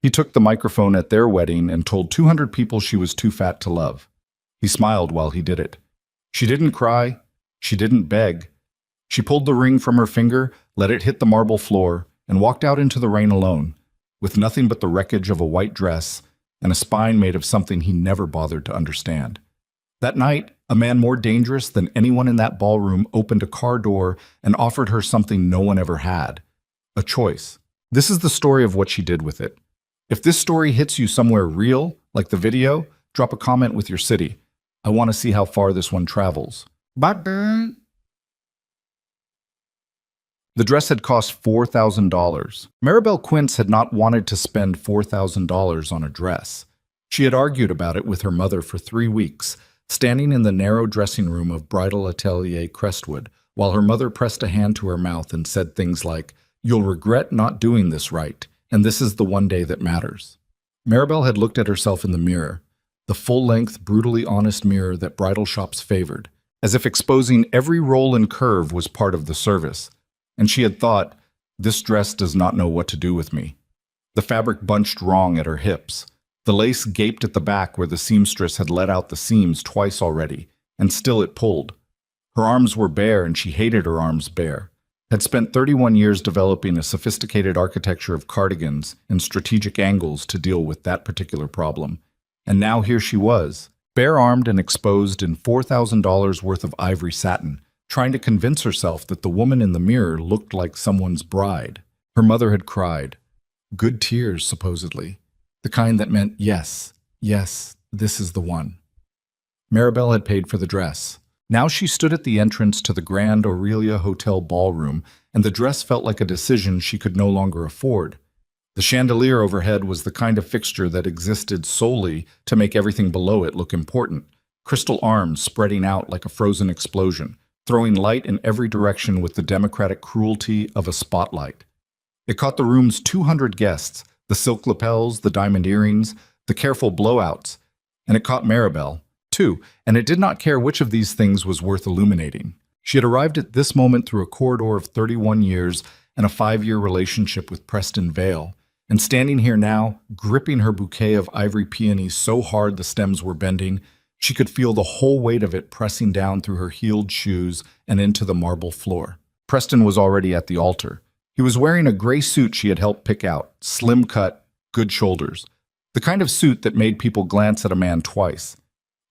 He took the microphone at their wedding and told 200 people she was too fat to love. He smiled while he did it. She didn't cry. She didn't beg. She pulled the ring from her finger, let it hit the marble floor, and walked out into the rain alone, with nothing but the wreckage of a white dress and a spine made of something he never bothered to understand. That night, a man more dangerous than anyone in that ballroom opened a car door and offered her something no one ever had: a choice. This is the story of what she did with it. If this story hits you somewhere real, like the video, drop a comment with your city. I want to see how far this one travels. The dress had cost $4,000. Maribel Quince had not wanted to spend $4,000 on a dress. She had argued about it with her mother for 3 weeks, standing in the narrow dressing room of Bridal Atelier Crestwood, while her mother pressed a hand to her mouth and said things like, "You'll regret not doing this right, and this is the one day that matters." Maribel had looked at herself in the mirror, the full-length, brutally honest mirror that bridal shops favored, as if exposing every roll and curve was part of the service. And she had thought, this dress does not know what to do with me. The fabric bunched wrong at her hips. The lace gaped at the back where the seamstress had let out the seams twice already, and still it pulled. Her arms were bare, and she hated her arms bare. Had spent 31 years developing a sophisticated architecture of cardigans and strategic angles to deal with that particular problem. And now here she was, bare-armed and exposed in $4,000 worth of ivory satin, trying to convince herself that the woman in the mirror looked like someone's bride. Her mother had cried. Good tears, supposedly. The kind that meant, yes, yes, this is the one. Maribel had paid for the dress. Now she stood at the entrance to the Grand Aurelia Hotel ballroom, and the dress felt like a decision she could no longer afford. The chandelier overhead was the kind of fixture that existed solely to make everything below it look important. Crystal arms spreading out like a frozen explosion, throwing light in every direction with the democratic cruelty of a spotlight. It caught the room's 200 guests, the silk lapels, the diamond earrings, the careful blowouts, and it caught Maribel, too, and it did not care which of these things was worth illuminating. She had arrived at this moment through a corridor of 31 years and a 5-year relationship with Preston Vale, and standing here now, gripping her bouquet of ivory peonies so hard the stems were bending, she could feel the whole weight of it pressing down through her heeled shoes and into the marble floor. Preston was already at the altar. He was wearing a gray suit she had helped pick out, slim cut, good shoulders, the kind of suit that made people glance at a man twice.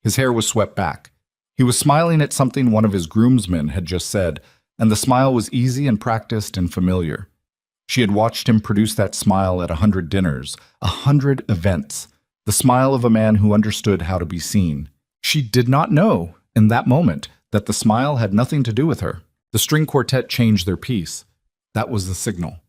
His hair was swept back. He was smiling at something one of his groomsmen had just said, and the smile was easy and practiced and familiar. She had watched him produce that smile at 100 dinners, 100 events, the smile of a man who understood how to be seen. She did not know, in that moment, that the smile had nothing to do with her. The string quartet changed their piece. That was the signal.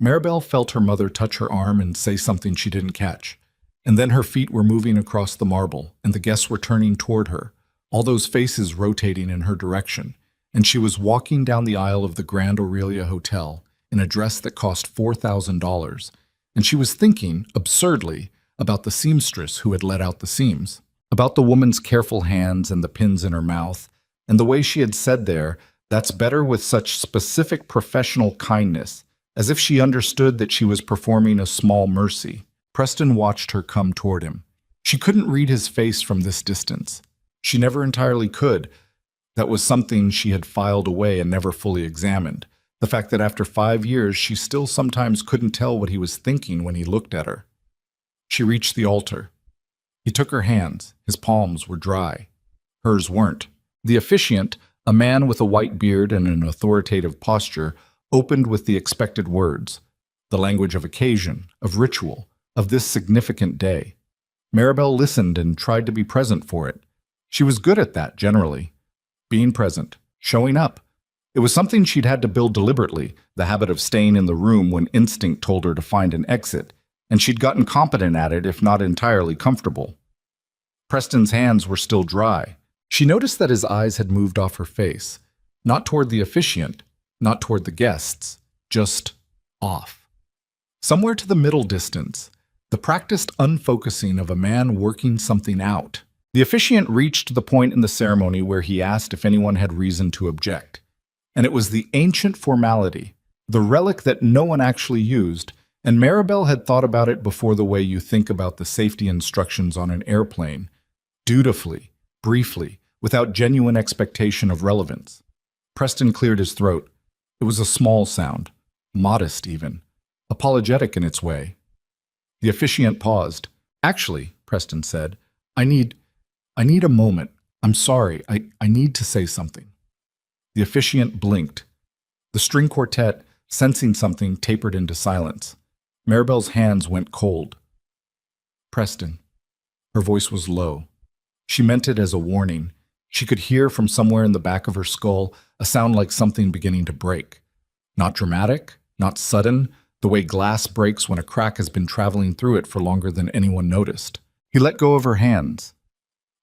Maribel felt her mother touch her arm and say something she didn't catch. And then her feet were moving across the marble, and the guests were turning toward her, all those faces rotating in her direction, and she was walking down the aisle of the Grand Aurelia Hotel in a dress that cost $4,000, and she was thinking, absurdly, about the seamstress who had let out the seams, about the woman's careful hands and the pins in her mouth, and the way she had said there, "That's better," with such specific professional kindness, as if she understood that she was performing a small mercy. Preston watched her come toward him. She couldn't read his face from this distance. She never entirely could. That was something she had filed away and never fully examined. The fact that after 5 years she still sometimes couldn't tell what he was thinking when he looked at her. She reached the altar. He took her hands. His palms were dry. Hers weren't. The officiant, a man with a white beard and an authoritative posture, opened with the expected words, the language of occasion, of ritual, of this significant day. Maribel listened and tried to be present for it. She was good at that, generally. Being present, showing up. It was something she'd had to build deliberately, the habit of staying in the room when instinct told her to find an exit, and she'd gotten competent at it, if not entirely comfortable. Preston's hands were still dry. She noticed that his eyes had moved off her face, not toward the officiant, not toward the guests, just off. Somewhere to the middle distance, the practiced unfocusing of a man working something out. The officiant reached the point in the ceremony where he asked if anyone had reason to object. And it was the ancient formality, the relic that no one actually used, And Maribel had thought about it before the way you think about the safety instructions on an airplane, dutifully, briefly, without genuine expectation of relevance. Preston cleared his throat. It was a small sound, modest even, apologetic in its way. The officiant paused. Actually, Preston said, I need a moment. I'm sorry. I need to say something. The officiant blinked. The string quartet, sensing something, tapered into silence. Maribel's hands went cold. Preston. Her voice was low. She meant it as a warning. She could hear from somewhere in the back of her skull a sound like something beginning to break. Not dramatic, not sudden, the way glass breaks when a crack has been traveling through it for longer than anyone noticed. He let go of her hands.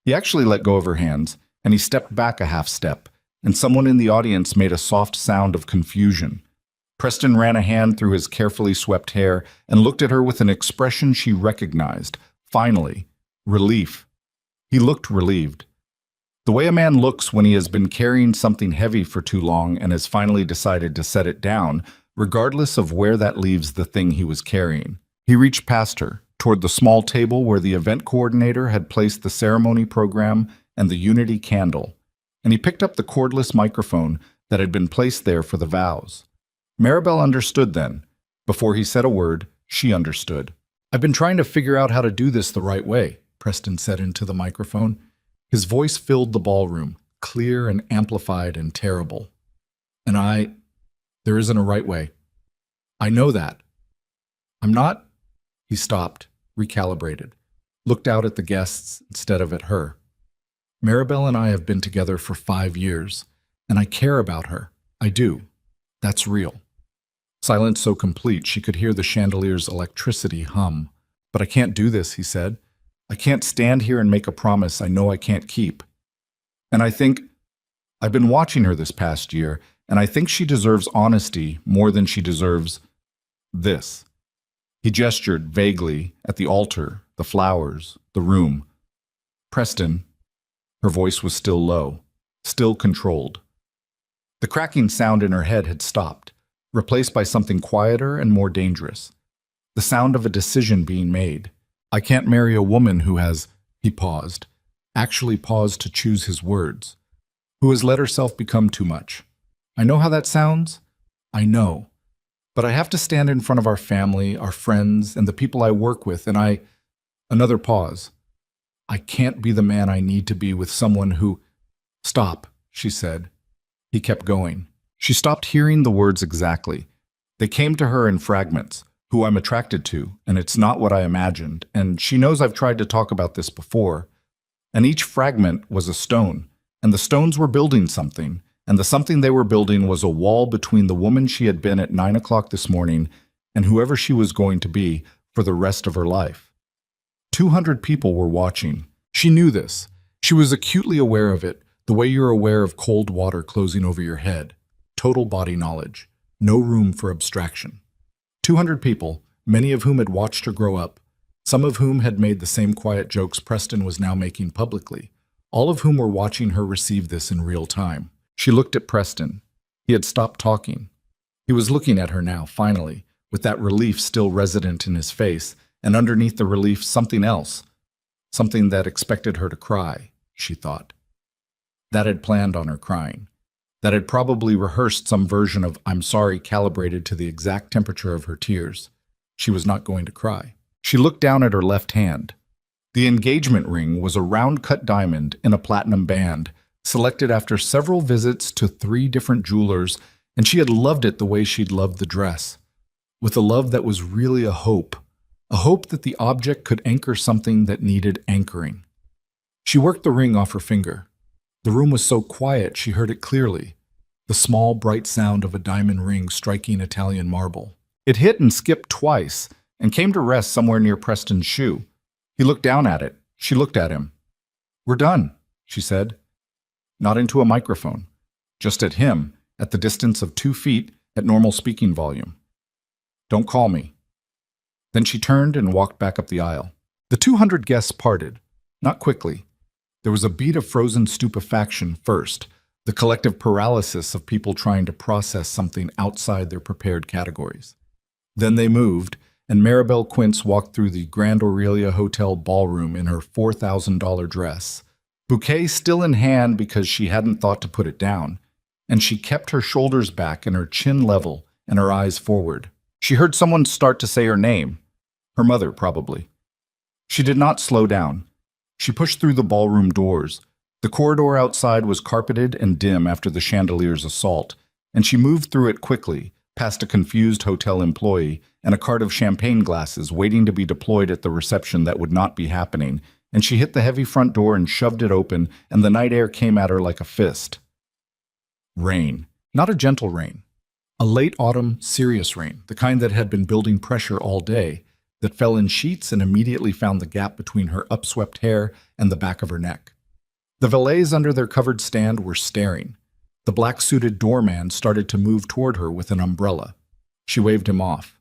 He actually let go of her hands, and he stepped back a half step, and someone in the audience made a soft sound of confusion. Preston ran a hand through his carefully swept hair and looked at her with an expression she recognized. Finally, relief. He looked relieved. The way a man looks when he has been carrying something heavy for too long and has finally decided to set it down, regardless of where that leaves the thing he was carrying. He reached past her, toward the small table where the event coordinator had placed the ceremony program and the unity candle, and he picked up the cordless microphone that had been placed there for the vows. Maribel understood then. Before he said a word, she understood. I've been trying to figure out how to do this the right way, Preston said into the microphone. His voice filled the ballroom, clear and amplified and terrible. There isn't a right way. I know that. I'm not. He stopped, recalibrated, looked out at the guests instead of at her. Maribel and I have been together for 5 years, and I care about her. I do. That's real. Silence so complete she could hear the chandelier's electricity hum. But I can't do this, he said. I can't stand here and make a promise I know I can't keep. And I think I've been watching her this past year, and I think she deserves honesty more than she deserves this. He gestured vaguely at the altar, the flowers, the room. Preston. Her voice was still low, still controlled. The cracking sound in her head had stopped, replaced by something quieter and more dangerous. The sound of a decision being made. I can't marry a woman who has, he paused, actually paused to choose his words, who has let herself become too much. I know how that sounds. I know. But I have to stand in front of our family, our friends, and the people I work with, and Another pause. I can't be the man I need to be with someone who... Stop, she said. He kept going. She stopped hearing the words exactly. They came to her in fragments, who I'm attracted to, and it's not what I imagined, and she knows I've tried to talk about this before. And each fragment was a stone, and the stones were building something, and the something they were building was a wall between the woman she had been at 9 o'clock this morning and whoever she was going to be for the rest of her life. 200 people were watching. She knew this. She was acutely aware of it, the way you're aware of cold water closing over your head. Total body knowledge. No room for abstraction. 200 people, many of whom had watched her grow up, some of whom had made the same quiet jokes Preston was now making publicly, all of whom were watching her receive this in real time. She looked at Preston. He had stopped talking. He was looking at her now, finally, with that relief still resident in his face, and underneath the relief something else, something that expected her to cry, she thought. That had planned on her crying. That had probably rehearsed some version of I'm sorry calibrated to the exact temperature of her tears. She was not going to cry. She looked down at her left hand. The engagement ring was a round-cut diamond in a platinum band, selected after several visits to 3 different jewelers, and she had loved it the way she'd loved the dress, with a love that was really a hope that the object could anchor something that needed anchoring. She worked the ring off her finger. The room was so quiet she heard it clearly, the small, bright sound of a diamond ring striking Italian marble. It hit and skipped twice and came to rest somewhere near Preston's shoe. He looked down at it. She looked at him. We're done, she said. Not into a microphone, just at him, at the distance of 2 feet at normal speaking volume. Don't call me. Then she turned and walked back up the aisle. The 200 guests parted, not quickly. There was a beat of frozen stupefaction first, the collective paralysis of people trying to process something outside their prepared categories. Then they moved, and Maribel Quince walked through the Grand Aurelia Hotel ballroom in her $4,000 dress, bouquet still in hand because she hadn't thought to put it down, and she kept her shoulders back and her chin level and her eyes forward. She heard someone start to say her name. Her mother, probably. She did not slow down. She pushed through the ballroom doors. The corridor outside was carpeted and dim after the chandelier's assault, and she moved through it quickly, past a confused hotel employee and a cart of champagne glasses waiting to be deployed at the reception that would not be happening, and she hit the heavy front door and shoved it open, and the night air came at her like a fist. Rain. Not a gentle rain. A late autumn, serious rain, the kind that had been building pressure all day, that fell in sheets and immediately found the gap between her upswept hair and the back of her neck. The valets under their covered stand were staring. The black-suited doorman started to move toward her with an umbrella. She waved him off.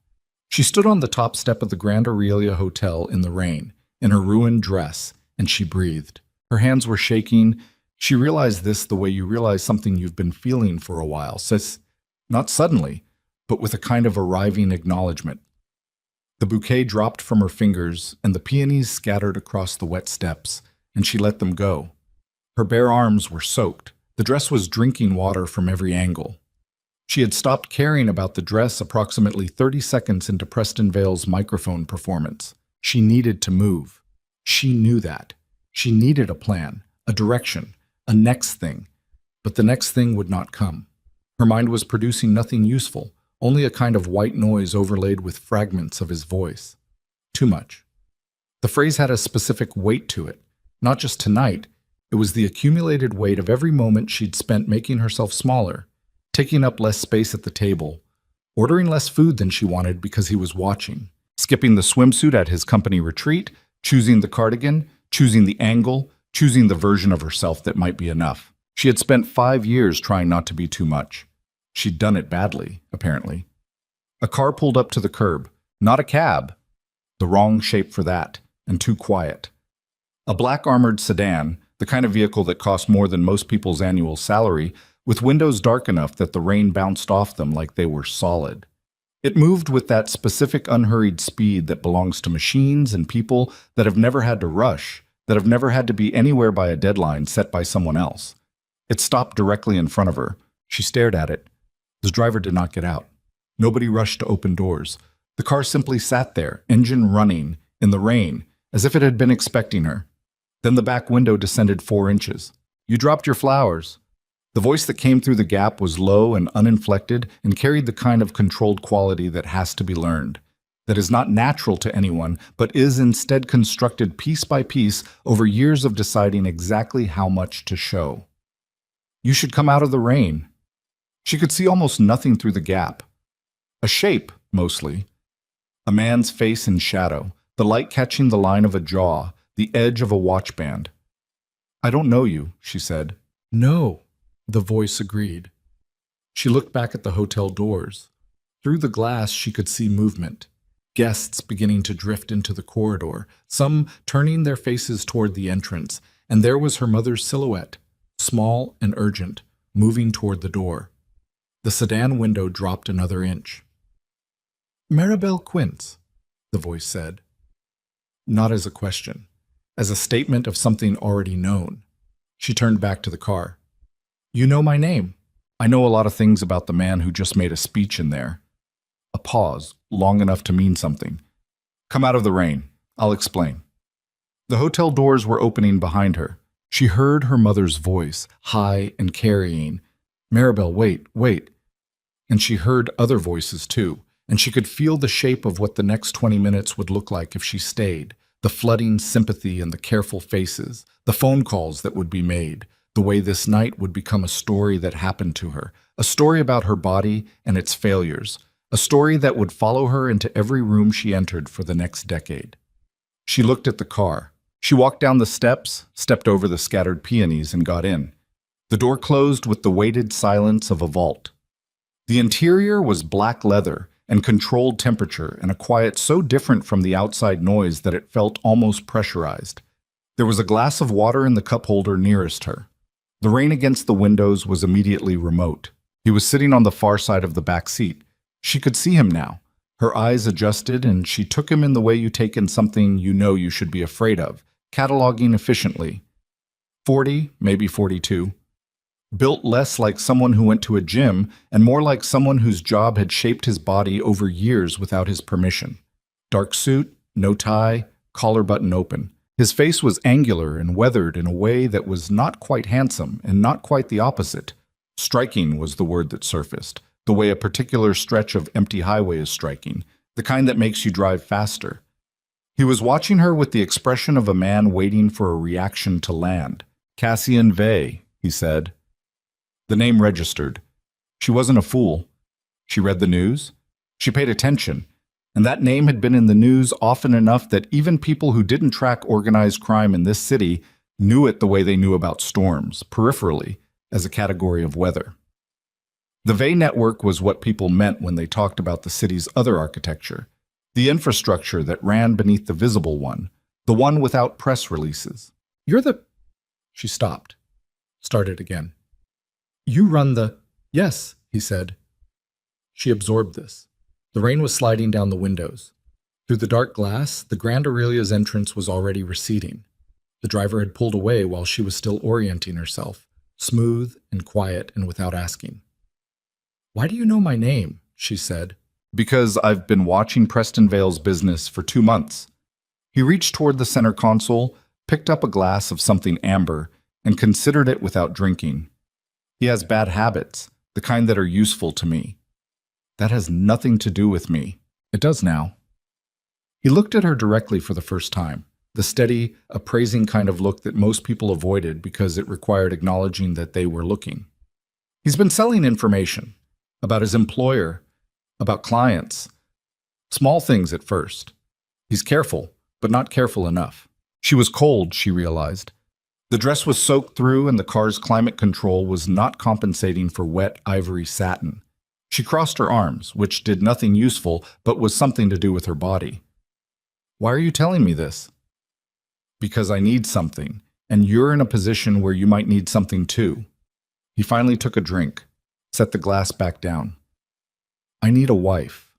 She stood on the top step of the Grand Aurelia Hotel in the rain, in her ruined dress, and she breathed. Her hands were shaking. She realized this the way you realize something you've been feeling for a while, not suddenly, but with a kind of arriving acknowledgement. The bouquet dropped from her fingers, and the peonies scattered across the wet steps, and she let them go. Her bare arms were soaked. The dress was drinking water from every angle. She had stopped caring about the dress approximately 30 seconds into Preston Vale's microphone performance. She needed to move. She knew that. She needed a plan, a direction, a next thing. But the next thing would not come. Her mind was producing nothing useful, only a kind of white noise overlaid with fragments of his voice. Too much. The phrase had a specific weight to it. Not just tonight, it was the accumulated weight of every moment she'd spent making herself smaller, taking up less space at the table, ordering less food than she wanted because he was watching, skipping the swimsuit at his company retreat, choosing the cardigan, choosing the angle, choosing the version of herself that might be enough. She had spent 5 years trying not to be too much. She'd done it badly, apparently. A car pulled up to the curb. Not a cab. The wrong shape for that, and too quiet. A black armored sedan, the kind of vehicle that cost more than most people's annual salary, with windows dark enough that the rain bounced off them like they were solid. It moved with that specific unhurried speed that belongs to machines and people that have never had to rush, that have never had to be anywhere by a deadline set by someone else. It stopped directly in front of her. She stared at it. The driver did not get out. Nobody rushed to open doors. The car simply sat there, engine running, in the rain, as if it had been expecting her. Then the back window descended 4 inches. "You dropped your flowers." The voice that came through the gap was low and uninflected and carried the kind of controlled quality that has to be learned, that is not natural to anyone, but is instead constructed piece by piece over years of deciding exactly how much to show. "You should come out of the rain." She could see almost nothing through the gap. A shape, mostly. A man's face in shadow, the light catching the line of a jaw, the edge of a watchband. "I don't know you," she said. "No," the voice agreed. She looked back at the hotel doors. Through the glass she could see movement. Guests beginning to drift into the corridor, some turning their faces toward the entrance, and there was her mother's silhouette, small and urgent, moving toward the door. The sedan window dropped another inch. "Maribel Quince," the voice said. Not as a question, as a statement of something already known. She turned back to the car. "You know my name. I know a lot of things about the man who just made a speech in there." A pause, long enough to mean something. "Come out of the rain. I'll explain." The hotel doors were opening behind her. She heard her mother's voice, high and carrying. "Maribel, wait, wait." And she heard other voices too, and she could feel the shape of what the next 20 minutes would look like if she stayed, the flooding sympathy and the careful faces, the phone calls that would be made, the way this night would become a story that happened to her, a story about her body and its failures, a story that would follow her into every room she entered for the next decade. She looked at the car. She walked down the steps, stepped over the scattered peonies, and got in. The door closed with the weighted silence of a vault. The interior was black leather and controlled temperature and a quiet so different from the outside noise that it felt almost pressurized. There was a glass of water in the cup holder nearest her. The rain against the windows was immediately remote. He was sitting on the far side of the back seat. She could see him now. Her eyes adjusted, and she took him in the way you take in something you know you should be afraid of, cataloging efficiently. 40, maybe 42. Built less like someone who went to a gym and more like someone whose job had shaped his body over years without his permission. Dark suit, no tie, collar button open. His face was angular and weathered in a way that was not quite handsome and not quite the opposite. Striking was the word that surfaced, the way a particular stretch of empty highway is striking, the kind that makes you drive faster. He was watching her with the expression of a man waiting for a reaction to land. Cassian Vey, he said. The name registered. She wasn't a fool. She read the news. She paid attention. And that name had been in the news often enough that even people who didn't track organized crime in this city knew it the way they knew about storms, peripherally, as a category of weather. The Vey network was what people meant when they talked about the city's other architecture, the infrastructure that ran beneath the visible one, the one without press releases. You're the... She stopped, started again. You run the... Yes, he said. She absorbed this. The rain was sliding down the windows. Through the dark glass, the Grand Aurelia's entrance was already receding. The driver had pulled away while she was still orienting herself, smooth and quiet and without asking. Why do you know my name? She said. Because I've been watching Preston Vale's business for 2 months. He reached toward the center console, picked up a glass of something amber, and considered it without drinking. He has bad habits, the kind that are useful to me. That has nothing to do with me. It does now. He looked at her directly for the first time, the steady, appraising kind of look that most people avoided because it required acknowledging that they were looking. He's been selling information about his employer, about clients. Small things at first. He's careful, but not careful enough. She was cold, she realized. The dress was soaked through and the car's climate control was not compensating for wet ivory satin. She crossed her arms, which did nothing useful, but was something to do with her body. Why are you telling me this? Because I need something, and you're in a position where you might need something too. He finally took a drink, set the glass back down. I need a wife.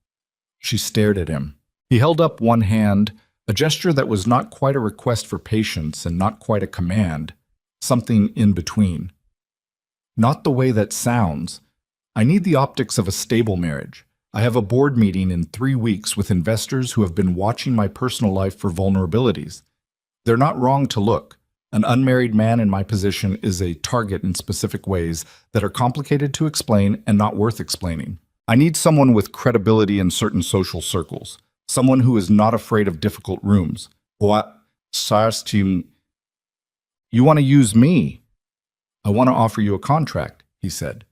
She stared at him. He held up one hand, a gesture that was not quite a request for patience and not quite a command, something in between. Not the way that sounds. I need the optics of a stable marriage. I have a board meeting in 3 weeks with investors who have been watching my personal life for vulnerabilities. They're not wrong to look. An unmarried man in my position is a target in specific ways that are complicated to explain and not worth explaining. I need someone with credibility in certain social circles, someone who is not afraid of difficult rooms. What? You want to use me? I want to offer you a contract, he said.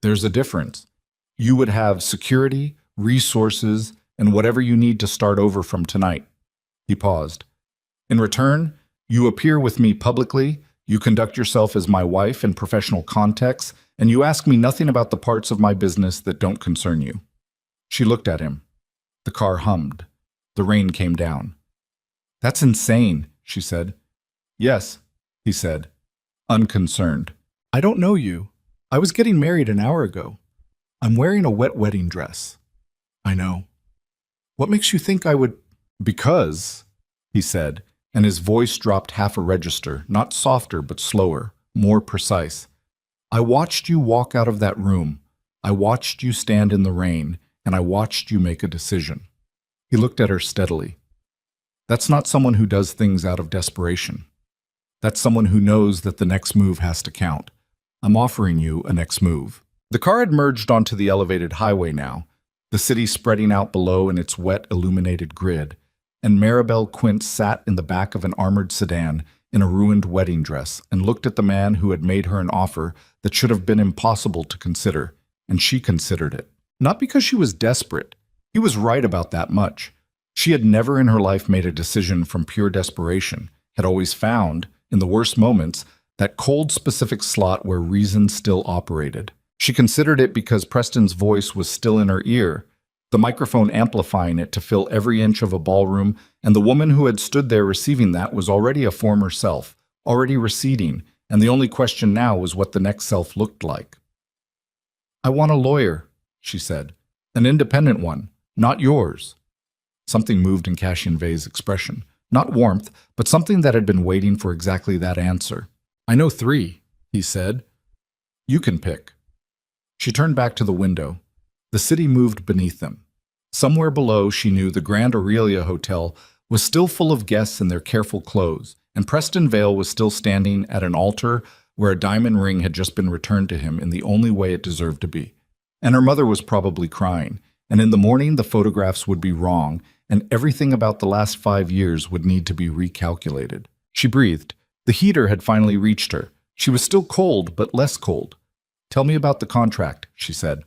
There's a difference. You would have security, resources, and whatever you need to start over from tonight. He paused. In return, you appear with me publicly, you conduct yourself as my wife in professional contexts, and you ask me nothing about the parts of my business that don't concern you. She looked at him. The car hummed. The rain came down. That's insane, she said. Yes, he said, unconcerned. I don't know you. I was getting married an hour ago. I'm wearing a wet wedding dress. I know. What makes you think I would... Because, he said, and his voice dropped half a register, not softer but slower, more precise. I watched you walk out of that room. I watched you stand in the rain, and I watched you make a decision. He looked at her steadily. That's not someone who does things out of desperation. That's someone who knows that the next move has to count. I'm offering you a next move. The car had merged onto the elevated highway now, the city spreading out below in its wet, illuminated grid, and Maribel Quint sat in the back of an armored sedan in a ruined wedding dress and looked at the man who had made her an offer that should have been impossible to consider, and she considered it. Not because she was desperate. He was right about that much. She had never in her life made a decision from pure desperation, had always found, in the worst moments, that cold specific slot where reason still operated. She considered it because Preston's voice was still in her ear, the microphone amplifying it to fill every inch of a ballroom, and the woman who had stood there receiving that was already a former self, already receding, and the only question now was what the next self looked like. I want a lawyer, she said. An independent one Not yours. Something moved in Cassian Vey's expression. Not warmth, but something that had been waiting for exactly that answer. I know 3, he said. You can pick. She turned back to the window. The city moved beneath them. Somewhere below, she knew the Grand Aurelia Hotel was still full of guests in their careful clothes, and Preston Vale was still standing at an altar where a diamond ring had just been returned to him in the only way it deserved to be. And her mother was probably crying, and in the morning the photographs would be wrong, and everything about the last 5 years would need to be recalculated. She breathed. The heater had finally reached her. She was still cold, but less cold. Tell me about the contract, she said.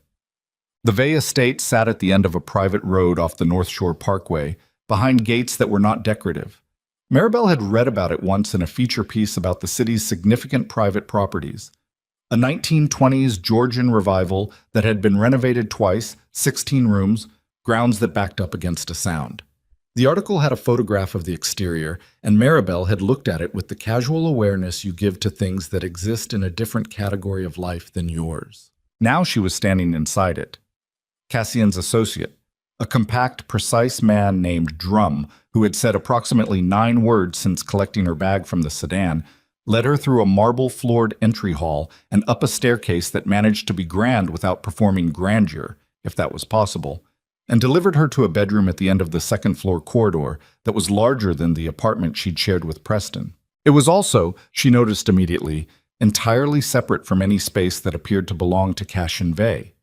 The Vey estate sat at the end of a private road off the North Shore Parkway, behind gates that were not decorative. Maribel had read about it once in a feature piece about the city's significant private properties. A 1920s Georgian revival that had been renovated twice, 16 rooms, grounds that backed up against a sound. The article had a photograph of the exterior, and Maribel had looked at it with the casual awareness you give to things that exist in a different category of life than yours. Now she was standing inside it. Cassian's associate, a compact, precise man named Drum, who had said approximately 9 words since collecting her bag from the sedan, led her through a marble-floored entry hall and up a staircase that managed to be grand without performing grandeur, if that was possible, and delivered her to a bedroom at the end of the second-floor corridor that was larger than the apartment she'd shared with Preston. It was also, she noticed immediately, entirely separate from any space that appeared to belong to Cassian Vey.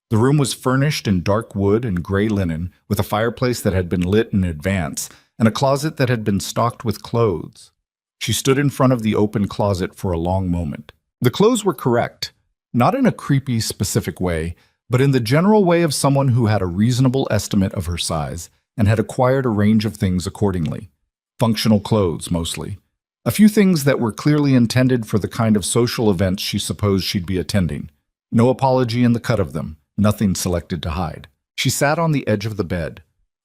The room was furnished in dark wood and gray linen, with a fireplace that had been lit in advance, and a closet that had been stocked with clothes. She stood in front of the open closet for a long moment. The clothes were correct, not in a creepy, specific way, but in the general way of someone who had a reasonable estimate of her size and had acquired a range of things accordingly. Functional clothes, mostly. A few things that were clearly intended for the kind of social events she supposed she'd be attending. No apology in the cut of them. Nothing selected to hide. She sat on the edge of the bed.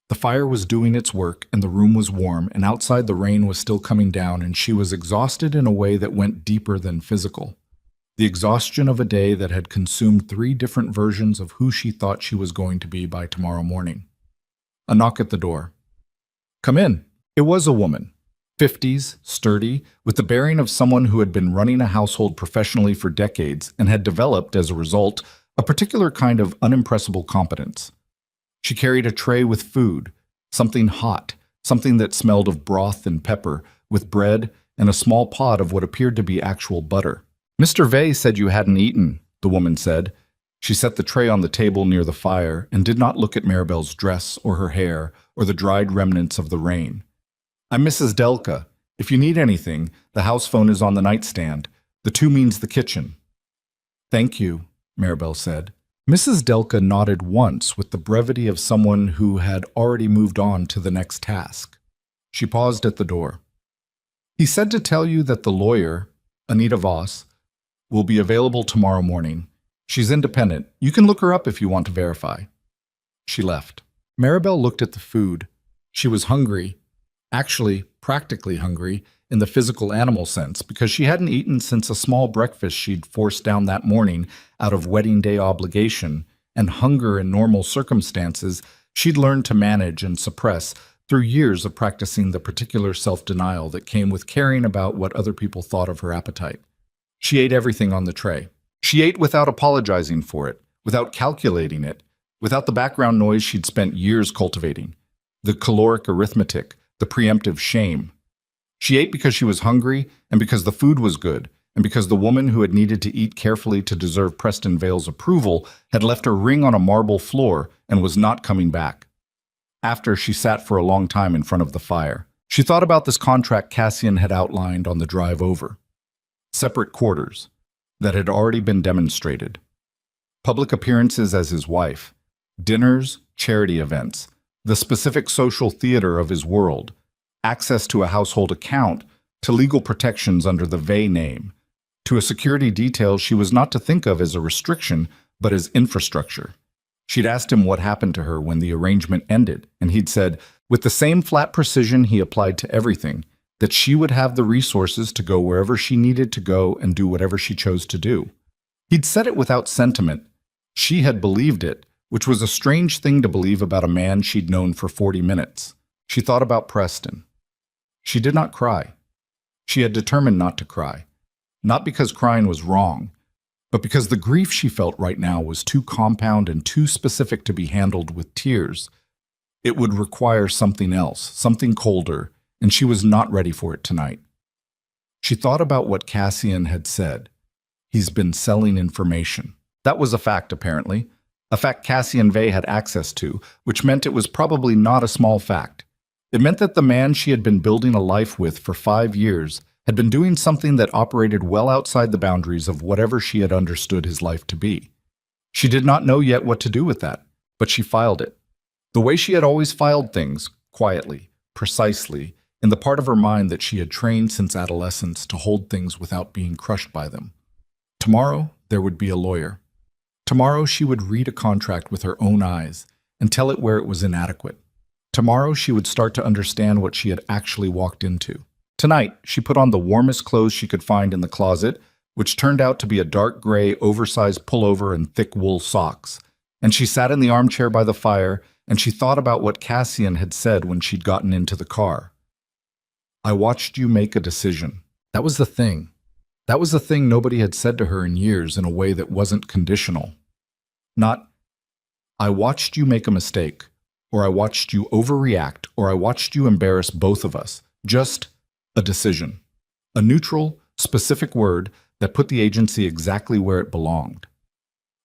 The fire was doing its work, and the room was warm, and outside the rain was still coming down, and she was exhausted in a way that went deeper than physical. The exhaustion of a day that had consumed 3 different versions of who she thought she was going to be by tomorrow morning. A knock at the door. Come in. It was a woman. 50s, sturdy, with the bearing of someone who had been running a household professionally for decades and had developed, as a result, a particular kind of unimpressible competence. She carried a tray with food, something hot, something that smelled of broth and pepper, with bread and a small pot of what appeared to be actual butter. Mr. Vey said you hadn't eaten, the woman said. She set the tray on the table near the fire and did not look at Maribel's dress or her hair or the dried remnants of the rain. I'm Mrs. Delka. If you need anything, the house phone is on the nightstand. The 2 means the kitchen. Thank you, Maribel said. Mrs. Delka nodded once with the brevity of someone who had already moved on to the next task. She paused at the door. He said to tell you that the lawyer, Anita Voss, will be available tomorrow morning. She's independent. You can look her up if you want to verify. She left. Maribel looked at the food. She was hungry, actually practically hungry, in the physical animal sense, because she hadn't eaten since a small breakfast she'd forced down that morning out of wedding day obligation, and hunger in normal circumstances she'd learned to manage and suppress through years of practicing the particular self-denial that came with caring about what other people thought of her appetite. She ate everything on the tray. She ate without apologizing for it, without calculating it, without the background noise she'd spent years cultivating, the caloric arithmetic, the preemptive shame. She ate because she was hungry, and because the food was good, and because the woman who had needed to eat carefully to deserve Preston Vale's approval had left her ring on a marble floor and was not coming back. After, she sat for a long time in front of the fire. She thought about this contract Cassian had outlined on the drive over. Separate quarters that had already been demonstrated. Public appearances as his wife. Dinners, charity events, the specific social theater of his world. Access to a household account, to legal protections under the Vey name, to a security detail she was not to think of as a restriction, but as infrastructure. She'd asked him what happened to her when the arrangement ended, and he'd said, with the same flat precision he applied to everything, that she would have the resources to go wherever she needed to go and do whatever she chose to do. He'd said it without sentiment. She had believed it, which was a strange thing to believe about a man she'd known for 40 minutes. She thought about Preston. She did not cry. She had determined not to cry. Not because crying was wrong, but because the grief she felt right now was too compound and too specific to be handled with tears. It would require something else, something colder, and she was not ready for it tonight. She thought about what Cassian had said. He's been selling information. That was a fact, apparently. A fact Cassian Vey had access to, which meant it was probably not a small fact. It meant that the man she had been building a life with for 5 years had been doing something that operated well outside the boundaries of whatever she had understood his life to be. She did not know yet what to do with that, but she filed it. The way she had always filed things, quietly, precisely, in the part of her mind that she had trained since adolescence to hold things without being crushed by them. Tomorrow, there would be a lawyer. Tomorrow, she would read a contract with her own eyes and tell it where it was inadequate. Tomorrow, she would start to understand what she had actually walked into. Tonight, she put on the warmest clothes she could find in the closet, which turned out to be a dark gray, oversized pullover and thick wool socks. And she sat in the armchair by the fire, and she thought about what Cassian had said when she'd gotten into the car. I watched you make a decision. That was the thing. That was the thing nobody had said to her in years in a way that wasn't conditional. Not, I watched you make a mistake, or I watched you overreact, or I watched you embarrass both of us. Just a decision. A neutral, specific word that put the agency exactly where it belonged.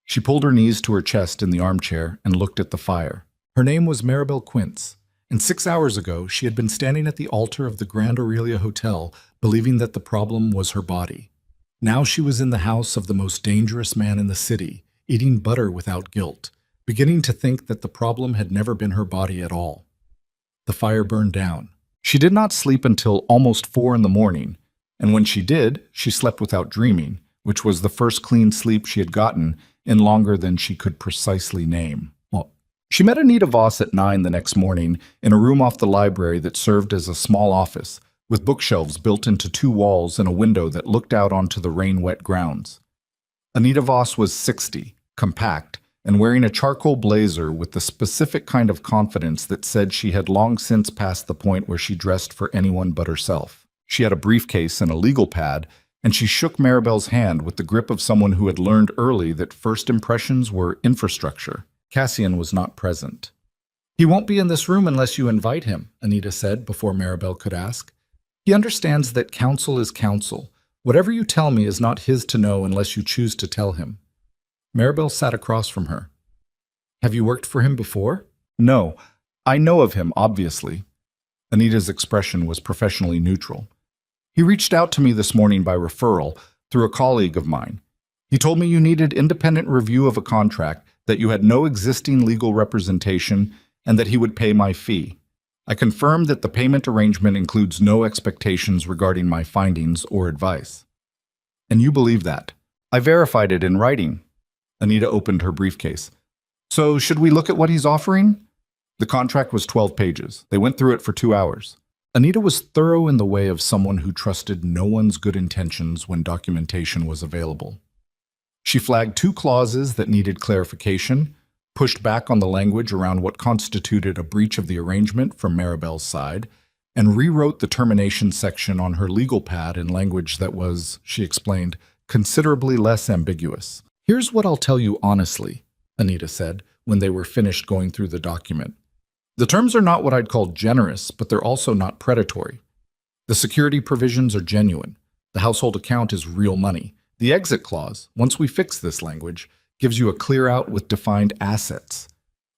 She pulled her knees to her chest in the armchair and looked at the fire. Her name was Maribel Quince, and 6 hours ago she had been standing at the altar of the Grand Aurelia Hotel, believing that the problem was her body. Now she was in the house of the most dangerous man in the city, eating butter without guilt, beginning to think that the problem had never been her body at all. The fire burned down. She did not sleep until almost 4 in the morning, and when she did, she slept without dreaming, which was the first clean sleep she had gotten in longer than she could precisely name. She met Anita Voss at 9 the next morning in a room off the library that served as a small office, with bookshelves built into 2 walls and a window that looked out onto the rain-wet grounds. Anita Voss was 60, compact, and wearing a charcoal blazer with the specific kind of confidence that said she had long since passed the point where she dressed for anyone but herself. She had a briefcase and a legal pad, and she shook Maribel's hand with the grip of someone who had learned early that first impressions were infrastructure. Cassian was not present. He won't be in this room unless you invite him, Anita said before Maribel could ask. He understands that counsel is counsel. Whatever you tell me is not his to know unless you choose to tell him. Maribel sat across from her. Have you worked for him before? No. I know of him, obviously. Anita's expression was professionally neutral. He reached out to me this morning by referral through a colleague of mine. He told me you needed independent review of a contract, that you had no existing legal representation, and that he would pay my fee. I confirmed that the payment arrangement includes no expectations regarding my findings or advice. And you believe that? I verified it in writing. Anita opened her briefcase. So, should we look at what he's offering? The contract was 12 pages. They went through it for 2 hours. Anita was thorough in the way of someone who trusted no one's good intentions when documentation was available. She flagged 2 clauses that needed clarification, pushed back on the language around what constituted a breach of the arrangement from Maribel's side, and rewrote the termination section on her legal pad in language that was, she explained, considerably less ambiguous. Here's what I'll tell you honestly, Anita said, when they were finished going through the document. The terms are not what I'd call generous, but they're also not predatory. The security provisions are genuine. The household account is real money. The exit clause, once we fix this language, gives you a clear out with defined assets.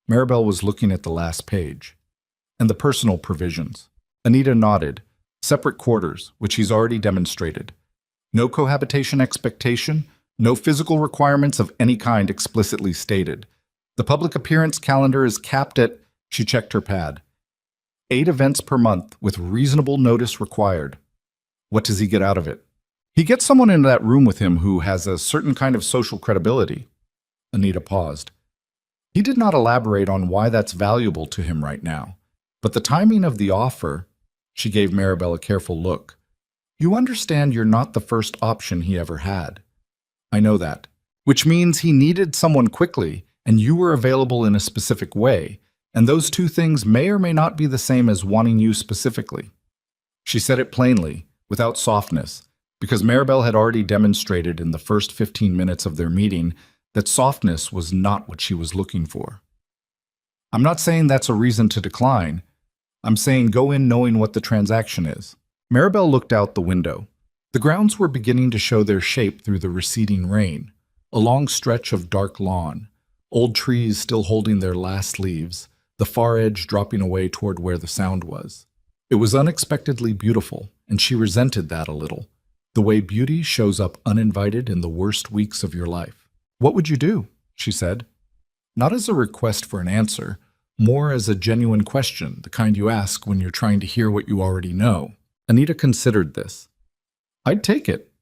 Maribel was looking at the last page. And the personal provisions. Anita nodded. Separate quarters, which he's already demonstrated. No cohabitation expectation, no physical requirements of any kind explicitly stated. The public appearance calendar is capped at, she checked her pad, 8 events per month with reasonable notice required. What does he get out of it? He gets someone into that room with him who has a certain kind of social credibility. Anita paused. He did not elaborate on why that's valuable to him right now, but the timing of the offer, she gave Maribel a careful look. You understand you're not the first option he ever had. I know that, which means he needed someone quickly, and you were available in a specific way, and those two things may or may not be the same as wanting you specifically. She said it plainly, without softness, because Maribel had already demonstrated in the first 15 minutes of their meeting that softness was not what she was looking for. I'm not saying that's a reason to decline. I'm saying go in knowing what the transaction is. Maribel looked out the window. The grounds were beginning to show their shape through the receding rain, a long stretch of dark lawn, old trees still holding their last leaves, the far edge dropping away toward where the sound was. It was unexpectedly beautiful, and she resented that a little, the way beauty shows up uninvited in the worst weeks of your life. "What would you do?" she said. Not as a request for an answer, more as a genuine question, the kind you ask when you're trying to hear what you already know. Anita considered this. "I'd take it.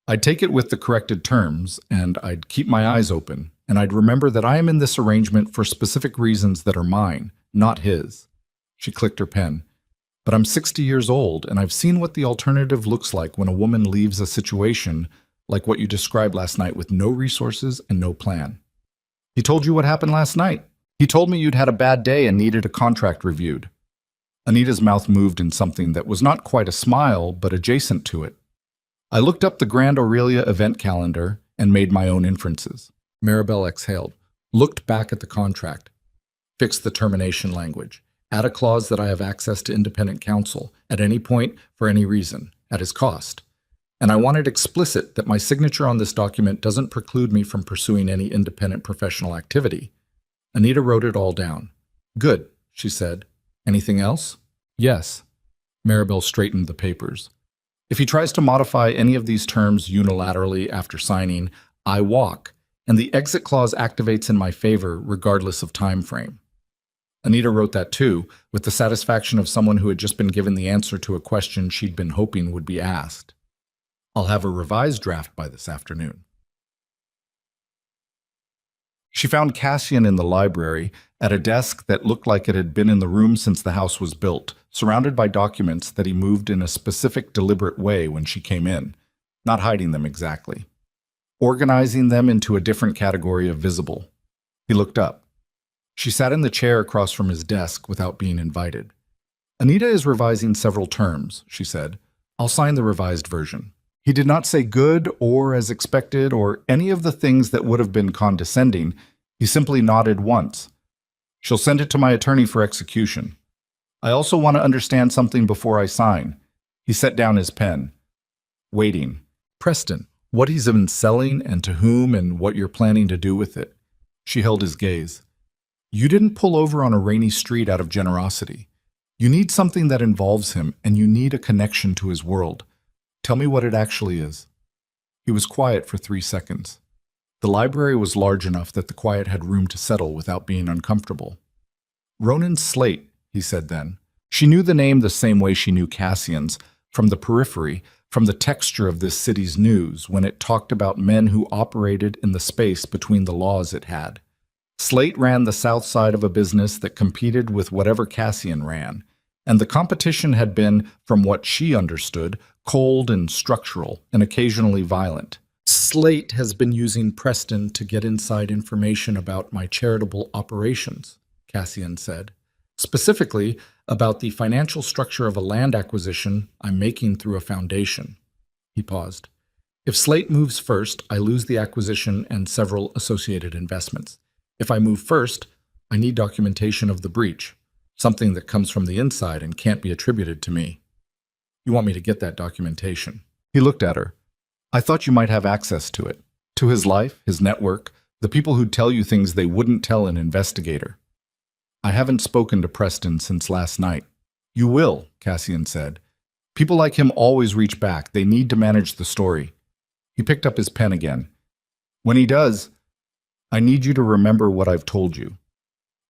I'd take it with the corrected terms, and I'd keep my eyes open, and I'd remember that I am in this arrangement for specific reasons that are mine, not his." She clicked her pen. "But I'm 60 years old, and I've seen what the alternative looks like when a woman leaves a situation like what you described last night with no resources and no plan." "He told you what happened last night. He told me you'd had a bad day and needed a contract reviewed." Anita's mouth moved in something that was not quite a smile, but adjacent to it. "I looked up the Grand Aurelia event calendar and made my own inferences." Maribel exhaled, looked back at the contract, fixed the termination language, add a clause that I have access to independent counsel at any point for any reason, at his cost. And I wanted explicit that my signature on this document doesn't preclude me from pursuing any independent professional activity. Anita wrote it all down. "Good," she said. "Anything else?" "Yes." Maribel straightened the papers. "If he tries to modify any of these terms unilaterally after signing, I walk, and the exit clause activates in my favor regardless of time frame." Anita wrote that too, with the satisfaction of someone who had just been given the answer to a question she'd been hoping would be asked. "I'll have a revised draft by this afternoon." She found Cassian in the library, at a desk that looked like it had been in the room since the house was built, surrounded by documents that he moved in a specific, deliberate way when she came in, not hiding them exactly, organizing them into a different category of visible. He looked up. She sat in the chair across from his desk without being invited. "Anita is revising several terms," she said. "I'll sign the revised version." He did not say good or as expected or any of the things that would have been condescending. He simply nodded once. "She'll send it to my attorney for execution. I also want to understand something before I sign." He set down his pen. Waiting. "Preston, what he's been selling and to whom and what you're planning to do with it." She held his gaze. "You didn't pull over on a rainy street out of generosity. You need something that involves him, and you need a connection to his world. Tell me what it actually is." He was quiet for 3 seconds. The library was large enough that the quiet had room to settle without being uncomfortable. "Ronan Slate," he said then. She knew the name the same way she knew Cassian's, from the periphery, from the texture of this city's news when it talked about men who operated in the space between the laws it had. Slate ran the south side of a business that competed with whatever Cassian ran, and the competition had been, from what she understood, cold and structural and occasionally violent. "Slate has been using Preston to get inside information about my charitable operations," Cassian said. "Specifically, about the financial structure of a land acquisition I'm making through a foundation." He paused. "If Slate moves first, I lose the acquisition and several associated investments. If I move first, I need documentation of the breach, something that comes from the inside and can't be attributed to me. You want me to get that documentation?" He looked at her. "I thought you might have access to it. To his life, his network, the people who'd tell you things they wouldn't tell an investigator." "I haven't spoken to Preston since last night." "You will," Cassian said. "People like him always reach back. They need to manage the story." He picked up his pen again. "When he does, I need you to remember what I've told you."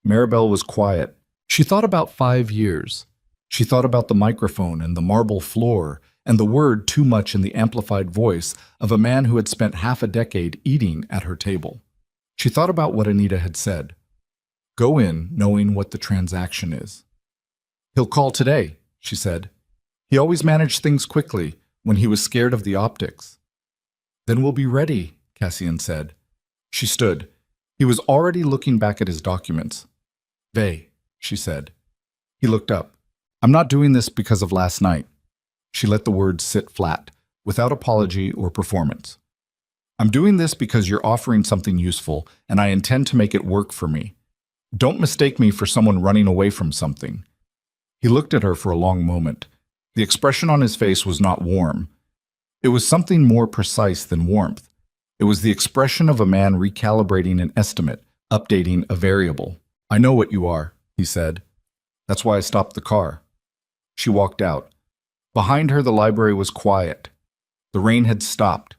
Maribel was quiet. She thought about 5 years. She thought about the microphone and the marble floor and the word too much in the amplified voice of a man who had spent half a decade eating at her table. She thought about what Anita had said. Go in knowing what the transaction is. "He'll call today," she said. "He always managed things quickly when he was scared of the optics." "Then we'll be ready," Cassian said. She stood. He was already looking back at his documents. "Vey," she said. He looked up. "I'm not doing this because of last night." She let the words sit flat, without apology or performance. "I'm doing this because you're offering something useful, and I intend to make it work for me. Don't mistake me for someone running away from something." He looked at her for a long moment. The expression on his face was not warm. It was something more precise than warmth. It was the expression of a man recalibrating an estimate, updating a variable. "I know what you are," he said. "That's why I stopped the car." She walked out. Behind her, the library was quiet. The rain had stopped.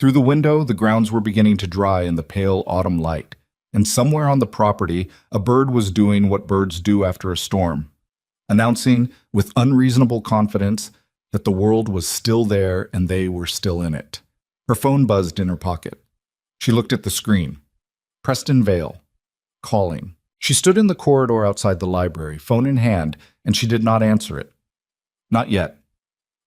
Through the window, the grounds were beginning to dry in the pale autumn light, and somewhere on the property, a bird was doing what birds do after a storm, announcing, with unreasonable confidence, that the world was still there and they were still in it. Her phone buzzed in her pocket. She looked at the screen. Preston Vale. Calling. She stood in the corridor outside the library, phone in hand, and she did not answer it. Not yet.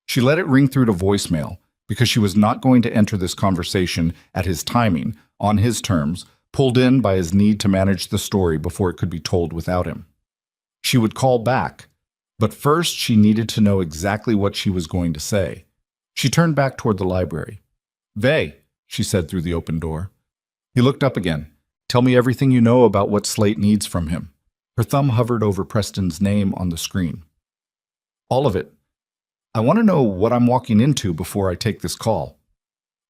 She let it ring through to voicemail, because she was not going to enter this conversation at his timing, on his terms, pulled in by his need to manage the story before it could be told without him. She would call back, but first she needed to know exactly what she was going to say. She turned back toward the library. "Vey," she said through the open door. He looked up again. "Tell me everything you know about what Slate needs from him." Her thumb hovered over Preston's name on the screen. "All of it. I want to know what I'm walking into before I take this call."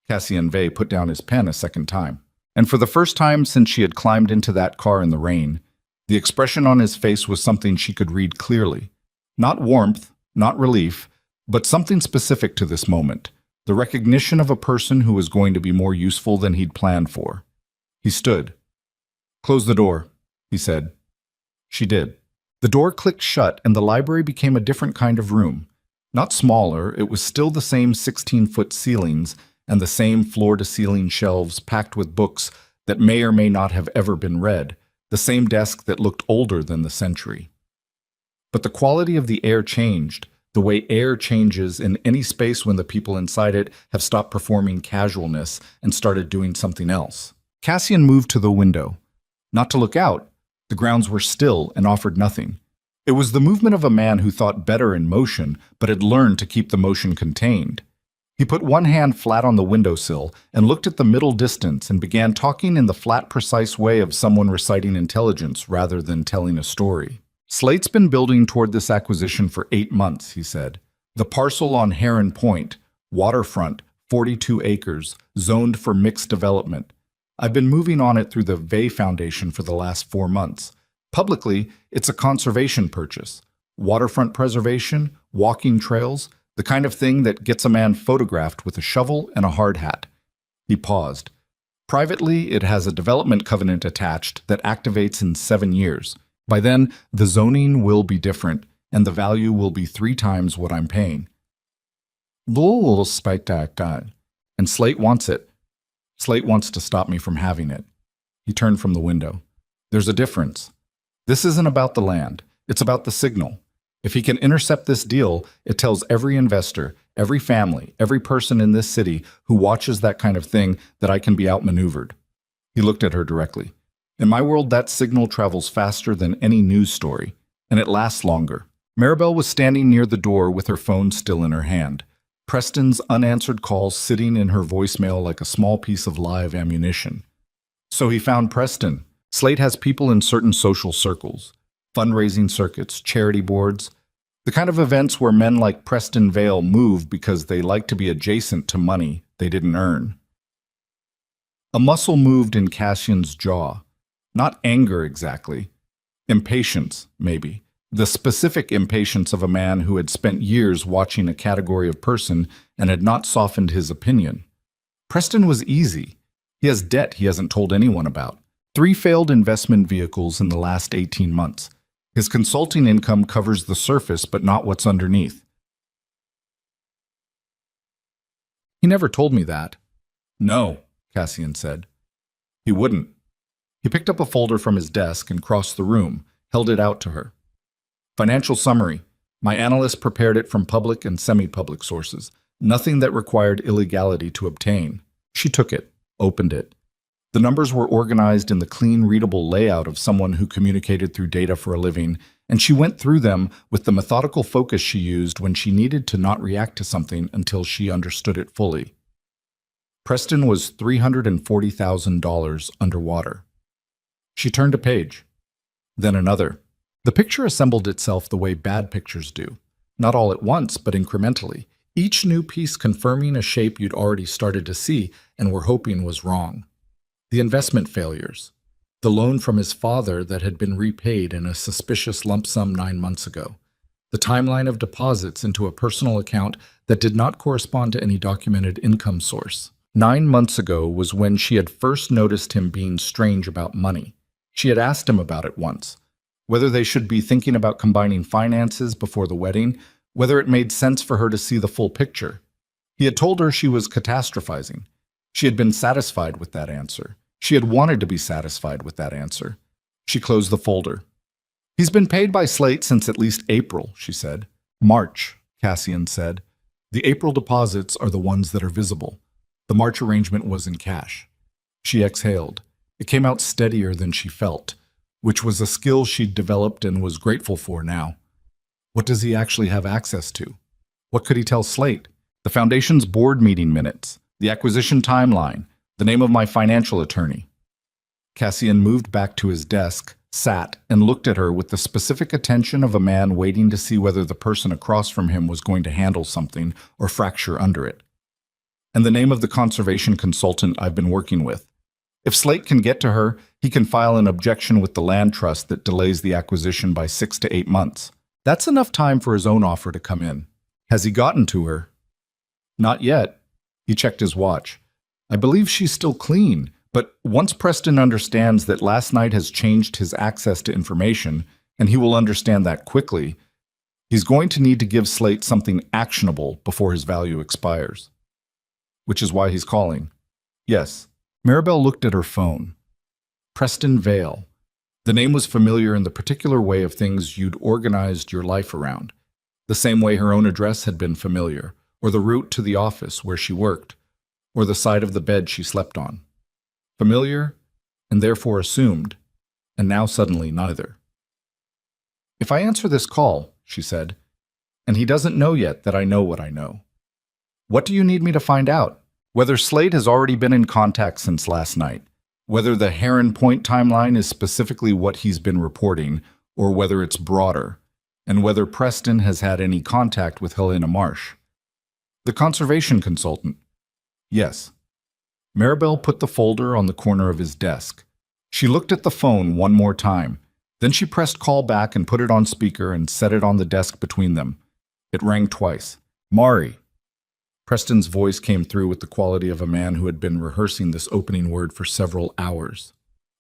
Cassian Vey put down his pen a second time, and for the first time since she had climbed into that car in the rain, the expression on his face was something she could read clearly. Not warmth, not relief, but something specific to this moment, the recognition of a person who was going to be more useful than he'd planned for. He stood. "Close the door," he said. She did. The door clicked shut and the library became a different kind of room. Not smaller, it was still the same 16-foot ceilings and the same floor-to-ceiling shelves packed with books that may or may not have ever been read, the same desk that looked older than the century. But the quality of the air changed, the way air changes in any space when the people inside it have stopped performing casualness and started doing something else. Cassian moved to the window. Not to look out. The grounds were still and offered nothing. It was the movement of a man who thought better in motion, but had learned to keep the motion contained. He put one hand flat on the windowsill and looked at the middle distance and began talking in the flat, precise way of someone reciting intelligence rather than telling a story. "Slate's been building toward this acquisition for 8 months," he said. "The parcel on Heron Point, waterfront, 42 acres, zoned for mixed development. I've been moving on it through the Vey Foundation for the last 4 months. Publicly, it's a conservation purchase. Waterfront preservation, walking trails, the kind of thing that gets a man photographed with a shovel and a hard hat." He paused. "Privately, it has a development covenant attached that activates in 7 years. By then, the zoning will be different, and the value will be 3 times what I'm paying. Bull spectacle. And Slate wants it. Slate wants to stop me from having it." He turned from the window. "There's a difference. This isn't about the land. It's about the signal. If he can intercept this deal, it tells every investor, every family, every person in this city who watches that kind of thing that I can be outmaneuvered." He looked at her directly. "In my world, that signal travels faster than any news story, and it lasts longer." Maribel was standing near the door with her phone still in her hand. Preston's unanswered calls sitting in her voicemail like a small piece of live ammunition. So he found Preston. Slate has people in certain social circles, fundraising circuits, charity boards, the kind of events where men like Preston Vale move because they like to be adjacent to money they didn't earn. A muscle moved in Cassian's jaw. Not anger exactly. Impatience, maybe. The specific impatience of a man who had spent years watching a category of person and had not softened his opinion. Preston was easy. He has debt he hasn't told anyone about. 3 failed investment vehicles in the last 18 months. His consulting income covers the surface but not what's underneath. "He never told me that." "No," Cassian said. He wouldn't. He picked up a folder from his desk and crossed the room, held it out to her. "Financial summary. My analyst prepared it from public and semi-public sources. Nothing that required illegality to obtain." She took it, opened it. The numbers were organized in the clean, readable layout of someone who communicated through data for a living, and she went through them with the methodical focus she used when she needed to not react to something until she understood it fully. Preston was $340,000 underwater. She turned a page, then another. The picture assembled itself the way bad pictures do, not all at once, but incrementally, each new piece confirming a shape you'd already started to see and were hoping was wrong. The investment failures, the loan from his father that had been repaid in a suspicious lump sum 9 months ago, the timeline of deposits into a personal account that did not correspond to any documented income source. 9 months ago was when she had first noticed him being strange about money. She had asked him about it once, whether they should be thinking about combining finances before the wedding, whether it made sense for her to see the full picture. He had told her she was catastrophizing. She had been satisfied with that answer. She had wanted to be satisfied with that answer. She closed the folder. He's been paid by Slate since at least April, she said. March, Cassian said. The April deposits are the ones that are visible. The March arrangement was in cash. She exhaled. It came out steadier than she felt, which was a skill she'd developed and was grateful for now. What does he actually have access to? What could he tell Slate? The Foundation's board meeting minutes, the acquisition timeline, the name of my financial attorney. Cassian moved back to his desk, sat, and looked at her with the specific attention of a man waiting to see whether the person across from him was going to handle something or fracture under it. And the name of the conservation consultant I've been working with. If Slate can get to her, he can file an objection with the land trust that delays the acquisition by 6 to 8 months. That's enough time for his own offer to come in. Has he gotten to her? Not yet. He checked his watch. I believe she's still clean, but once Preston understands that last night has changed his access to information, and he will understand that quickly, he's going to need to give Slate something actionable before his value expires. Which is why he's calling. Yes. Maribel looked at her phone. Preston Vale. The name was familiar in the particular way of things you'd organized your life around, the same way her own address had been familiar, or the route to the office where she worked, or the side of the bed she slept on. Familiar, and therefore assumed, and now suddenly neither. If I answer this call, she said, and he doesn't know yet that I know what I know. What do you need me to find out? Whether Slate has already been in contact since last night, whether the Heron Point timeline is specifically what he's been reporting, or whether it's broader, and whether Preston has had any contact with Helena Marsh. The conservation consultant. Yes. Maribel put the folder on the corner of his desk. She looked at the phone one more time. Then she pressed call back and put it on speaker and set it on the desk between them. It rang twice. Mari. Preston's voice came through with the quality of a man who had been rehearsing this opening word for several hours.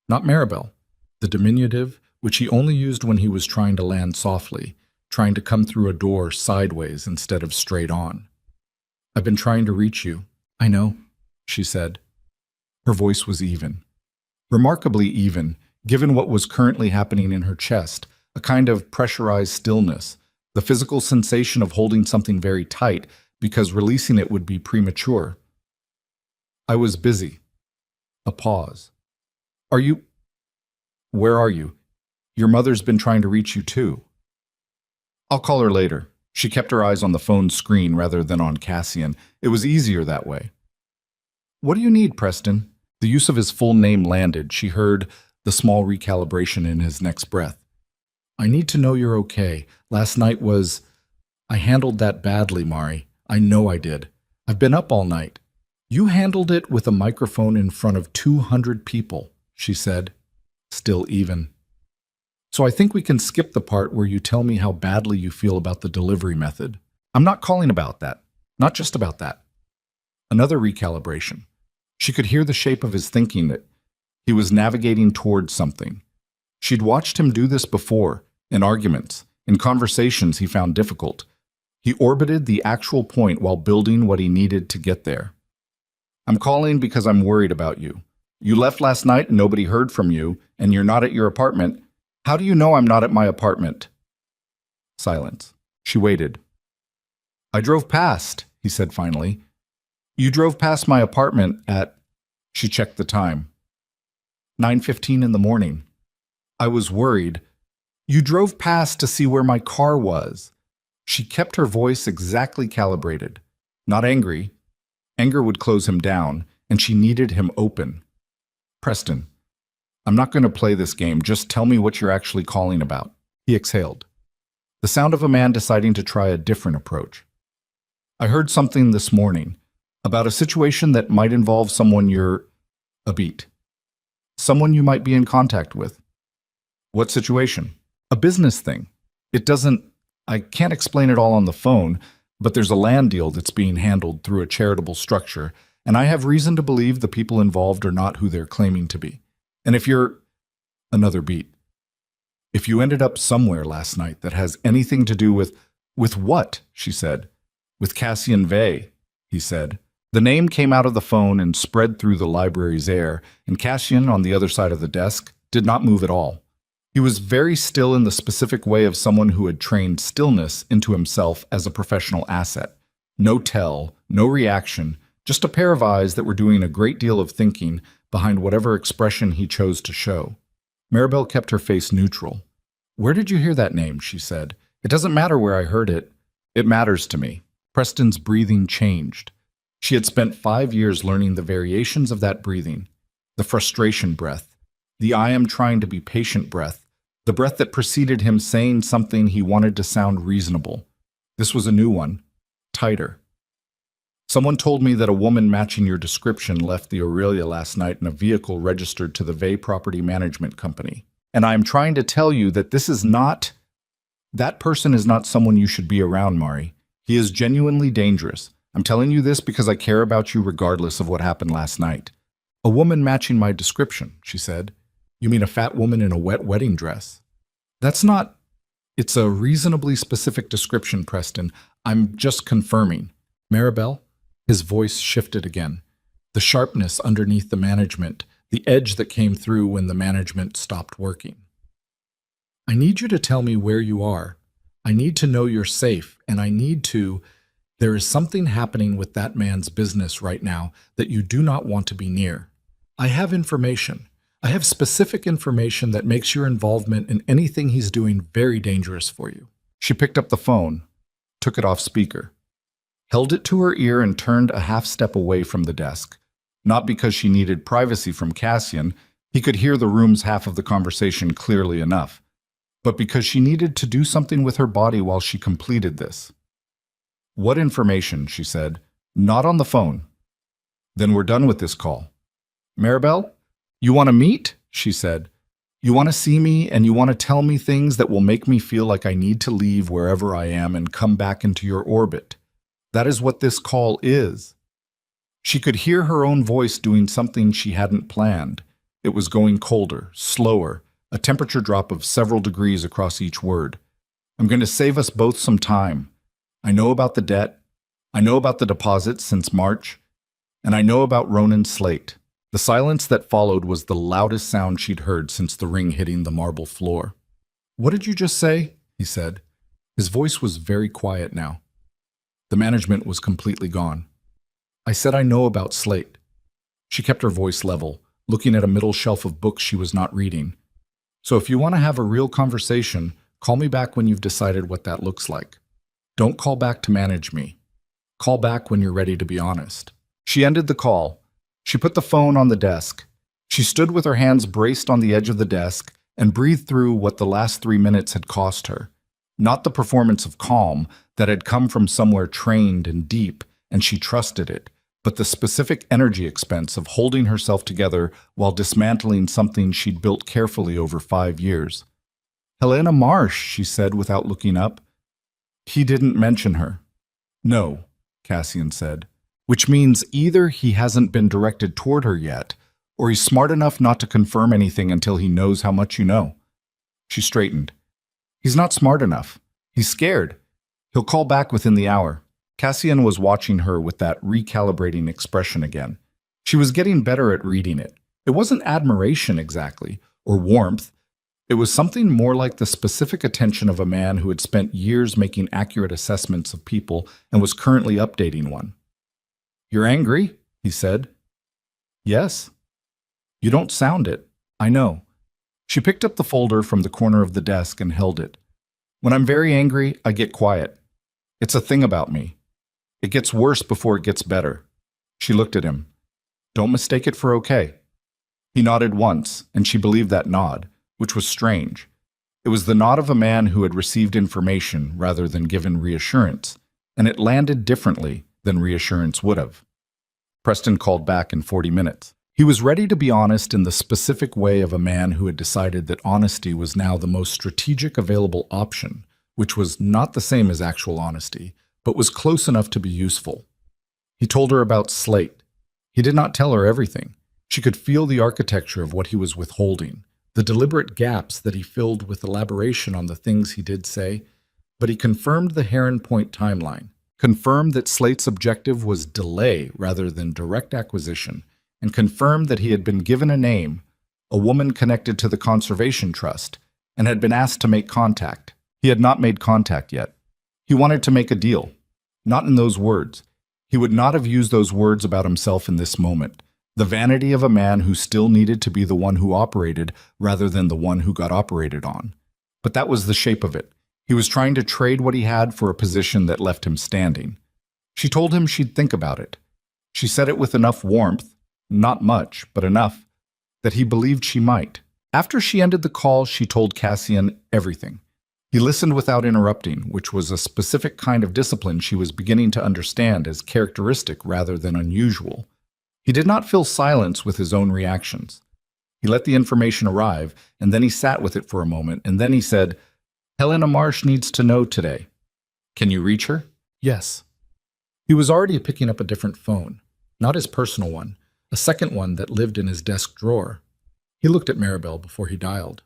Not Maribel. The diminutive, which he only used when he was trying to land softly, trying to come through a door sideways instead of straight on. I've been trying to reach you. I know, she said. Her voice was even. Remarkably even, given what was currently happening in her chest, a kind of pressurized stillness, the physical sensation of holding something very tight because releasing it would be premature. I was busy. A pause. Are you... Where are you? Your mother's been trying to reach you too. I'll call her later. She kept her eyes on the phone screen rather than on Cassian. It was easier that way. What do you need, Preston? The use of his full name landed. She heard the small recalibration in his next breath. I need to know you're okay. Last night was... I handled that badly, Mari. I know I did. I've been up all night. You handled it with a microphone in front of 200 people, she said, still even. So I think we can skip the part where you tell me how badly you feel about the delivery method. I'm not calling about that. Not just about that. Another recalibration. She could hear the shape of his thinking that he was navigating towards something. She'd watched him do this before, in arguments, in conversations he found difficult. He orbited the actual point while building what he needed to get there. I'm calling because I'm worried about you. You left last night and nobody heard from you, and you're not at your apartment. How do you know I'm not at my apartment? Silence. She waited. I drove past, he said finally. You drove past my apartment at... She checked the time. 9:15 in the morning. I was worried. You drove past to see where my car was. She kept her voice exactly calibrated. Not angry. Anger would close him down, and she needed him open. Preston, I'm not going to play this game. Just tell me what you're actually calling about. He exhaled. The sound of a man deciding to try a different approach. I heard something this morning about a situation that might involve someone you're a beat. Someone you might be in contact with. What situation? A business thing. I can't explain it all on the phone, but there's a land deal that's being handled through a charitable structure, and I have reason to believe the people involved are not who they're claiming to be. And if you're another beat, if you ended up somewhere last night that has anything to do with what? She said. With Cassian Vey, he said. The name came out of the phone and spread through the library's air, and Cassian, on the other side of the desk, did not move at all. He was very still in the specific way of someone who had trained stillness into himself as a professional asset. No tell, no reaction, just a pair of eyes that were doing a great deal of thinking behind whatever expression he chose to show. Maribel kept her face neutral. Where did you hear that name? She said. It doesn't matter where I heard it. It matters to me. Preston's breathing changed. She had spent 5 years learning the variations of that breathing. The frustration breath. The I am trying to be patient breath. The breath that preceded him saying something he wanted to sound reasonable. This was a new one. Tighter. Someone told me that a woman matching your description left the Aurelia last night in a vehicle registered to the Vey Property Management Company. And I am trying to tell you that that person is not someone you should be around, Mari. He is genuinely dangerous. I'm telling you this because I care about you regardless of what happened last night. A woman matching my description, she said. You mean a fat woman in a wet wedding dress? It's a reasonably specific description, Preston. I'm just confirming. Maribel? His voice shifted again. The sharpness underneath the management, the edge that came through when the management stopped working. I need you to tell me where you are. I need to know you're safe, and there is something happening with that man's business right now that you do not want to be near. I have information. I have specific information that makes your involvement in anything he's doing very dangerous for you. She picked up the phone, took it off speaker, held it to her ear and turned a half step away from the desk. Not because she needed privacy from Cassian, he could hear the room's half of the conversation clearly enough, but because she needed to do something with her body while she completed this. What information? She said. Not on the phone. Then we're done with this call. Maribel? You want to meet? She said. You want to see me and you want to tell me things that will make me feel like I need to leave wherever I am and come back into your orbit. That is what this call is. She could hear her own voice doing something she hadn't planned. It was going colder, slower, a temperature drop of several degrees across each word. I'm going to save us both some time. I know about the debt. I know about the deposits since March. And I know about Ronan's slate. The silence that followed was the loudest sound she'd heard since the ring hitting the marble floor. What did you just say? He said. His voice was very quiet now. The management was completely gone. I said I know about Slate. She kept her voice level, looking at a middle shelf of books she was not reading. So if you want to have a real conversation, call me back when you've decided what that looks like. Don't call back to manage me. Call back when you're ready to be honest. She ended the call. She put the phone on the desk. She stood with her hands braced on the edge of the desk and breathed through what the last 3 minutes had cost her. Not the performance of calm that had come from somewhere trained and deep, and she trusted it, but the specific energy expense of holding herself together while dismantling something she'd built carefully over 5 years. Helena Marsh, she said without looking up. He didn't mention her. No, Cassian said, which means either he hasn't been directed toward her yet, or he's smart enough not to confirm anything until he knows how much you know. She straightened. He's not smart enough. He's scared. He'll call back within the hour. Cassian was watching her with that recalibrating expression again. She was getting better at reading it. It wasn't admiration exactly, or warmth. It was something more like the specific attention of a man who had spent years making accurate assessments of people and was currently updating one. You're angry? He said. Yes. You don't sound it. I know. She picked up the folder from the corner of the desk and held it. When I'm very angry, I get quiet. It's a thing about me. It gets worse before it gets better. She looked at him. Don't mistake it for okay. He nodded once, and she believed that nod, which was strange. It was the nod of a man who had received information rather than given reassurance, and it landed differently than reassurance would have. Preston called back in 40 minutes. He was ready to be honest in the specific way of a man who had decided that honesty was now the most strategic available option, which was not the same as actual honesty, but was close enough to be useful. He told her about Slate. He did not tell her everything. She could feel the architecture of what he was withholding, the deliberate gaps that he filled with elaboration on the things he did say, but he confirmed the Heron Point timeline, confirmed that Slate's objective was delay rather than direct acquisition, and confirmed that he had been given a name, a woman connected to the Conservation Trust, and had been asked to make contact. He had not made contact yet. He wanted to make a deal. Not in those words. He would not have used those words about himself in this moment. The vanity of a man who still needed to be the one who operated rather than the one who got operated on. But that was the shape of it. He was trying to trade what he had for a position that left him standing. She told him she'd think about it. She said it with enough warmth, not much, but enough, that he believed she might. After she ended the call, she told Cassian everything. He listened without interrupting, which was a specific kind of discipline she was beginning to understand as characteristic rather than unusual. He did not fill silence with his own reactions. He let the information arrive, and then he sat with it for a moment, and then he said, Helena Marsh needs to know today. Can you reach her? Yes. He was already picking up a different phone, not his personal one, a second one that lived in his desk drawer. He looked at Maribel before he dialed.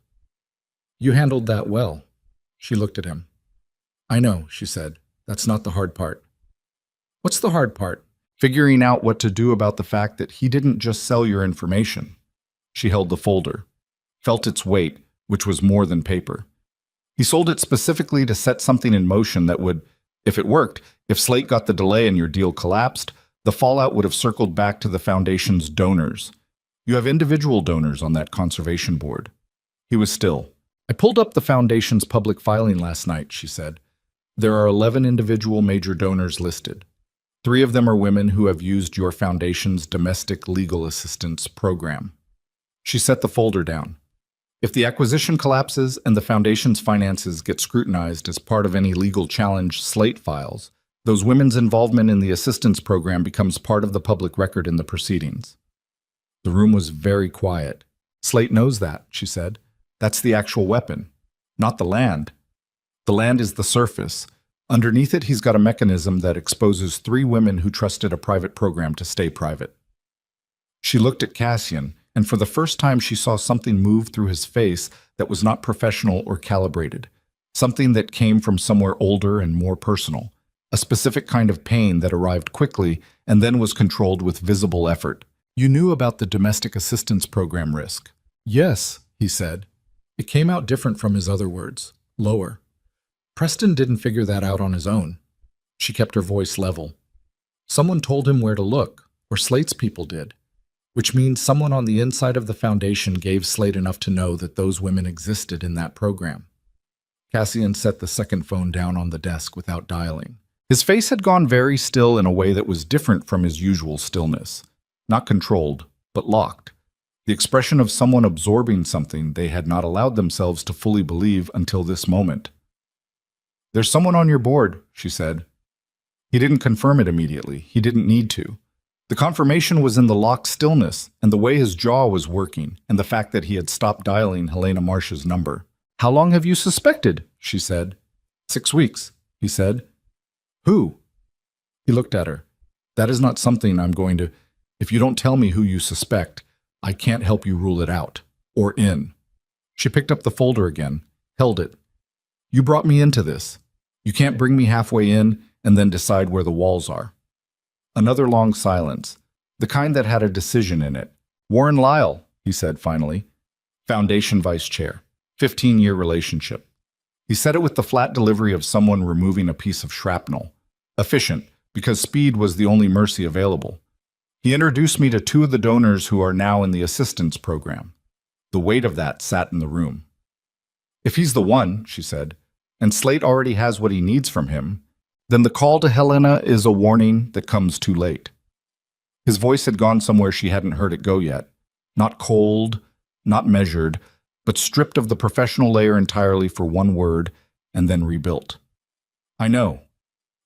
You handled that well. She looked at him. I know, she said. That's not the hard part. What's the hard part? Figuring out what to do about the fact that he didn't just sell your information. She held the folder, felt its weight, which was more than paper. He sold it specifically to set something in motion that would, if it worked, if Slate got the delay and your deal collapsed, the fallout would have circled back to the Foundation's donors. You have individual donors on that conservation board. He was still. I pulled up the Foundation's public filing last night, she said. There are 11 individual major donors listed. 3 of them are women who have used your Foundation's domestic legal assistance program. She set the folder down. If the acquisition collapses and the Foundation's finances get scrutinized as part of any legal challenge Slate files, those women's involvement in the assistance program becomes part of the public record in the proceedings. The room was very quiet. Slate knows that, she said. That's the actual weapon, not the land. The land is the surface. Underneath it, he's got a mechanism that exposes 3 women who trusted a private program to stay private. She looked at Cassian, and for the first time she saw something move through his face that was not professional or calibrated, something that came from somewhere older and more personal, a specific kind of pain that arrived quickly and then was controlled with visible effort. You knew about the domestic assistance program risk. Yes, he said. It came out different from his other words, lower. Preston didn't figure that out on his own. She kept her voice level. Someone told him where to look, or Slate's people did, which means someone on the inside of the Foundation gave Slate enough to know that those women existed in that program. Cassian set the second phone down on the desk without dialing. His face had gone very still in a way that was different from his usual stillness. Not controlled, but locked. The expression of someone absorbing something they had not allowed themselves to fully believe until this moment. There's someone on your board, she said. He didn't confirm it immediately. He didn't need to. The confirmation was in the locked stillness and the way his jaw was working and the fact that he had stopped dialing Helena Marsh's number. How long have you suspected? She said. 6 weeks, he said. Who? He looked at her. That is not something I'm going to... If you don't tell me who you suspect, I can't help you rule it out, or in. She picked up the folder again, held it. You brought me into this. You can't bring me halfway in and then decide where the walls are. Another long silence, the kind that had a decision in it. Warren Lyle, he said finally. Foundation vice chair. 15-year relationship. He said it with the flat delivery of someone removing a piece of shrapnel. Efficient, because speed was the only mercy available. He introduced me to 2 of the donors who are now in the assistance program. The weight of that sat in the room. If he's the one, she said, and Slate already has what he needs from him, then the call to Helena is a warning that comes too late. His voice had gone somewhere she hadn't heard it go yet. Not cold, not measured, but stripped of the professional layer entirely for one word and then rebuilt. I know.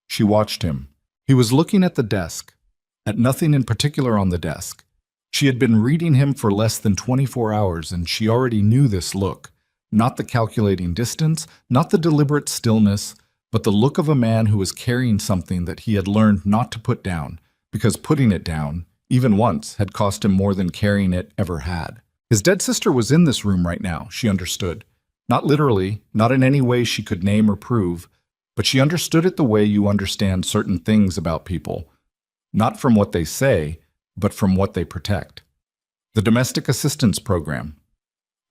She watched him. He was looking at the desk, at nothing in particular on the desk. She had been reading him for less than 24 hours, and she already knew this look. Not the calculating distance, not the deliberate stillness, but the look of a man who was carrying something that he had learned not to put down, because putting it down, even once, had cost him more than carrying it ever had. His dead sister was in this room right now, she understood. Not literally, not in any way she could name or prove, but she understood it the way you understand certain things about people, not from what they say, but from what they protect. The domestic assistance program,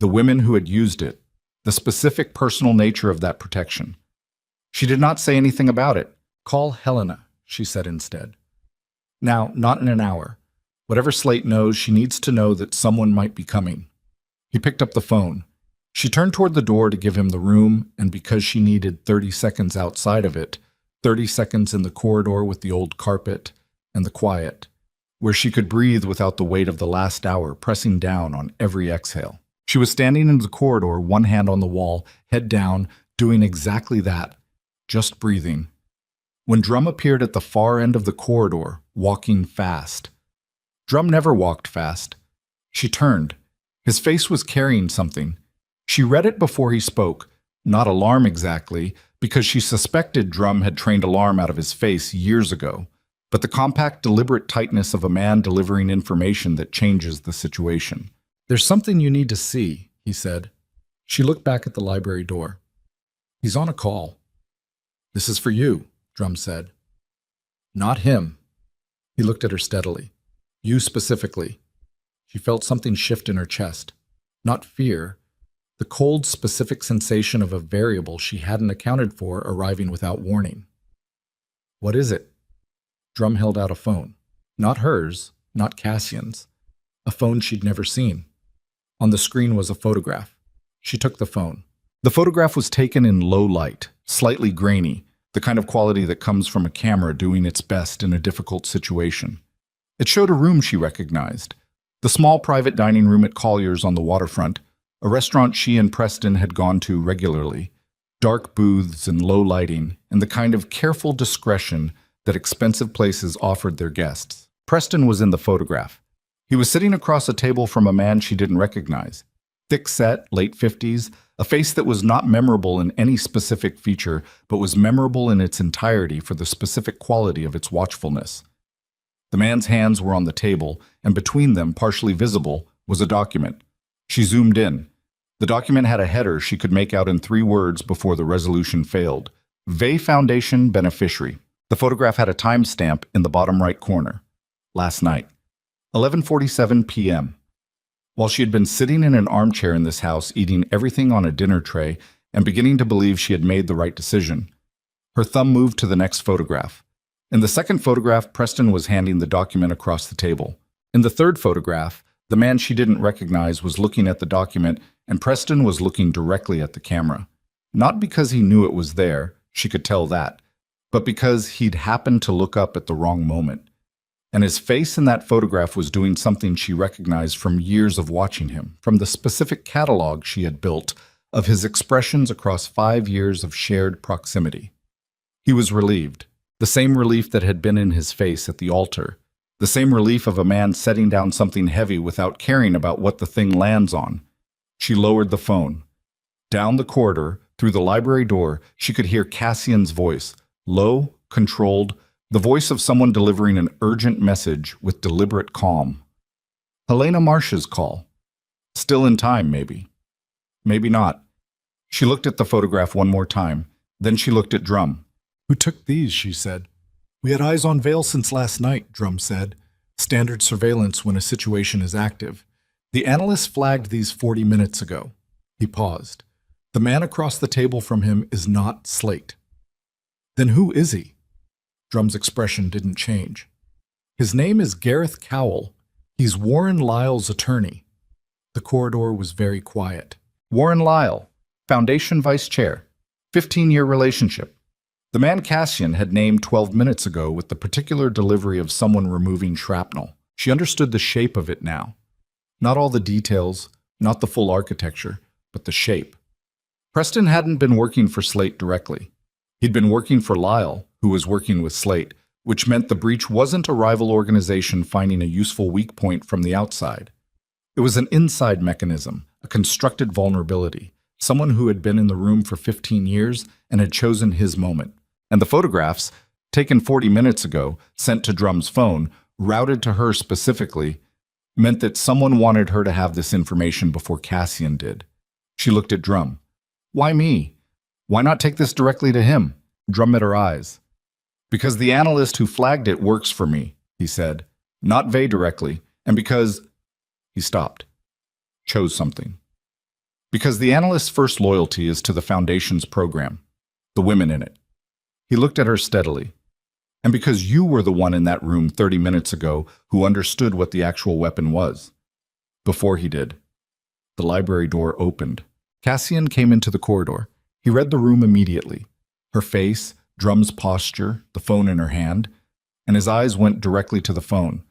the women who had used it, the specific personal nature of that protection. She did not say anything about it. Call Helena, she said instead. Now, not in an hour. Whatever Slate knows, she needs to know that someone might be coming. He picked up the phone. She turned toward the door to give him the room, and because she needed 30 seconds outside of it, 30 seconds in the corridor with the old carpet and the quiet, where she could breathe without the weight of the last hour pressing down on every exhale. She was standing in the corridor, one hand on the wall, head down, doing exactly that, just breathing. When Drum appeared at the far end of the corridor, walking fast. Drum never walked fast. She turned. His face was carrying something. She read it before he spoke, not alarm exactly, because she suspected Drum had trained alarm out of his face years ago, but the compact, deliberate tightness of a man delivering information that changes the situation. There's something you need to see, he said. She looked back at the library door. He's on a call. This is for you, Drum said. Not him. He looked at her steadily. You specifically. She felt something shift in her chest. Not fear. The cold, specific sensation of a variable she hadn't accounted for arriving without warning. What is it? Drum held out a phone. Not hers, not Cassian's. A phone she'd never seen. On the screen was a photograph. She took the phone. The photograph was taken in low light, slightly grainy, the kind of quality that comes from a camera doing its best in a difficult situation. It showed a room she recognized. The small private dining room at Collier's on the waterfront, a restaurant she and Preston had gone to regularly. Dark booths and low lighting, and the kind of careful discretion that expensive places offered their guests. Preston was in the photograph. He was sitting across a table from a man she didn't recognize. Thick-set, late 50s, a face that was not memorable in any specific feature, but was memorable in its entirety for the specific quality of its watchfulness. The man's hands were on the table, and between them, partially visible, was a document. She zoomed in. The document had a header she could make out in 3 words before the resolution failed. Vey Foundation Beneficiary. The photograph had a timestamp in the bottom right corner. Last night. 11:47 p.m. While she had been sitting in an armchair in this house, eating everything on a dinner tray and beginning to believe she had made the right decision, her thumb moved to the next photograph. In the second photograph, Preston was handing the document across the table. In the third photograph, the man she didn't recognize was looking at the document, and Preston was looking directly at the camera. Not because he knew it was there, she could tell that, but because he'd happened to look up at the wrong moment. And his face in that photograph was doing something she recognized from years of watching him, from the specific catalog she had built of his expressions across 5 years of shared proximity. He was relieved, the same relief that had been in his face at the altar, the same relief of a man setting down something heavy without caring about what the thing lands on. She lowered the phone. Down the corridor, through the library door, she could hear Cassian's voice, low, controlled, the voice of someone delivering an urgent message with deliberate calm. Helena Marsh's call. Still in time, maybe. Maybe not. She looked at the photograph one more time. Then she looked at Drum. Who took these, she said. We had eyes on Vale since last night, Drum said. Standard surveillance when a situation is active. The analyst flagged these 40 minutes ago. He paused. The man across the table from him is not Slate. Then who is he? Drum's expression didn't change. His name is Gareth Cowell. He's Warren Lyle's attorney. The corridor was very quiet. Warren Lyle, Foundation Vice Chair, 15-year relationship. The man Cassian had named 12 minutes ago with the particular delivery of someone removing shrapnel. She understood the shape of it now. Not all the details, not the full architecture, but the shape. Preston hadn't been working for Slate directly. He'd been working for Lyle, who was working with Slate, which meant the breach wasn't a rival organization finding a useful weak point from the outside. It was an inside mechanism, a constructed vulnerability, someone who had been in the room for 15 years and had chosen his moment. And the photographs, taken 40 minutes ago, sent to Drum's phone, routed to her specifically, meant that someone wanted her to have this information before Cassian did. She looked at Drum. Why me? Why not take this directly to him? Drum met her eyes. Because the analyst who flagged it works for me, he said. Not Vey directly, and because... He stopped. Chose something. Because the analyst's first loyalty is to the Foundation's program, the women in it. He looked at her steadily. And because you were the one in that room 30 minutes ago who understood what the actual weapon was. Before he did. The library door opened. Cassian came into the corridor. He read the room immediately. Her face, Drum's posture, the phone in her hand, and his eyes went directly to the phone.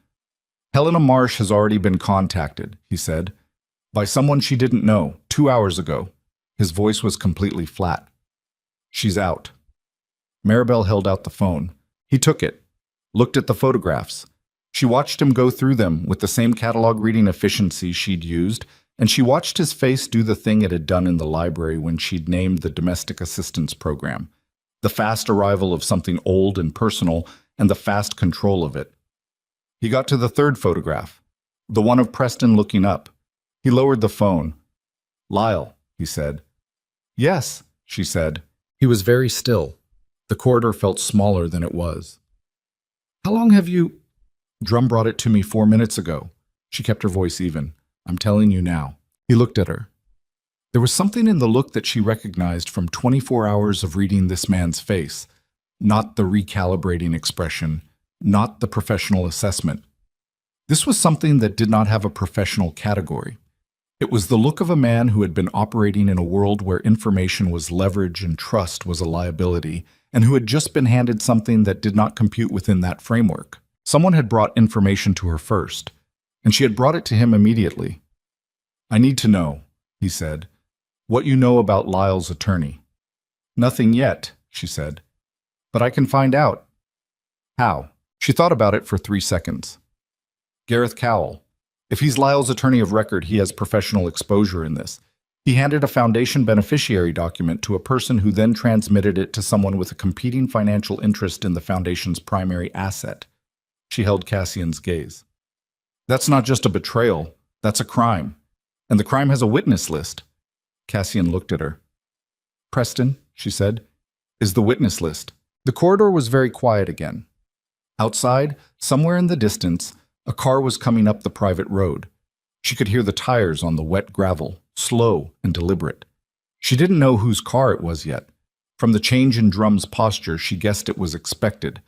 Helena Marsh has already been contacted, he said, by someone she didn't know, 2 hours ago. His voice was completely flat. She's out. Maribel held out the phone. He took it, looked at the photographs. She watched him go through them with the same catalog reading efficiency she'd used, and she watched his face do the thing it had done in the library when she'd named the Domestic Assistance Program. The fast arrival of something old and personal, and the fast control of it. He got to the third photograph, the one of Preston looking up. He lowered the phone. Lyle, he said. Yes, she said. He was very still. The corridor felt smaller than it was. How long have you... Drum brought it to me 4 minutes ago. She kept her voice even. I'm telling you now. He looked at her. There was something in the look that she recognized from 24 hours of reading this man's face. Not the recalibrating expression, not the professional assessment. This was something that did not have a professional category. It was the look of a man who had been operating in a world where information was leverage and trust was a liability, and who had just been handed something that did not compute within that framework. Someone had brought information to her first, and she had brought it to him immediately. I need to know, he said, what you know about Lyle's attorney. Nothing yet, she said, but I can find out. How? She thought about it for 3 seconds. Gareth Cowell. If he's Lyle's attorney of record, he has professional exposure in this. He handed a Foundation beneficiary document to a person who then transmitted it to someone with a competing financial interest in the Foundation's primary asset. She held Cassian's gaze. That's not just a betrayal, that's a crime. And the crime has a witness list. Cassian looked at her. Preston, she said, is the witness list. The corridor was very quiet again. Outside, somewhere in the distance, a car was coming up the private road. She could hear the tires on the wet gravel, slow and deliberate. She didn't know whose car it was yet. From the change in Drum's posture, she guessed it was expected.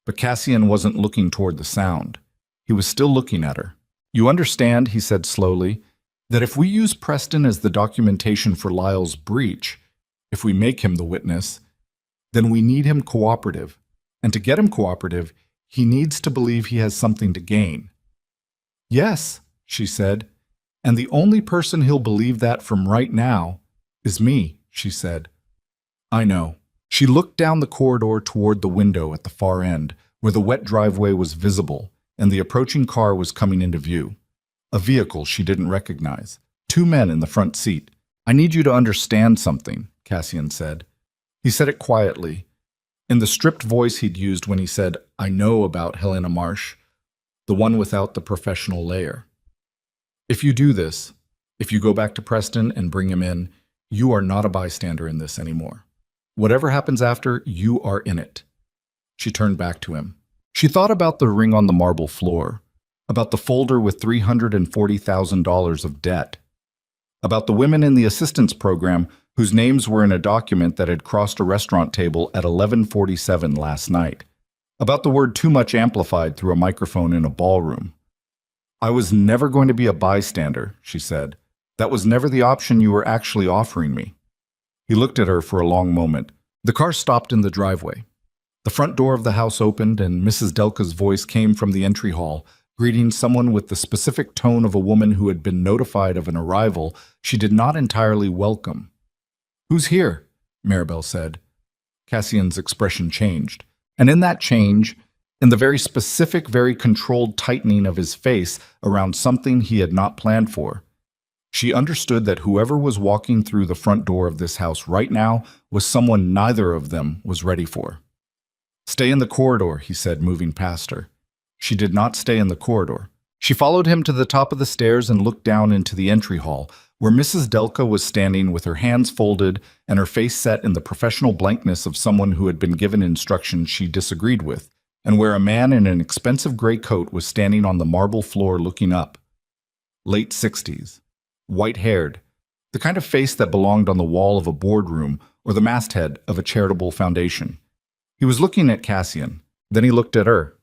But Cassian wasn't looking toward the sound. He was still looking at her. You understand, he said slowly, that if we use Preston as the documentation for Lyle's breach, if we make him the witness, then we need him cooperative. And to get him cooperative, he needs to believe he has something to gain. Yes, she said, and the only person he'll believe that from right now is me, she said. I know. She looked down the corridor toward the window at the far end, where the wet driveway was visible and the approaching car was coming into view. A vehicle she didn't recognize. 2 men in the front seat. I need you to understand something, Cassian said. He said it quietly, in the stripped voice he'd used when he said, I know about Helena Marsh, the one without the professional layer. If you do this, if you go back to Preston and bring him in, you are not a bystander in this anymore. Whatever happens after, you are in it. She turned back to him. She thought about the ring on the marble floor, about the folder with $340,000 of debt, about the women in the assistance program whose names were in a document that had crossed a restaurant table at 11:47 last night, about the word too much amplified through a microphone in a ballroom. I was never going to be a bystander, she said. That was never the option you were actually offering me. He looked at her for a long moment. The car stopped in the driveway. The front door of the house opened, and Mrs. Delka's voice came from the entry hall, greeting someone with the specific tone of a woman who had been notified of an arrival she did not entirely welcome. "Who's here?" Maribel said. Cassian's expression changed, and in that change, in the very specific, very controlled tightening of his face around something he had not planned for, she understood that whoever was walking through the front door of this house right now was someone neither of them was ready for. "Stay in the corridor," he said, moving past her. She did not stay in the corridor. She followed him to the top of the stairs and looked down into the entry hall, where Mrs. Delka was standing with her hands folded and her face set in the professional blankness of someone who had been given instructions she disagreed with, and where a man in an expensive gray coat was standing on the marble floor looking up. Late 60s. White-haired, the kind of face that belonged on the wall of a boardroom or the masthead of a charitable foundation. He was looking at Cassian. Then he looked at her.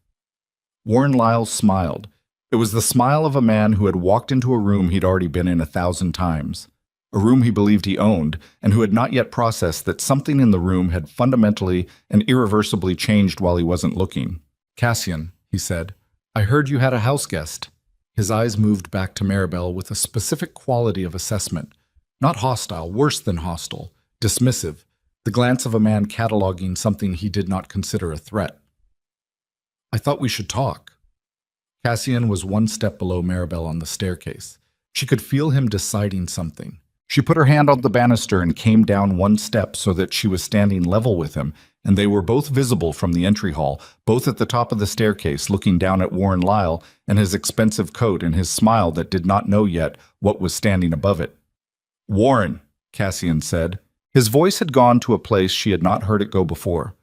Warren Lyle smiled. It was the smile of a man who had walked into a room he'd already been in 1,000 times, a room he believed he owned, and who had not yet processed that something in the room had fundamentally and irreversibly changed while he wasn't looking. "Cassian," he said, "I heard you had a house guest." His eyes moved back to Maribel with a specific quality of assessment. Not hostile, worse than hostile, dismissive, the glance of a man cataloging something he did not consider a threat. "I thought we should talk." Cassian was one step below Maribel on the staircase. She could feel him deciding something. She put her hand on the banister and came down one step so that she was standing level with him, and they were both visible from the entry hall, both at the top of the staircase, looking down at Warren Lyle and his expensive coat and his smile that did not know yet what was standing above it. "Warren," Cassian said. His voice had gone to a place she had not heard it go before.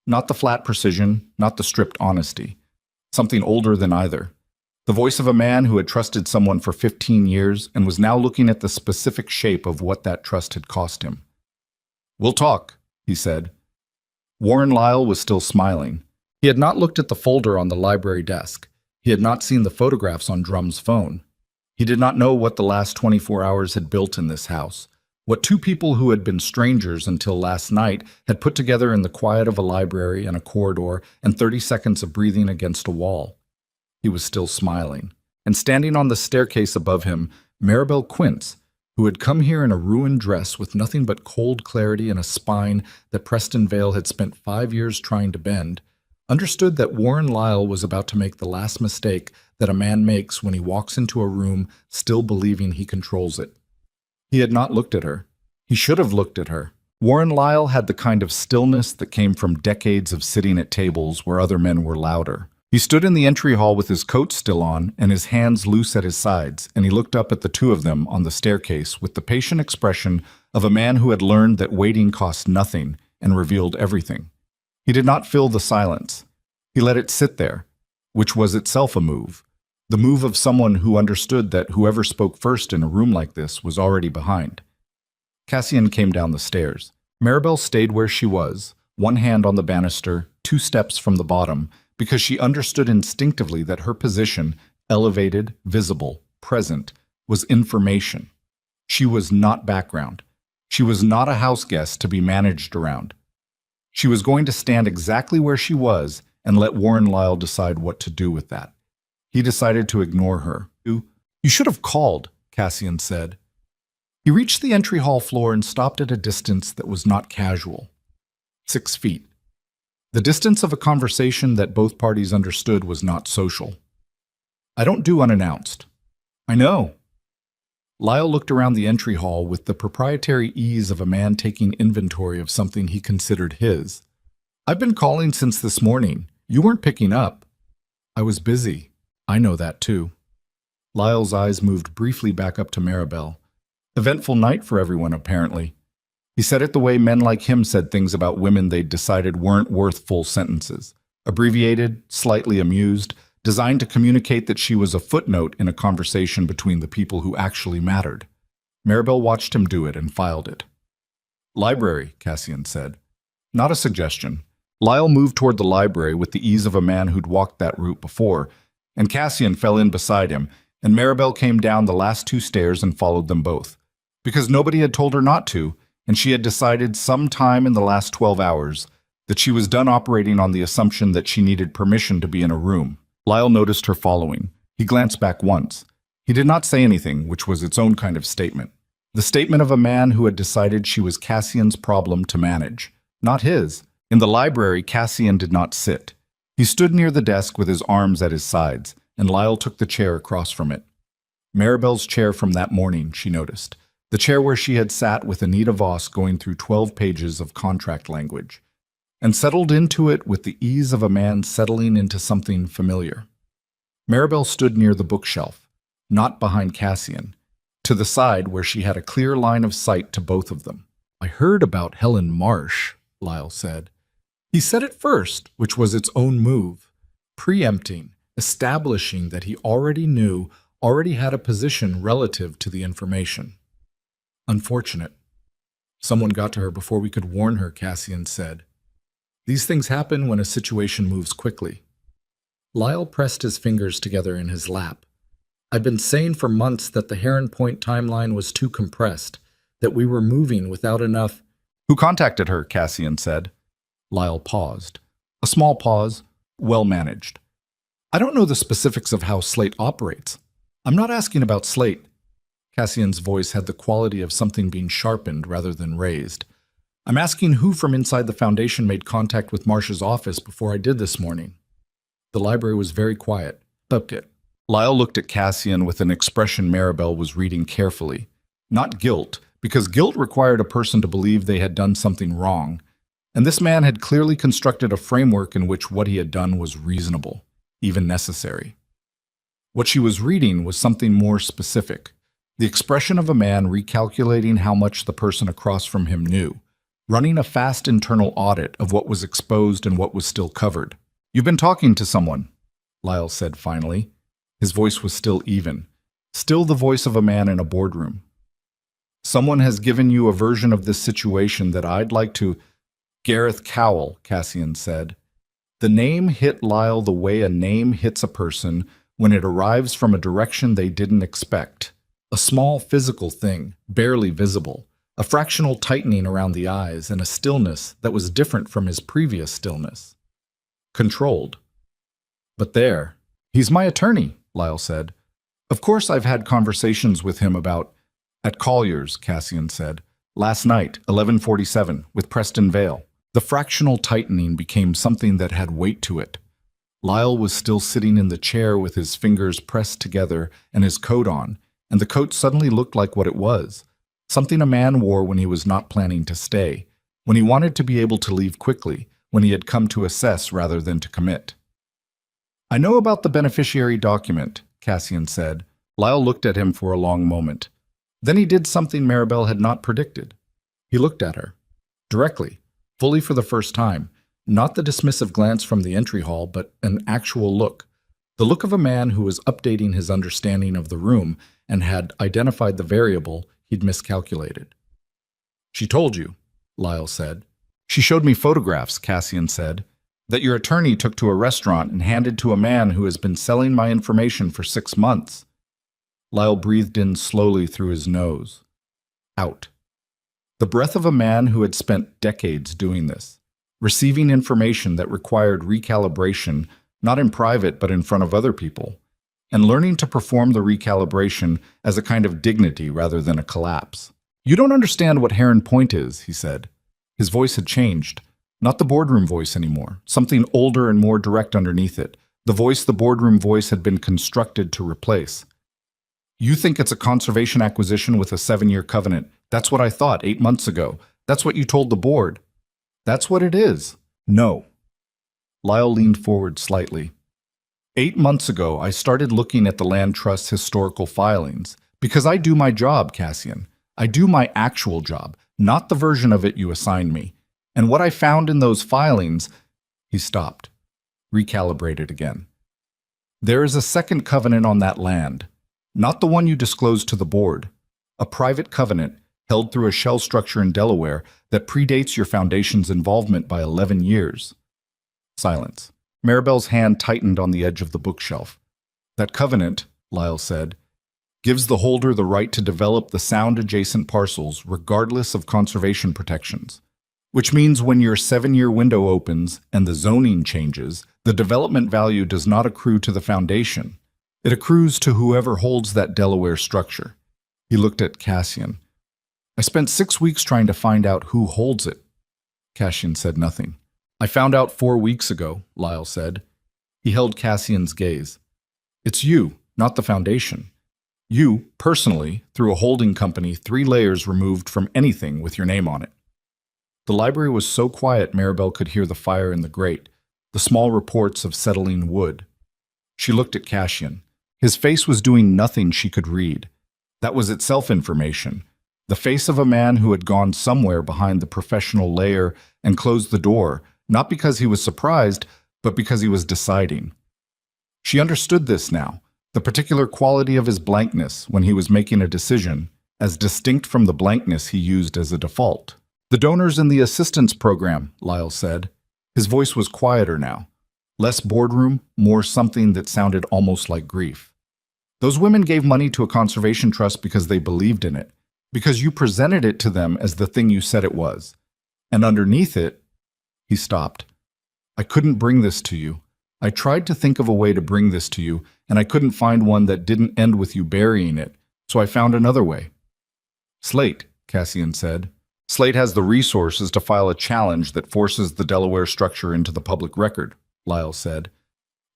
Not the flat precision, not the stripped honesty. Something older than either. The voice of a man who had trusted someone for 15 years and was now looking at the specific shape of what that trust had cost him. "We'll talk," he said. Warren Lyle was still smiling. He had not looked at the folder on the library desk. He had not seen the photographs on Drum's phone. He did not know what the last 24 hours had built in this house, what two people who had been strangers until last night had put together in the quiet of a library and a corridor and 30 seconds of breathing against a wall. He was still smiling, and standing on the staircase above him, Maribel Quince, who had come here in a ruined dress with nothing but cold clarity and a spine that Preston Vale had spent 5 years trying to bend, understood that Warren Lyle was about to make the last mistake that a man makes when he walks into a room still believing he controls it. He had not looked at her. He should have looked at her. Warren Lyle had the kind of stillness that came from decades of sitting at tables where other men were louder. He stood in the entry hall with his coat still on and his hands loose at his sides, and he looked up at the two of them on the staircase with the patient expression of a man who had learned that waiting cost nothing and revealed everything. He did not fill the silence. He let it sit there, which was itself a move. The move of someone who understood that whoever spoke first in a room like this was already behind. Cassian came down the stairs. Maribel stayed where she was, one hand on the banister, 2 steps from the bottom, because she understood instinctively that her position, elevated, visible, present, was information. She was not background. She was not a house guest to be managed around. She was going to stand exactly where she was and let Warren Lyle decide what to do with that. He decided to ignore her. "You should have called," Cassian said. He reached the entry hall floor and stopped at a distance that was not casual. 6 feet. The distance of a conversation that both parties understood was not social. "I don't do unannounced." "I know." Lyle looked around the entry hall with the proprietary ease of a man taking inventory of something he considered his. "I've been calling since this morning. You weren't picking up." "I was busy." "I know that too." Lyle's eyes moved briefly back up to Maribel. Eventful night for everyone, apparently. He said it the way men like him said things about women they'd decided weren't worth full sentences. Abbreviated, slightly amused, designed to communicate that she was a footnote in a conversation between the people who actually mattered. Maribel watched him do it and filed it. "Library," Cassian said. Not a suggestion. Lyle moved toward the library with the ease of a man who'd walked that route before, and Cassian fell in beside him, and Maribel came down the last two stairs and followed them both. Because nobody had told her not to, and she had decided sometime in the last 12 hours that she was done operating on the assumption that she needed permission to be in a room. Lyle noticed her following. He glanced back once. He did not say anything, which was its own kind of statement. The statement of a man who had decided she was Cassian's problem to manage, not his. In the library, Cassian did not sit. He stood near the desk with his arms at his sides, and Lyle took the chair across from it. Maribel's chair from that morning, she noticed. The chair where she had sat with Anita Voss going through 12 pages of contract language, and settled into it with the ease of a man settling into something familiar. Maribel stood near the bookshelf, not behind Cassian, to the side where she had a clear line of sight to both of them. "I heard about Helen Marsh," Lyle said. He said it first, which was its own move, preempting, establishing that he already knew, already had a position relative to the information. "Unfortunate. Someone got to her before we could warn her," Cassian said. "These things happen when a situation moves quickly." Lyle pressed his fingers together in his lap. "I've been saying for months that the Heron Point timeline was too compressed, that we were moving without enough—" "Who contacted her?" Cassian said. Lyle paused. A small pause, well managed. "I don't know the specifics of how Slate operates. I'm not asking about Slate." Cassian's voice had the quality of something being sharpened rather than raised. "I'm asking who from inside the Foundation made contact with Marsh's office before I did this morning." The library was very quiet. "Bupkit." Lyle looked at Cassian with an expression Maribel was reading carefully. Not guilt, because guilt required a person to believe they had done something wrong, and this man had clearly constructed a framework in which what he had done was reasonable, even necessary. What she was reading was something more specific, the expression of a man recalculating how much the person across from him knew, running a fast internal audit of what was exposed and what was still covered. "You've been talking to someone," Lyle said finally. His voice was still even, still the voice of a man in a boardroom. "Someone has given you a version of this situation that I'd like to—" "Gareth Cowell," Cassian said. The name hit Lyle the way a name hits a person when it arrives from a direction they didn't expect. A small physical thing, barely visible, a fractional tightening around the eyes, and a stillness that was different from his previous stillness. Controlled. "But there. He's my attorney," Lyle said. "Of course I've had conversations with him about—" "At Collier's," Cassian said. "Last night, 11:47, with Preston Vale." The fractional tightening became something that had weight to it. Lyle was still sitting in the chair with his fingers pressed together and his coat on, and the coat suddenly looked like what it was, something a man wore when he was not planning to stay, when he wanted to be able to leave quickly, when he had come to assess rather than to commit. "I know about the beneficiary document," Cassian said. Lyle looked at him for a long moment. Then he did something Maribel had not predicted. He looked at her. Directly, fully for the first time, not the dismissive glance from the entry hall, but an actual look. The look of a man who was updating his understanding of the room and had identified the variable he'd miscalculated. "She told you," Lyle said. "She showed me photographs," Cassian said, "that your attorney took to a restaurant and handed to a man who has been selling my information for 6 months. Lyle breathed in slowly through his nose. Out. The breath of a man who had spent decades doing this, receiving information that required recalibration, not in private but in front of other people, and learning to perform the recalibration as a kind of dignity rather than a collapse. "You don't understand what Heron Point is," he said. His voice had changed. Not the boardroom voice anymore, something older and more direct underneath it, the voice the boardroom voice had been constructed to replace. "You think it's a conservation acquisition with a 7-year covenant. That's what I thought 8 months ago. That's what you told the board. That's what it is." "No." Lyle leaned forward slightly. 8 months ago, I started looking at the Land Trust's historical filings. Because I do my job, Cassian. I do my actual job, not the version of it you assigned me. And what I found in those filings—" He stopped, recalibrated again. "There is a second covenant on that land, not the one you disclosed to the board. A private covenant held through a shell structure in Delaware that predates your Foundation's involvement by 11 years. Silence. Maribel's hand tightened on the edge of the bookshelf. "That covenant," Lyle said. Gives the holder the right to develop the sound-adjacent parcels regardless of conservation protections. Which means when your 7-year window opens and the zoning changes, the development value does not accrue to the foundation. It accrues to whoever holds that Delaware structure. He looked at Cassian. I spent 6 weeks trying to find out who holds it. Cassian said nothing. I found out 4 weeks ago, Lyle said. He held Cassian's gaze. It's you, not the foundation. You, personally, through a holding company 3 layers removed from anything with your name on it. The library was so quiet Maribel could hear the fire in the grate, the small reports of settling wood. She looked at Cassian. His face was doing nothing she could read. That was itself information. The face of a man who had gone somewhere behind the professional layer and closed the door, not because he was surprised, but because he was deciding. She understood this now, the particular quality of his blankness when he was making a decision, as distinct from the blankness he used as a default. The donors in the assistance program, Lyle said. His voice was quieter now. Less boardroom, more something that sounded almost like grief. Those women gave money to a conservation trust because they believed in it, because you presented it to them as the thing you said it was. And underneath it, he stopped. I couldn't bring this to you. I tried to think of a way to bring this to you, and I couldn't find one that didn't end with you burying it, so I found another way. Slate, Cassian said. Slate has the resources to file a challenge that forces the Delaware structure into the public record, Lyle said.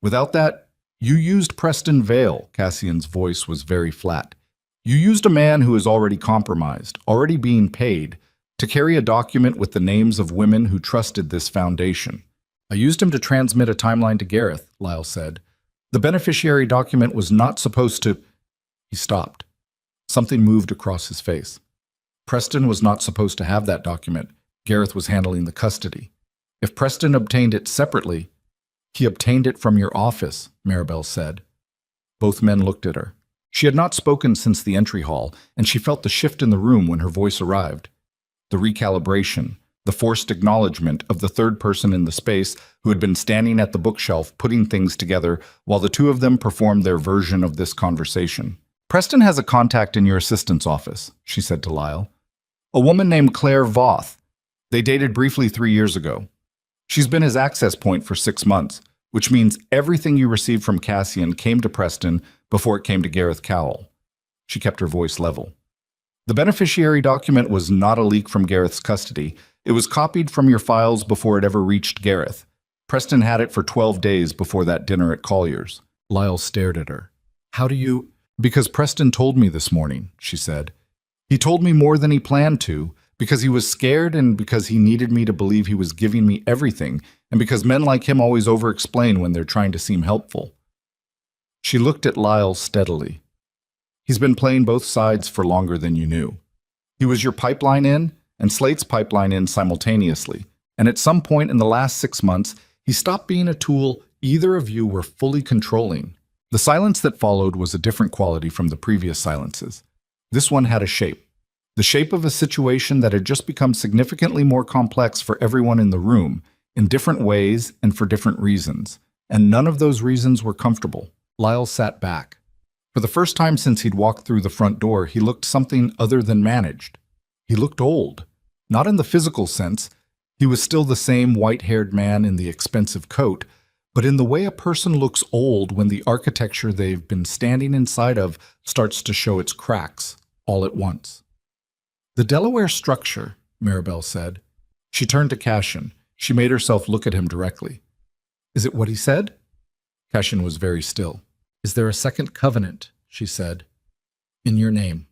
Without that, you used Preston Vale, Cassian's voice was very flat. You used a man who is already compromised, already being paid, to carry a document with the names of women who trusted this foundation. I used him to transmit a timeline to Gareth, Lyle said. The beneficiary document was not supposed to... He stopped. Something moved across his face. Preston was not supposed to have that document. Gareth was handling the custody. If Preston obtained it separately, he obtained it from your office, Maribel said. Both men looked at her. She had not spoken since the entry hall, and she felt the shift in the room when her voice arrived. The recalibration, the forced acknowledgement of the third person in the space who had been standing at the bookshelf putting things together while the two of them performed their version of this conversation. Preston has a contact in your assistant's office, she said to Lyle. A woman named Claire Voth. They dated briefly 3 years ago. She's been his access point for 6 months, which means everything you received from Cassian came to Preston before it came to Gareth Cowell. She kept her voice level. The beneficiary document was not a leak from Gareth's custody. It was copied from your files before it ever reached Gareth. Preston had it for 12 days before that dinner at Collier's. Lyle stared at her. How do you... Because Preston told me this morning, she said. He told me more than he planned to, because he was scared and because he needed me to believe he was giving me everything, and because men like him always over-explain when they're trying to seem helpful. She looked at Lyle steadily. He's been playing both sides for longer than you knew. He was your pipeline in and Slate's pipeline in simultaneously, and at some point in the last 6 months, he stopped being a tool either of you were fully controlling. The silence that followed was a different quality from the previous silences. This one had a shape. The shape of a situation that had just become significantly more complex for everyone in the room, in different ways and for different reasons. And none of those reasons were comfortable. Lyle sat back. For the first time since he'd walked through the front door, he looked something other than managed. He looked old. Not in the physical sense. He was still the same white-haired man in the expensive coat, but in the way a person looks old when the architecture they've been standing inside of starts to show its cracks all at once. The Delaware structure, Maribel said. She turned to Cassian. She made herself look at him directly. Is it what he said? Cassian was very still. Is there a second covenant, she said, in your name?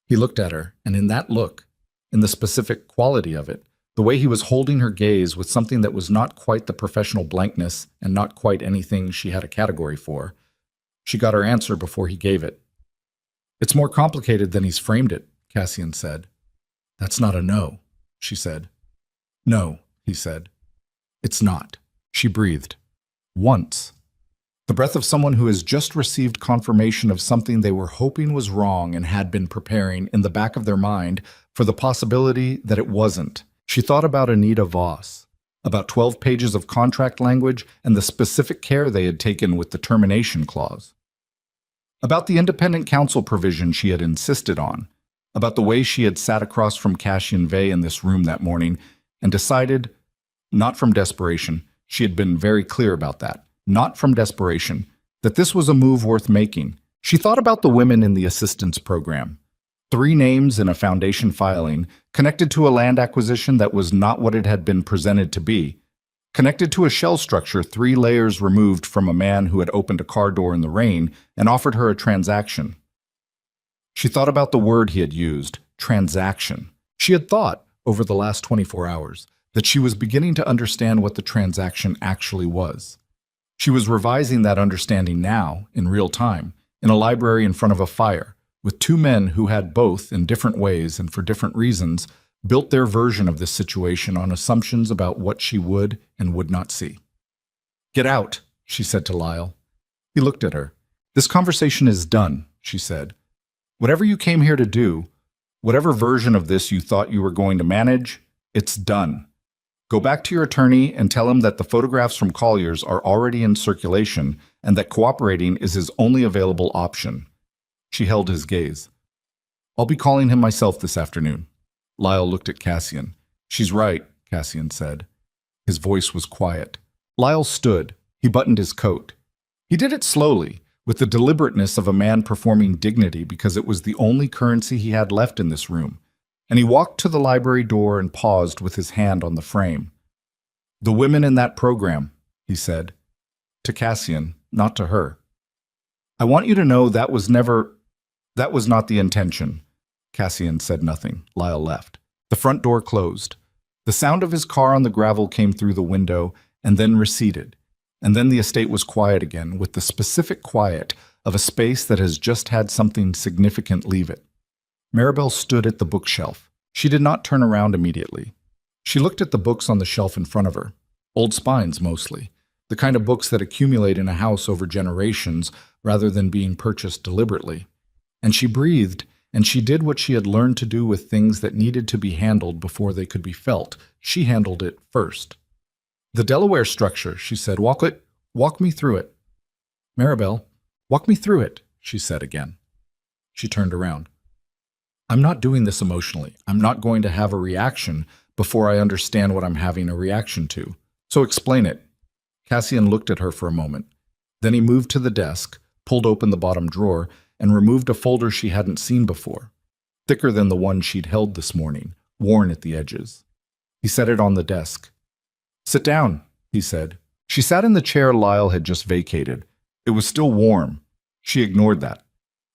He looked at her, and in that look, in the specific quality of it, the way he was holding her gaze with something that was not quite the professional blankness and not quite anything she had a category for, she got her answer before he gave it. It's more complicated than he's framed it, Cassian said. That's not a no, she said. No, he said. It's not. She breathed. Once. The breath of someone who has just received confirmation of something they were hoping was wrong and had been preparing in the back of their mind for the possibility that it wasn't. She thought about Anita Voss, about 12 pages of contract language and the specific care they had taken with the termination clause. About the independent counsel provision she had insisted on, about the way she had sat across from Cassian Vey in this room that morning and decided, not from desperation, she had been very clear about that, not from desperation, that this was a move worth making. She thought about the women in the assistance program. 3 names in a foundation filing, connected to a land acquisition that was not what it had been presented to be, connected to a shell structure 3 layers removed from a man who had opened a car door in the rain and offered her a transaction. She thought about the word he had used, transaction. She had thought, over the last 24 hours, that she was beginning to understand what the transaction actually was. She was revising that understanding now, in real time, in a library in front of a fire, with 2 men who had both, in different ways and for different reasons, built their version of this situation on assumptions about what she would and would not see. "Get out," she said to Lyle. He looked at her. "This conversation is done," she said. "Whatever you came here to do, whatever version of this you thought you were going to manage, it's done. Go back to your attorney and tell him that the photographs from Collier's are already in circulation and that cooperating is his only available option." She held his gaze. "I'll be calling him myself this afternoon." Lyle looked at Cassian. "She's right," Cassian said. His voice was quiet. Lyle stood. He buttoned his coat. He did it slowly, with the deliberateness of a man performing dignity because it was the only currency he had left in this room, and he walked to the library door and paused with his hand on the frame. "The women in that program," he said. To Cassian, not to her. "I want you to know that was not the intention." Cassian said nothing. Lyle left. The front door closed. The sound of his car on the gravel came through the window and then receded. And then the estate was quiet again, with the specific quiet of a space that has just had something significant leave it. Maribel stood at the bookshelf. She did not turn around immediately. She looked at the books on the shelf in front of her. Old spines, mostly. The kind of books that accumulate in a house over generations rather than being purchased deliberately. And she breathed, and she did what she had learned to do with things that needed to be handled before they could be felt. She handled it first. "The Delaware structure," she said. Walk me through it." "Maribel, walk me through it," she said again. She turned around. "I'm not doing this emotionally. I'm not going to have a reaction before I understand what I'm having a reaction to. So explain it." Cassian looked at her for a moment. Then he moved to the desk, pulled open the bottom drawer, and removed a folder she hadn't seen before, thicker than the one she'd held this morning, worn at the edges. He set it on the desk. "Sit down," he said. She sat in the chair Lyle had just vacated. It was still warm. She ignored that.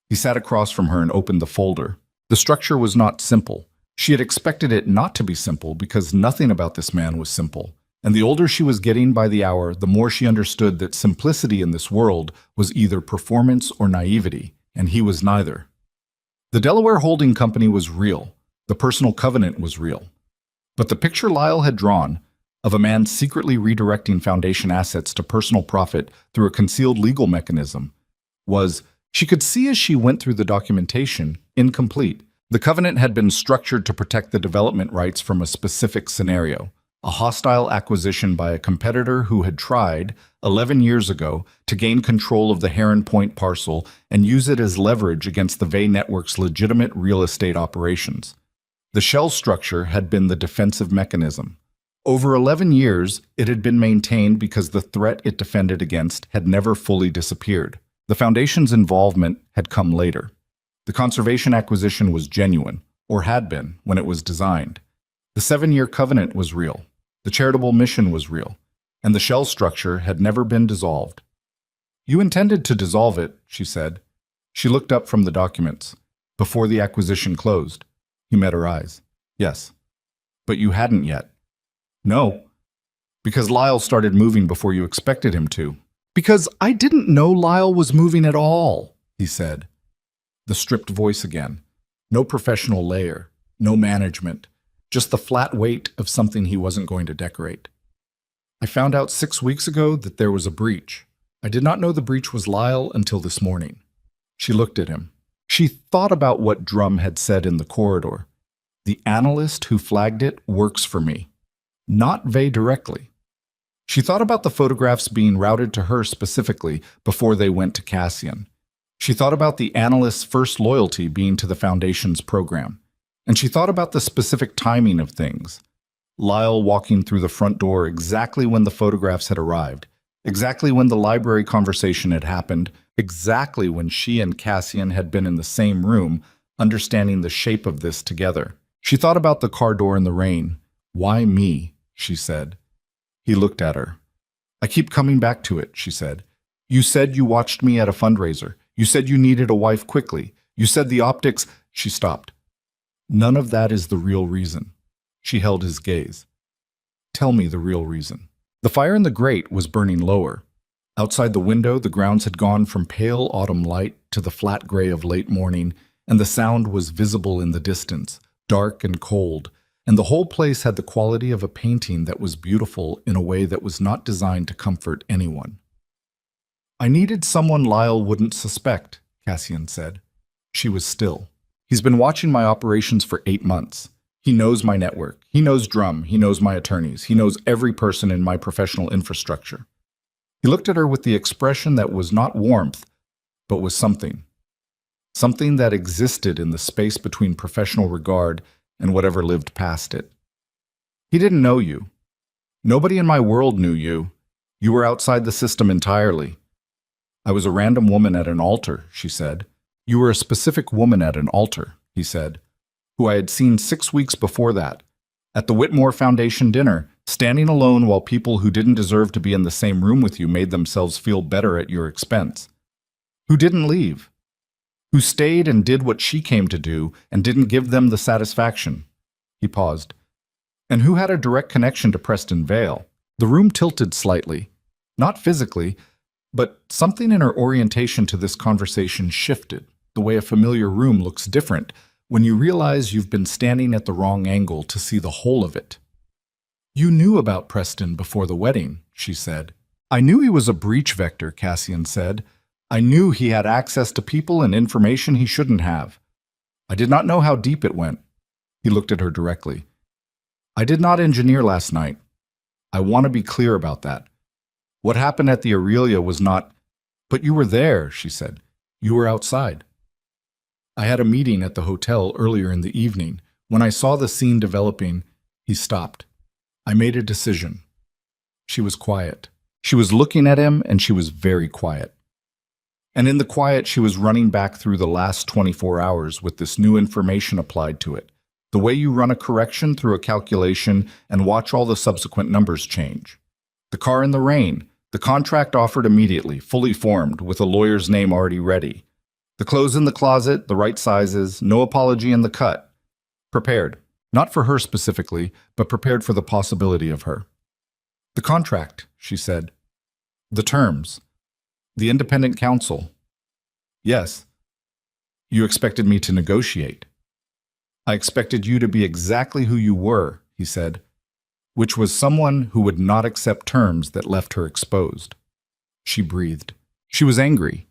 He sat across from her and opened the folder. The structure was not simple. She had expected it not to be simple because nothing about this man was simple. And the older she was getting by the hour, the more she understood that simplicity in this world was either performance or naivety, and he was neither. The Delaware Holding Company was real. The personal covenant was real. But the picture Lyle had drawn of a man secretly redirecting foundation assets to personal profit through a concealed legal mechanism was, she could see as she went through the documentation, incomplete. The covenant had been structured to protect the development rights from a specific scenario, a hostile acquisition by a competitor who had tried, 11 years ago, to gain control of the Heron Point parcel and use it as leverage against the Vey Network's legitimate real estate operations. The shell structure had been the defensive mechanism. Over 11 years, it had been maintained because the threat it defended against had never fully disappeared. The Foundation's involvement had come later. The conservation acquisition was genuine, or had been, when it was designed. The 7-year covenant was real. The charitable mission was real. And the shell structure had never been dissolved. "You intended to dissolve it," she said. She looked up from the documents. "Before the acquisition closed." He met her eyes. "Yes." "But you hadn't yet." "No." "Because Lyle started moving before you expected him to." "Because I didn't know Lyle was moving at all," he said. The stripped voice again. No professional layer, no management, just the flat weight of something he wasn't going to decorate. "I found out 6 weeks ago that there was a breach. I did not know the breach was Lyle until this morning." She looked at him. She thought about what Drum had said in the corridor. "The analyst who flagged it works for me." Not Vey directly. She thought about the photographs being routed to her specifically before they went to Cassian. She thought about the analyst's first loyalty being to the Foundation's program. And she thought about the specific timing of things. Lyle walking through the front door exactly when the photographs had arrived, exactly when the library conversation had happened, exactly when she and Cassian had been in the same room, understanding the shape of this together. She thought about the car door in the rain. "Why me?" she said. He looked at her. "I keep coming back to it," she said. "You said you watched me at a fundraiser. You said you needed a wife quickly. You said the optics—" She stopped. "None of that is the real reason." She held his gaze. "Tell me the real reason." The fire in the grate was burning lower. Outside the window, the grounds had gone from pale autumn light to the flat gray of late morning, and the sound was visible in the distance, dark and cold, and the whole place had the quality of a painting that was beautiful in a way that was not designed to comfort anyone. "I needed someone Lyle wouldn't suspect," Cassian said. She was still. "He's been watching my operations for 8 months. He knows my network. He knows Drum. He knows my attorneys. He knows every person in my professional infrastructure." He looked at her with the expression that was not warmth, but was something. Something that existed in the space between professional regard and whatever lived past it. "He didn't know you. Nobody in my world knew you. You were outside the system entirely." "I was a random woman at an altar," she said. "You were a specific woman at an altar," he said, "who I had seen 6 weeks before that, at the Whitmore Foundation dinner, standing alone while people who didn't deserve to be in the same room with you made themselves feel better at your expense. Who didn't leave. Who stayed and did what she came to do and didn't give them the satisfaction." He paused. "And who had a direct connection to Preston Vale." The room tilted slightly. Not physically, but something in her orientation to this conversation shifted, the way a familiar room looks different when you realize you've been standing at the wrong angle to see the whole of it. "You knew about Preston before the wedding," she said. "I knew he was a breach vector," Cassian said. "I knew he had access to people and information he shouldn't have. I did not know how deep it went." He looked at her directly. "I did not engineer last night. I want to be clear about that. What happened at the Aurelia was not—" "But you were there," she said. "You were outside." "I had a meeting at the hotel earlier in the evening. When I saw the scene developing," he stopped. "I made a decision." She was quiet. She was looking at him, and she was very quiet. And in the quiet, she was running back through the last 24 hours with this new information applied to it. The way you run a correction through a calculation and watch all the subsequent numbers change. The car in the rain. The contract offered immediately, fully formed, with a lawyer's name already ready. The clothes in the closet, the right sizes, no apology in the cut. Prepared. Not for her specifically, but prepared for the possibility of her. "The contract," she said. "The terms. The independent counsel." "Yes." "You expected me to negotiate." "I expected you to be exactly who you were," he said, which was someone who would not accept terms that left her exposed. She breathed. She was angry.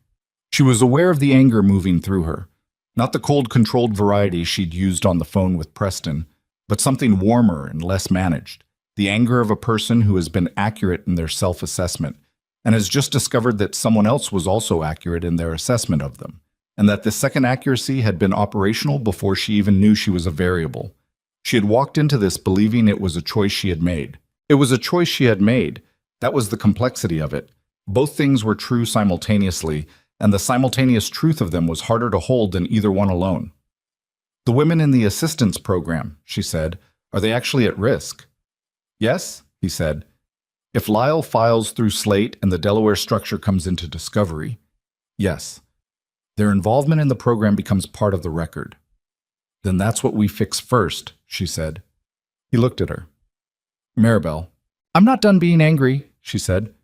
She was aware of the anger moving through her. Not the cold, controlled variety she'd used on the phone with Preston, but something warmer and less managed. The anger of a person who has been accurate in their self-assessment and has just discovered that someone else was also accurate in their assessment of them, and that this second accuracy had been operational before she even knew she was a variable. She had walked into this believing it was a choice she had made. It was a choice she had made. That was the complexity of it. Both things were true simultaneously, and the simultaneous truth of them was harder to hold than either one alone. "The women in the assistance program," she said, "are they actually at risk?" "Yes," he said. "If Lyle files through Slate and the Delaware structure comes into discovery, yes. Their involvement in the program becomes part of the record." "Then that's what we fix first," she said. He looked at her. "Maribel, I'm not done being angry," she said.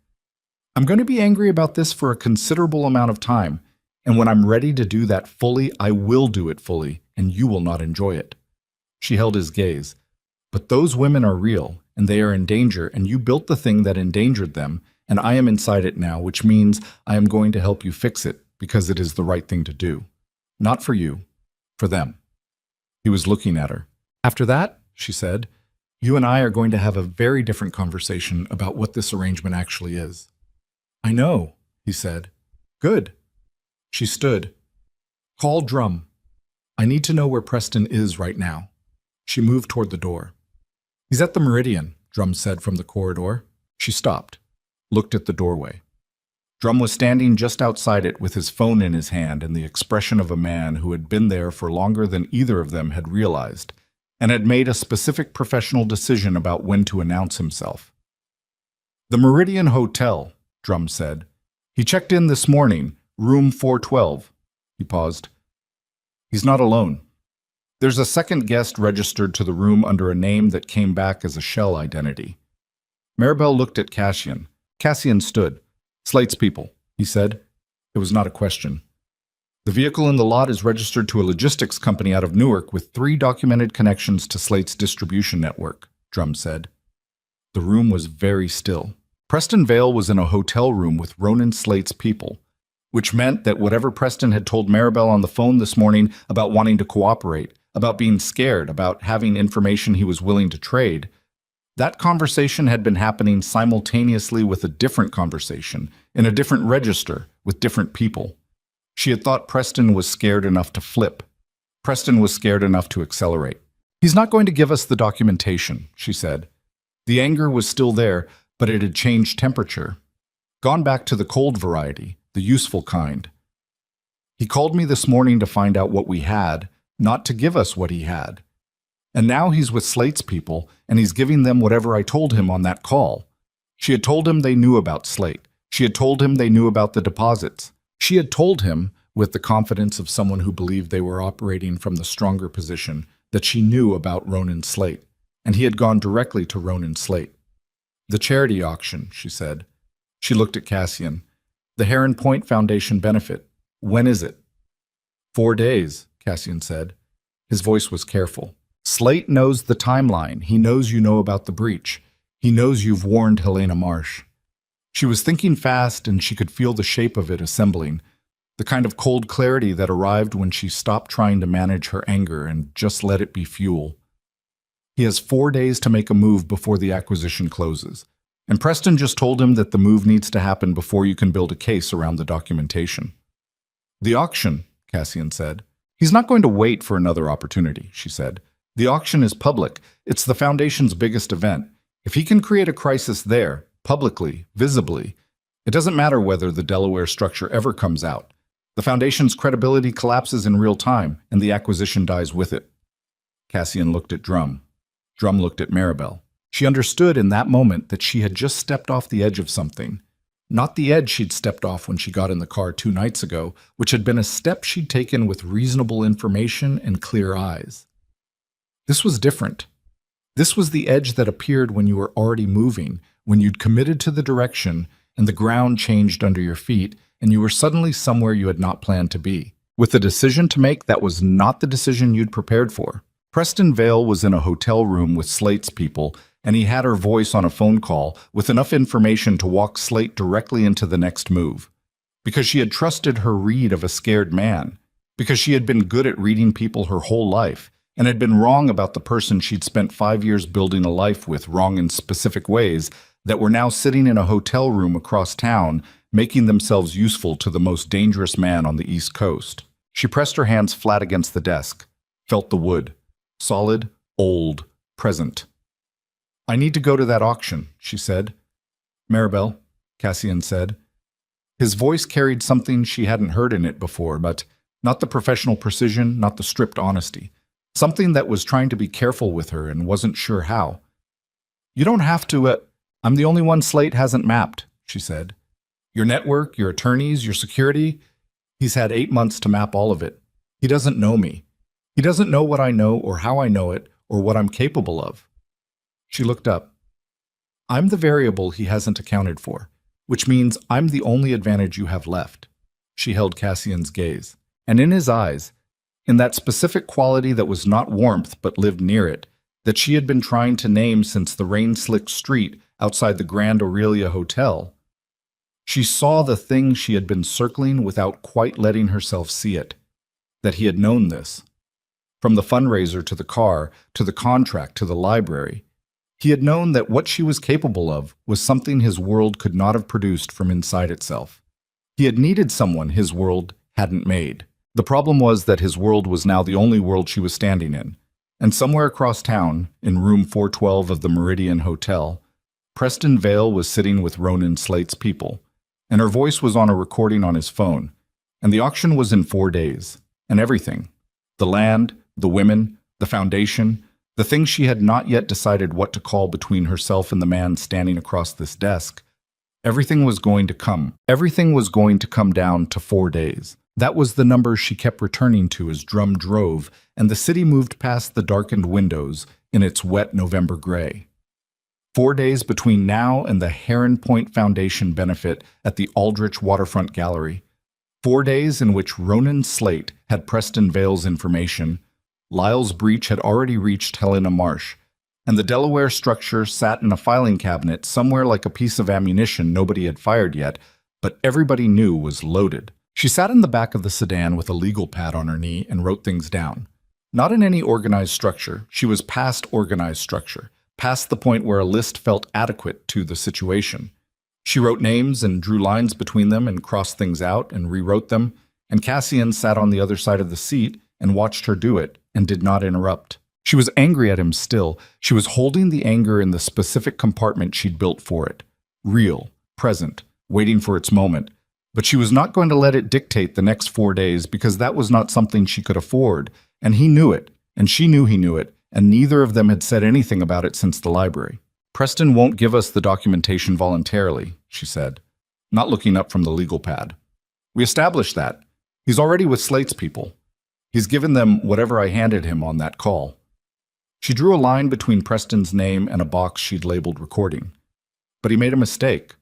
"I'm going to be angry about this for a considerable amount of time, and when I'm ready to do that fully, I will do it fully, and you will not enjoy it." She held his gaze. "But those women are real, and they are in danger, and you built the thing that endangered them, and I am inside it now, which means I am going to help you fix it, because it is the right thing to do. Not for you, for them." He was looking at her. "After that," she said, "you and I are going to have a very different conversation about what this arrangement actually is." "I know," he said. "Good." She stood. Call Drum. I need to know where Preston is right now. She moved toward the door. He's at the Meridian, Drum said from the corridor. She stopped, looked at the doorway. Drum was standing just outside it with his phone in his hand and the expression of a man who had been there for longer than either of them had realized, and had made a specific professional decision about when to announce himself. The Meridian Hotel, Drum said. He checked in this morning, room 412. He paused. He's not alone. There's a second guest registered to the room under a name that came back as a shell identity. Maribel looked at Cassian. Cassian stood. Slate's people, he said. It was not a question. The vehicle in the lot is registered to a logistics company out of Newark with 3 documented connections to Slate's distribution network, Drum said. The room was very still. Preston Vale was in a hotel room with Ronan Slate's people, which meant that whatever Preston had told Maribel on the phone this morning about wanting to cooperate, about being scared, about having information he was willing to trade, that conversation had been happening simultaneously with a different conversation, in a different register, with different people. She had thought Preston was scared enough to flip. Preston was scared enough to accelerate. He's not going to give us the documentation, she said. The anger was still there, but it had changed temperature. Gone back to the cold variety, the useful kind. He called me this morning to find out what we had, not to give us what he had. And now he's with Slate's people, and he's giving them whatever I told him on that call. She had told him they knew about Slate. She had told him they knew about the deposits. She had told him, with the confidence of someone who believed they were operating from the stronger position, that she knew about Ronan Slate, and he had gone directly to Ronan Slate. The charity auction, she said. She looked at Cassian. The Heron Point Foundation benefit. When is it? 4 days, Cassian said. His voice was careful. Slate knows the timeline. He knows you know about the breach. He knows you've warned Helena Marsh. She was thinking fast, and she could feel the shape of it assembling, the kind of cold clarity that arrived when she stopped trying to manage her anger and just let it be fuel. He has 4 days to make a move before the acquisition closes, and Preston just told him that the move needs to happen before you can build a case around the documentation. The auction, Cassian said. He's not going to wait for another opportunity, she said. The auction is public. It's the Foundation's biggest event. If he can create a crisis there, publicly, visibly, it doesn't matter whether the Delaware structure ever comes out. The Foundation's credibility collapses in real time, and the acquisition dies with it. Cassian looked at Drum. Drum looked at Maribel. She understood in that moment that she had just stepped off the edge of something. Not the edge she'd stepped off when she got in the car 2 nights ago, which had been a step she'd taken with reasonable information and clear eyes. This was different. This was the edge that appeared when you were already moving, when you'd committed to the direction and the ground changed under your feet and you were suddenly somewhere you had not planned to be, with a decision to make that was not the decision you'd prepared for. Preston Vale was in a hotel room with Slate's people, and he had her voice on a phone call with enough information to walk Slate directly into the next move. Because she had trusted her read of a scared man. Because she had been good at reading people her whole life, and had been wrong about the person she'd spent 5 years building a life with, wrong in specific ways, that were now sitting in a hotel room across town, making themselves useful to the most dangerous man on the East Coast. She pressed her hands flat against the desk, felt the wood. Solid, old, present. I need to go to that auction, she said. Maribel, Cassian said. His voice carried something she hadn't heard in it before, but not the professional precision, not the stripped honesty. Something that was trying to be careful with her and wasn't sure how. You don't have to, I'm the only one Slate hasn't mapped, she said. Your network, your attorneys, your security, he's had 8 months to map all of it. He doesn't know me. He doesn't know what I know or how I know it or what I'm capable of. She looked up. I'm the variable he hasn't accounted for, which means I'm the only advantage you have left. She held Cassian's gaze, and in his eyes, in that specific quality that was not warmth but lived near it, that she had been trying to name since the rain-slicked street outside the Grand Aurelia Hotel, she saw the thing she had been circling without quite letting herself see it, that he had known this. From the fundraiser to the car, to the contract, to the library, he had known that what she was capable of was something his world could not have produced from inside itself. He had needed someone his world hadn't made. The problem was that his world was now the only world she was standing in. And somewhere across town, in room 412 of the Meridian Hotel, Preston Vale was sitting with Ronan Slate's people, and her voice was on a recording on his phone. And the auction was in 4 days, and everything, the land, the women, the foundation, the things she had not yet decided what to call between herself and the man standing across this desk, everything was going to come. Everything was going to come down to 4 days. That was the number she kept returning to as Drum drove, and the city moved past the darkened windows in its wet November gray. 4 days between now and the Heron Point Foundation benefit at the Aldrich Waterfront Gallery. 4 days in which Ronan Slate had Preston Vale's information, Lyle's breach had already reached Helena Marsh, and the Delaware structure sat in a filing cabinet somewhere like a piece of ammunition nobody had fired yet, but everybody knew was loaded. She sat in the back of the sedan with a legal pad on her knee and wrote things down. Not in any organized structure. She was past organized structure, past the point where a list felt adequate to the situation. She wrote names and drew lines between them and crossed things out and rewrote them, and Cassian sat on the other side of the seat and watched her do it and did not interrupt. She was angry at him still. She was holding the anger in the specific compartment she'd built for it. Real, present, waiting for its moment. But she was not going to let it dictate the next 4 days because that was not something she could afford, and he knew it, and she knew he knew it, and neither of them had said anything about it since the library. Preston won't give us the documentation voluntarily, she said, not looking up from the legal pad. We established that. He's already with Slate's people. He's given them whatever I handed him on that call. She drew a line between Preston's name and a box she'd labeled recording. But he made a mistake.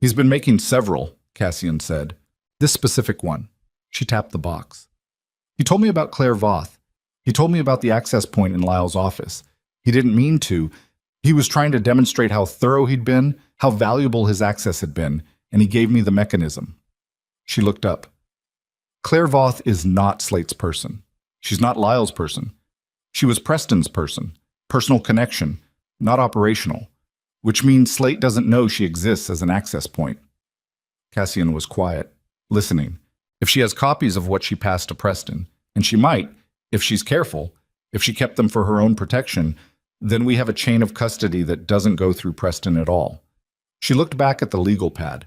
He's been making several, Cassian said. This specific one. She tapped the box. He told me about Claire Voth. He told me about the access point in Lyle's office. He didn't mean to. He was trying to demonstrate how thorough he'd been, how valuable his access had been, and he gave me the mechanism. She looked up. Claire Voth is not Slate's person. She's not Lyle's person. She was Preston's person, personal connection, not operational, which means Slate doesn't know she exists as an access point. Cassian was quiet, listening. If she has copies of what she passed to Preston, and she might, if she's careful, if she kept them for her own protection, then we have a chain of custody that doesn't go through Preston at all. She looked back at the legal pad.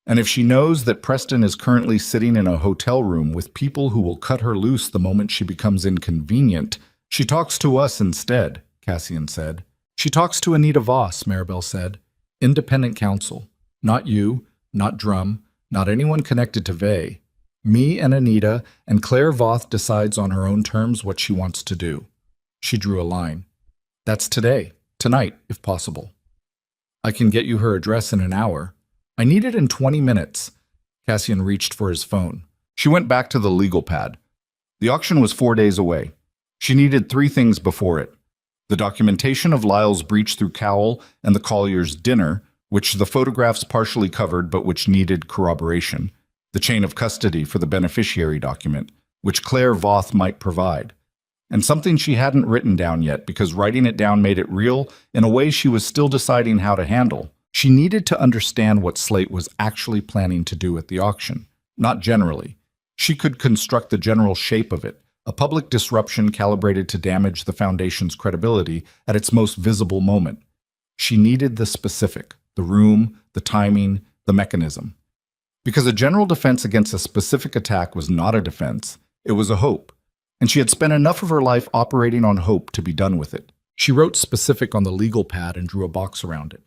And if she knows that Preston is currently sitting in a hotel room with people who will cut her loose the moment she becomes inconvenient, she talks to us instead, Cassian said. She talks to Anita Voss, Maribel said. Independent counsel. Not you, not Drum, not anyone connected to Vey. Me and Anita, and Claire Voth decides on her own terms what she wants to do. She drew a line. That's today, tonight, if possible. I can get you her address in an hour. I need it in 20 minutes. Cassian reached for his phone. She went back to the legal pad. The auction was 4 days away. She needed 3 things before it. The documentation of Lyle's breach through Cowell and the Collier's dinner, which the photographs partially covered but which needed corroboration. The chain of custody for the beneficiary document, which Claire Voth might provide. And something she hadn't written down yet because writing it down made it real in a way she was still deciding how to handle. She needed to understand what Slate was actually planning to do at the auction, not generally. She could construct the general shape of it, a public disruption calibrated to damage the Foundation's credibility at its most visible moment. She needed the specific, the room, the timing, the mechanism. Because a general defense against a specific attack was not a defense, it was a hope. And she had spent enough of her life operating on hope to be done with it. She wrote specific on the legal pad and drew a box around it.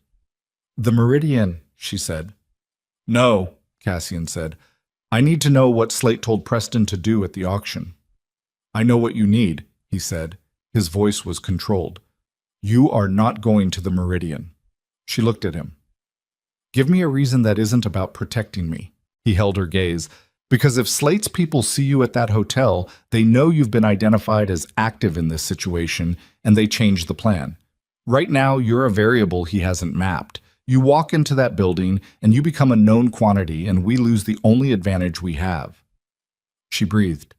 The Meridian, she said. No, Cassian said. I need to know what Slate told Preston to do at the auction. I know what you need, he said. His voice was controlled. You are not going to the Meridian. She looked at him. Give me a reason that isn't about protecting me. He held her gaze. Because if Slate's people see you at that hotel, they know you've been identified as active in this situation, and they change the plan. Right now, you're a variable he hasn't mapped. You walk into that building, and you become a known quantity, and we lose the only advantage we have. She breathed.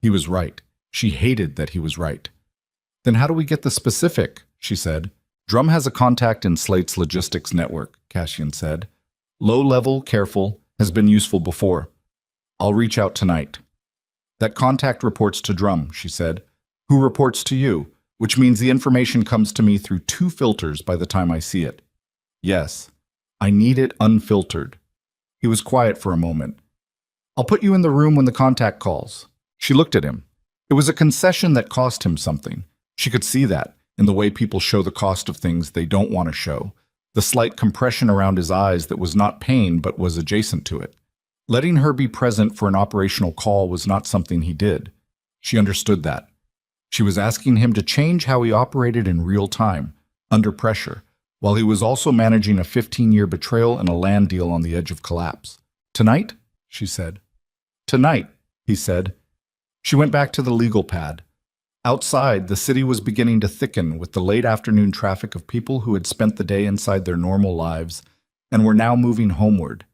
He was right. She hated that he was right. Then how do we get the specific? She said. Drum has a contact in Slate's logistics network, Cassian said. Low level, careful, has been useful before. I'll reach out tonight. That contact reports to Drum, she said. Who reports to you, which means the information comes to me through two filters by the time I see it. Yes, I need it unfiltered. He was quiet for a moment. I'll put you in the room when the contact calls. She looked at him. It was a concession that cost him something. She could see that in the way people show the cost of things they don't want to show, the slight compression around his eyes that was not pain but was adjacent to it. Letting her be present for an operational call was not something he did. She understood that. She was asking him to change how he operated in real time, under pressure, while he was also managing a 15-year betrayal and a land deal on the edge of collapse. Tonight? She said. Tonight, he said. She went back to the legal pad. Outside, the city was beginning to thicken with the late afternoon traffic of people who had spent the day inside their normal lives and were now moving homeward.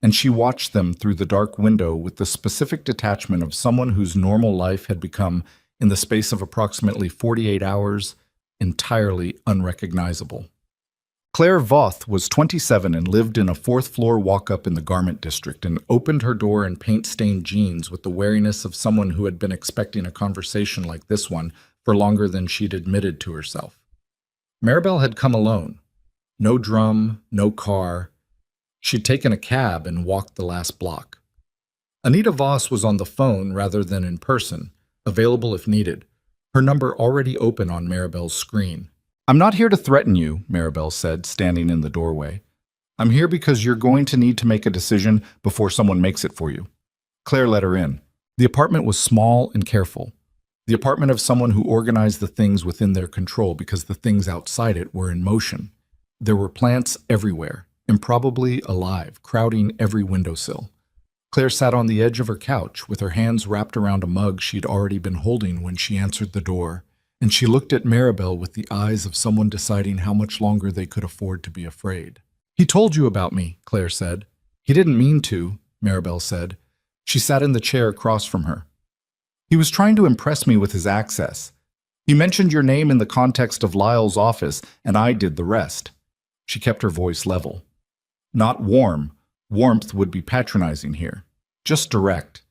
And she watched them through the dark window with the specific detachment of someone whose normal life had become, in the space of approximately 48 hours, entirely unrecognizable. Claire Voth was 27 and lived in a fourth-floor walk-up in the garment district and opened her door in paint-stained jeans with the wariness of someone who had been expecting a conversation like this one for longer than she'd admitted to herself. Maribel had come alone. No Drum, no car. She'd taken a cab and walked the last block. Anita Voss was on the phone rather than in person, available if needed, her number already open on Maribel's screen. I'm not here to threaten you, Maribel said, standing in the doorway. I'm here because you're going to need to make a decision before someone makes it for you. Claire let her in. The apartment was small and careful. The apartment of someone who organized the things within their control because the things outside it were in motion. There were plants everywhere, improbably alive, crowding every windowsill. Claire sat on the edge of her couch with her hands wrapped around a mug she'd already been holding when she answered the door, and she looked at Maribel with the eyes of someone deciding how much longer they could afford to be afraid. He told you about me, Claire said. He didn't mean to, Maribel said. She sat in the chair across from her. He was trying to impress me with his access. He mentioned your name in the context of Lyle's office, and I did the rest. She kept her voice level. Not warm. Warmth would be patronizing here. Just direct.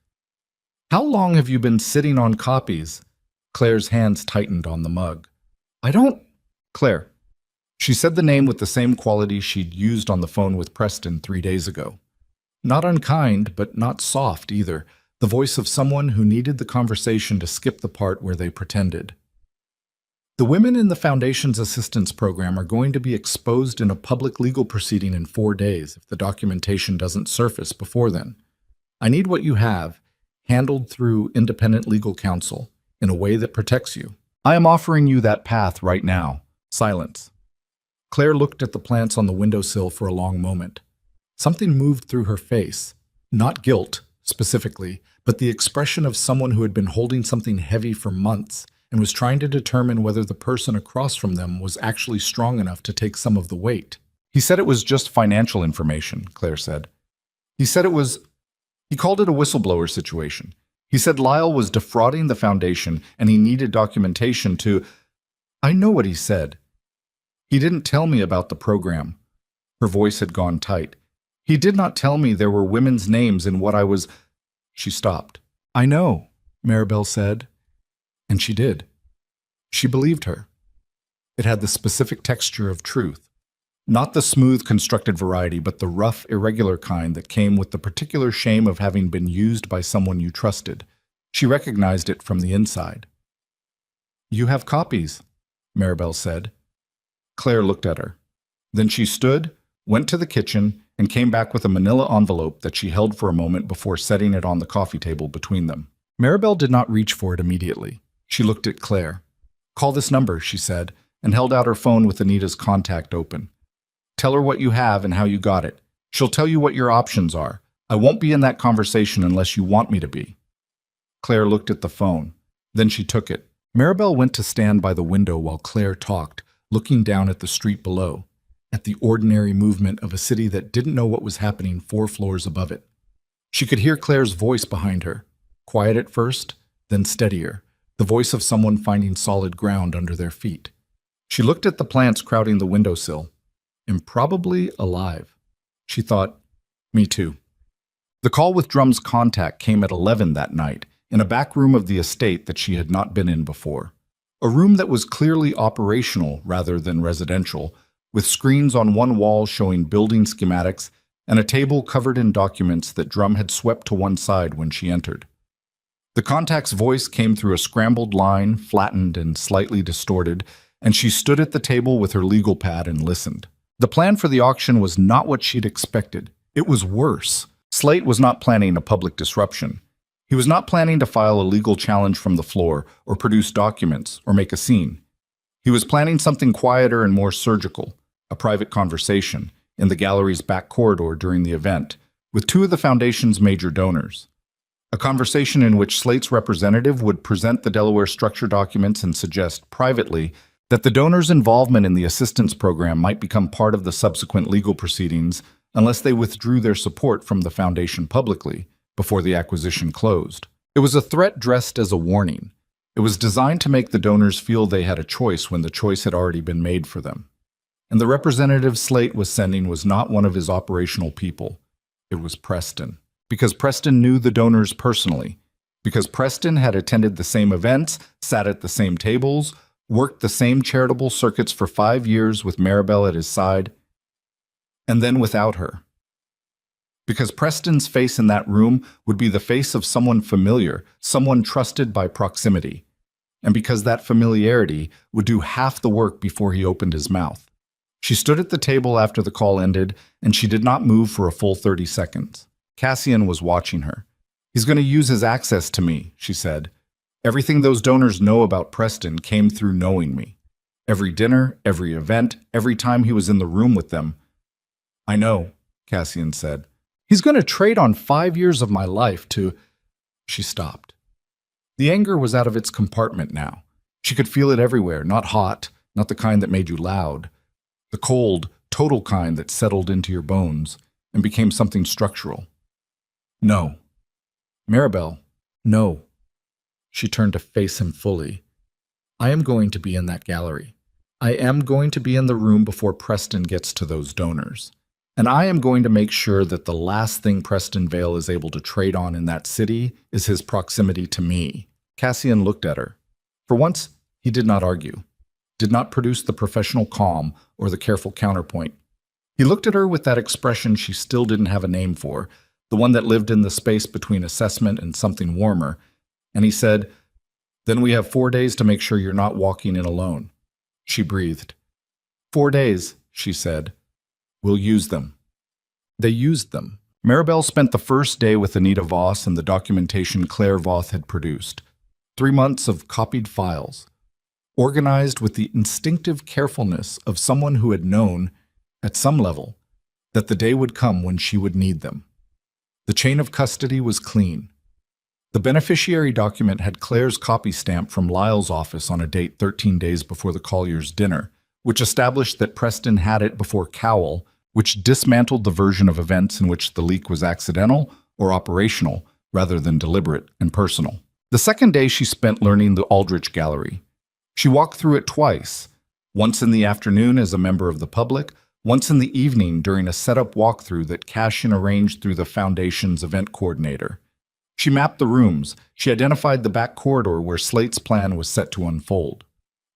How long have you been sitting on copies? Claire's hands tightened on the mug. I don't... Claire. She said the name with the same quality she'd used on the phone with Preston 3 days ago. Not unkind, but not soft either. The voice of someone who needed the conversation to skip the part where they pretended. The women in the Foundation's assistance program are going to be exposed in a public legal proceeding in 4 days if the documentation doesn't surface before then. I need what you have, handled through independent legal counsel, in a way that protects you. I am offering you that path right now. Silence. Claire looked at the plants on the windowsill for a long moment. Something moved through her face. Not guilt, specifically, but the expression of someone who had been holding something heavy for months and was trying to determine whether the person across from them was actually strong enough to take some of the weight. He said it was just financial information, Claire said. He called it a whistleblower situation. He said Lyle was defrauding the Foundation and he needed documentation to... I know what he said. He didn't tell me about the program. Her voice had gone tight. He did not tell me there were women's names in what I was... She stopped. I know, Maribel said. And she did. She believed her. It had the specific texture of truth. Not the smooth, constructed variety, but the rough, irregular kind that came with the particular shame of having been used by someone you trusted. She recognized it from the inside. You have copies, Maribel said. Claire looked at her. Then she stood, went to the kitchen, and came back with a manila envelope that she held for a moment before setting it on the coffee table between them. Maribel did not reach for it immediately. She looked at Claire. Call this number, she said, and held out her phone with Anita's contact open. Tell her what you have and how you got it. She'll tell you what your options are. I won't be in that conversation unless you want me to be. Claire looked at the phone. Then she took it. Maribel went to stand by the window while Claire talked, looking down at the street below, at the ordinary movement of a city that didn't know what was happening 4 floors above it. She could hear Claire's voice behind her, quiet at first, then steadier, the voice of someone finding solid ground under their feet. She looked at the plants crowding the windowsill. Improbably alive. She thought, me too. The call with Drum's contact came at 11 that night, in a back room of the estate that she had not been in before. A room that was clearly operational rather than residential, with screens on one wall showing building schematics and a table covered in documents that Drum had swept to one side when she entered. The contact's voice came through a scrambled line, flattened and slightly distorted, and she stood at the table with her legal pad and listened. The plan for the auction was not what she'd expected. It was worse. Slate was not planning a public disruption. He was not planning to file a legal challenge from the floor or produce documents or make a scene. He was planning something quieter and more surgical, a private conversation, in the gallery's back corridor during the event, with two of the foundation's major donors. A conversation in which Slate's representative would present the Delaware structure documents and suggest, privately, that the donors' involvement in the assistance program might become part of the subsequent legal proceedings unless they withdrew their support from the foundation publicly before the acquisition closed. It was a threat dressed as a warning. It was designed to make the donors feel they had a choice when the choice had already been made for them. And the representative Slate was sending was not one of his operational people. It was Preston. Because Preston knew the donors personally. Because Preston had attended the same events, sat at the same tables, worked the same charitable circuits for 5 years with Maribel at his side, and then without her. Because Preston's face in that room would be the face of someone familiar, someone trusted by proximity. And because that familiarity would do half the work before he opened his mouth. She stood at the table after the call ended, and she did not move for a full 30 seconds. Cassian was watching her. "He's going to use his access to me," she said. "Everything those donors know about Preston came through knowing me. Every dinner, every event, every time he was in the room with them." "I know," Cassian said. "He's going to trade on 5 years of my life to—" She stopped. The anger was out of its compartment now. She could feel it everywhere, not hot, not the kind that made you loud. The cold, total kind that settled into your bones and became something structural. "No. Maribel, no." She turned to face him fully. "I am going to be in that gallery. I am going to be in the room before Preston gets to those donors. And I am going to make sure that the last thing Preston Vale is able to trade on in that city is his proximity to me." Cassian looked at her. For once, he did not argue, did not produce the professional calm or the careful counterpoint. He looked at her with that expression she still didn't have a name for, the one that lived in the space between assessment and something warmer, and he said, "Then we have 4 days to make sure you're not walking in alone." She breathed. 4 days, she said. "We'll use them." They used them. Maribel spent the first day with Anita Voss and the documentation Claire Voth had produced. 3 months of copied files, organized with the instinctive carefulness of someone who had known, at some level, that the day would come when she would need them. The chain of custody was clean. The beneficiary document had Claire's copy stamp from Lyle's office on a date 13 days before the Colliers' dinner, which established that Preston had it before Cowell, which dismantled the version of events in which the leak was accidental or operational rather than deliberate and personal. The second day she spent learning the Aldrich Gallery. She walked through it twice, once in the afternoon as a member of the public, once in the evening during a set-up walkthrough that Cassian arranged through the Foundation's event coordinator. She mapped the rooms. She identified the back corridor where Slate's plan was set to unfold.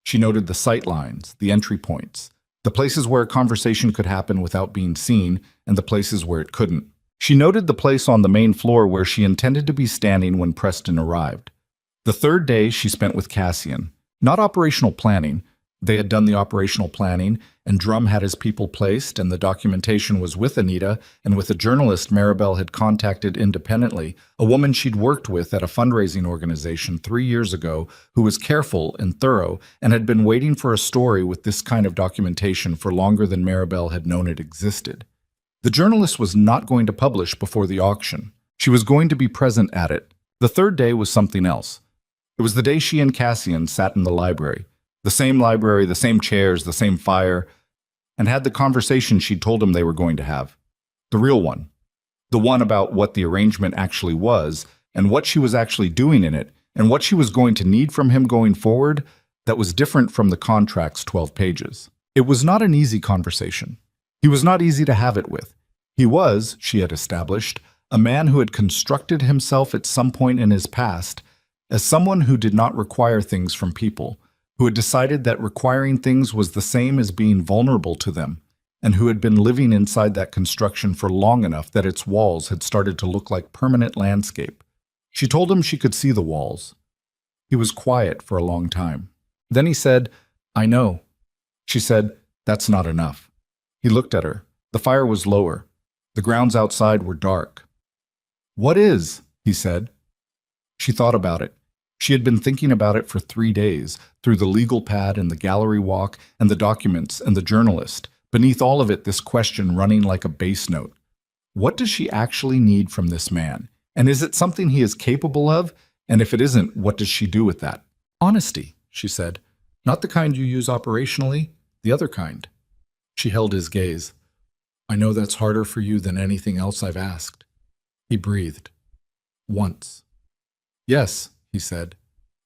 She noted the sight lines, the entry points, the places where a conversation could happen without being seen, and the places where it couldn't. She noted the place on the main floor where she intended to be standing when Preston arrived. The third day she spent with Cassian. Not operational planning. They had done the operational planning, and Drum had his people placed, and the documentation was with Anita and with a journalist Maribel had contacted independently, a woman she'd worked with at a fundraising organization 3 years ago who was careful and thorough and had been waiting for a story with this kind of documentation for longer than Maribel had known it existed. The journalist was not going to publish before the auction. She was going to be present at it. The third day was something else. It was the day she and Cassian sat in the library. The same chairs, the same fire, and had the conversation she'd told him they were going to have. The real one. The one about what the arrangement actually was, and what she was actually doing in it, and what she was going to need from him going forward that was different from the contract's 12 pages. It was not an easy conversation. He was not easy to have it with. He was, she had established, a man who had constructed himself at some point in his past as someone who did not require things from people, who had decided that requiring things was the same as being vulnerable to them, and who had been living inside that construction for long enough that its walls had started to look like permanent landscape. She told him she could see the walls. He was quiet for a long time. Then he said, "I know." She said, "That's not enough." He looked at her. The fire was lower. The grounds outside were dark. "What is?" he said. She thought about it. She had been thinking about it for 3 days, through the legal pad and the gallery walk and the documents and the journalist. Beneath all of it, this question running like a bass note. What does she actually need from this man? And is it something he is capable of? And if it isn't, what does she do with that? "Honesty," she said. "Not the kind you use operationally, the other kind." She held his gaze. "I know that's harder for you than anything else I've asked." He breathed. "Once." "Yes," he said.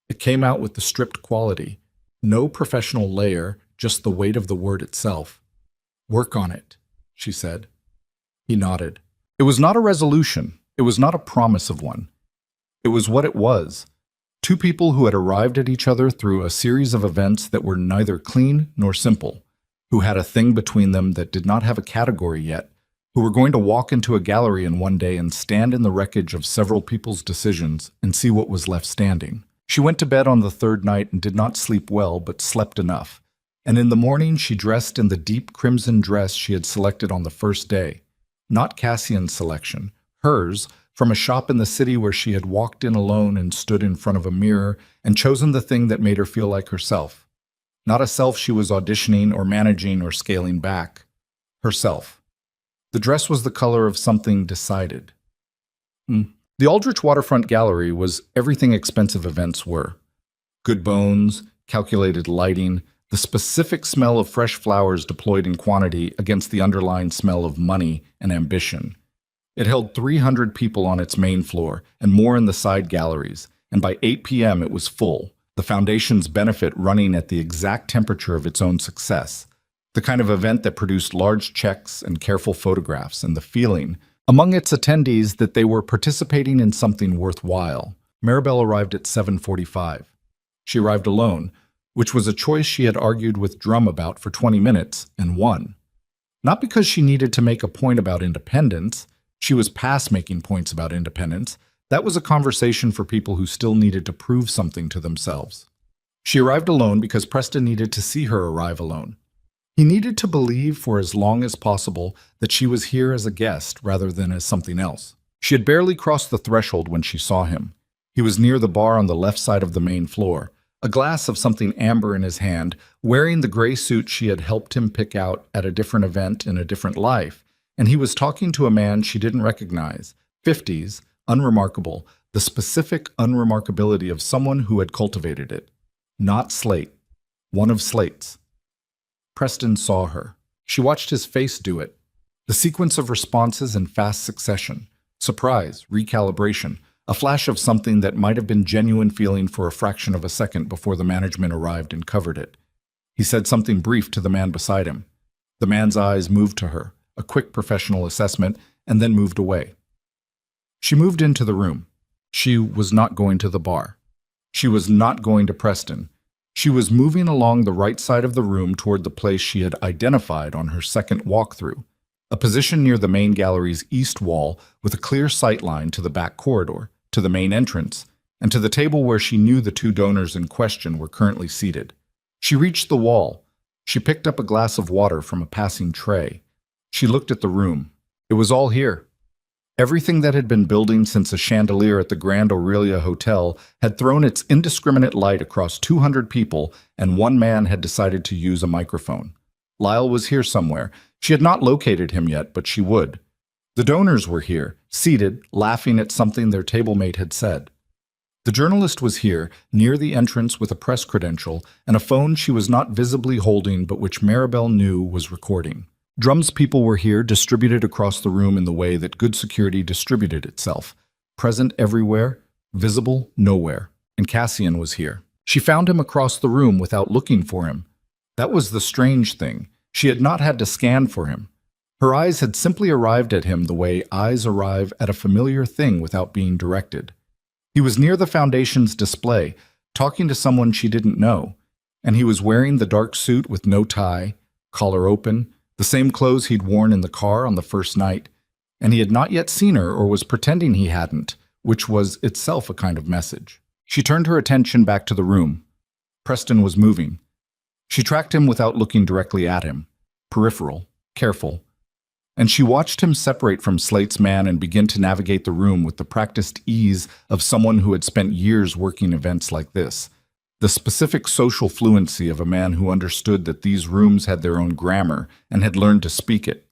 It came out with the stripped quality. No professional layer, just the weight of the word itself. "Work on it," she said. He nodded. It was not a resolution. It was not a promise of one. It was what it was. Two people who had arrived at each other through a series of events that were neither clean nor simple, who had a thing between them that did not have a category yet, who were going to walk into a gallery in one day and stand in the wreckage of several people's decisions and see what was left standing. She went to bed on the third night and did not sleep well, but slept enough. And in the morning she dressed in the deep crimson dress she had selected on the first day. Not Cassian's selection, hers, from a shop in the city where she had walked in alone and stood in front of a mirror and chosen the thing that made her feel like herself. Not a self she was auditioning or managing or scaling back. Herself. The dress was the color of something decided. The Aldrich Waterfront Gallery was everything expensive events were. Good bones, calculated lighting, the specific smell of fresh flowers deployed in quantity against the underlying smell of money and ambition. It held 300 people on its main floor and more in the side galleries, and by 8 p.m. it was full, the foundation's benefit running at the exact temperature of its own success, the kind of event that produced large checks and careful photographs and the feeling among its attendees that they were participating in something worthwhile. Maribel arrived at 7:45. She arrived alone, which was a choice she had argued with Drum about for 20 minutes and won. Not because she needed to make a point about independence. She was past making points about independence. That was a conversation for people who still needed to prove something to themselves. She arrived alone because Preston needed to see her arrive alone. He needed to believe for as long as possible that she was here as a guest rather than as something else. She had barely crossed the threshold when she saw him. He was near the bar on the left side of the main floor, a glass of something amber in his hand, wearing the gray suit she had helped him pick out at a different event in a different life, and he was talking to a man she didn't recognize, 50s, unremarkable, the specific unremarkability of someone who had cultivated it. Not Slate. One of Slate's. Preston saw her. She watched his face do it. The sequence of responses in fast succession. Surprise, recalibration, a flash of something that might have been genuine feeling for a fraction of a second before the management arrived and covered it. He said something brief to the man beside him. The man's eyes moved to her, a quick professional assessment, and then moved away. She moved into the room. She was not going to the bar. She was not going to Preston. She was moving along the right side of the room toward the place she had identified on her second walkthrough, a position near the main gallery's east wall with a clear sight line to the back corridor, to the main entrance, and to the table where she knew the two donors in question were currently seated. She reached the wall. She picked up a glass of water from a passing tray. She looked at the room. It was all here. Everything that had been building since a chandelier at the Grand Aurelia Hotel had thrown its indiscriminate light across 200 people, and one man had decided to use a microphone. Lyle was here somewhere. She had not located him yet, but she would. The donors were here, seated, laughing at something their tablemate had said. The journalist was here, near the entrance with a press credential and a phone she was not visibly holding but which Maribel knew was recording. Drum's people were here, distributed across the room in the way that good security distributed itself. Present everywhere, visible nowhere. And Cassian was here. She found him across the room without looking for him. That was the strange thing. She had not had to scan for him. Her eyes had simply arrived at him the way eyes arrive at a familiar thing without being directed. He was near the Foundation's display, talking to someone she didn't know, and he was wearing the dark suit with no tie, collar open, the same clothes he'd worn in the car on the first night, and he had not yet seen her or was pretending he hadn't, which was itself a kind of message. She turned her attention back to the room. Preston was moving. She tracked him without looking directly at him, peripheral, careful, and she watched him separate from Slate's man and begin to navigate the room with the practiced ease of someone who had spent years working events like this, the specific social fluency of a man who understood that these rooms had their own grammar and had learned to speak it.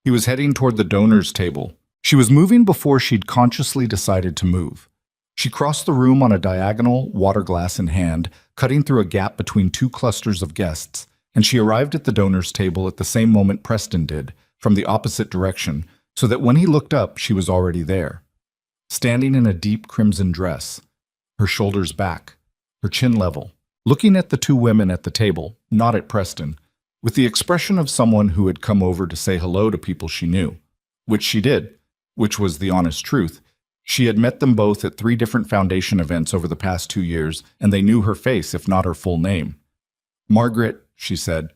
He was heading toward the donors' table. She was moving before she'd consciously decided to move. She crossed the room on a diagonal, water glass in hand, cutting through a gap between two clusters of guests, and she arrived at the donors' table at the same moment Preston did, from the opposite direction, so that when he looked up, she was already there. Standing in a deep crimson dress, her shoulders back, her chin level, looking at the two women at the table, not at Preston, with the expression of someone who had come over to say hello to people she knew, which she did, which was the honest truth. She had met them both at 3 different Foundation events over the past 2 years, and they knew her face, if not her full name. "Margaret," she said.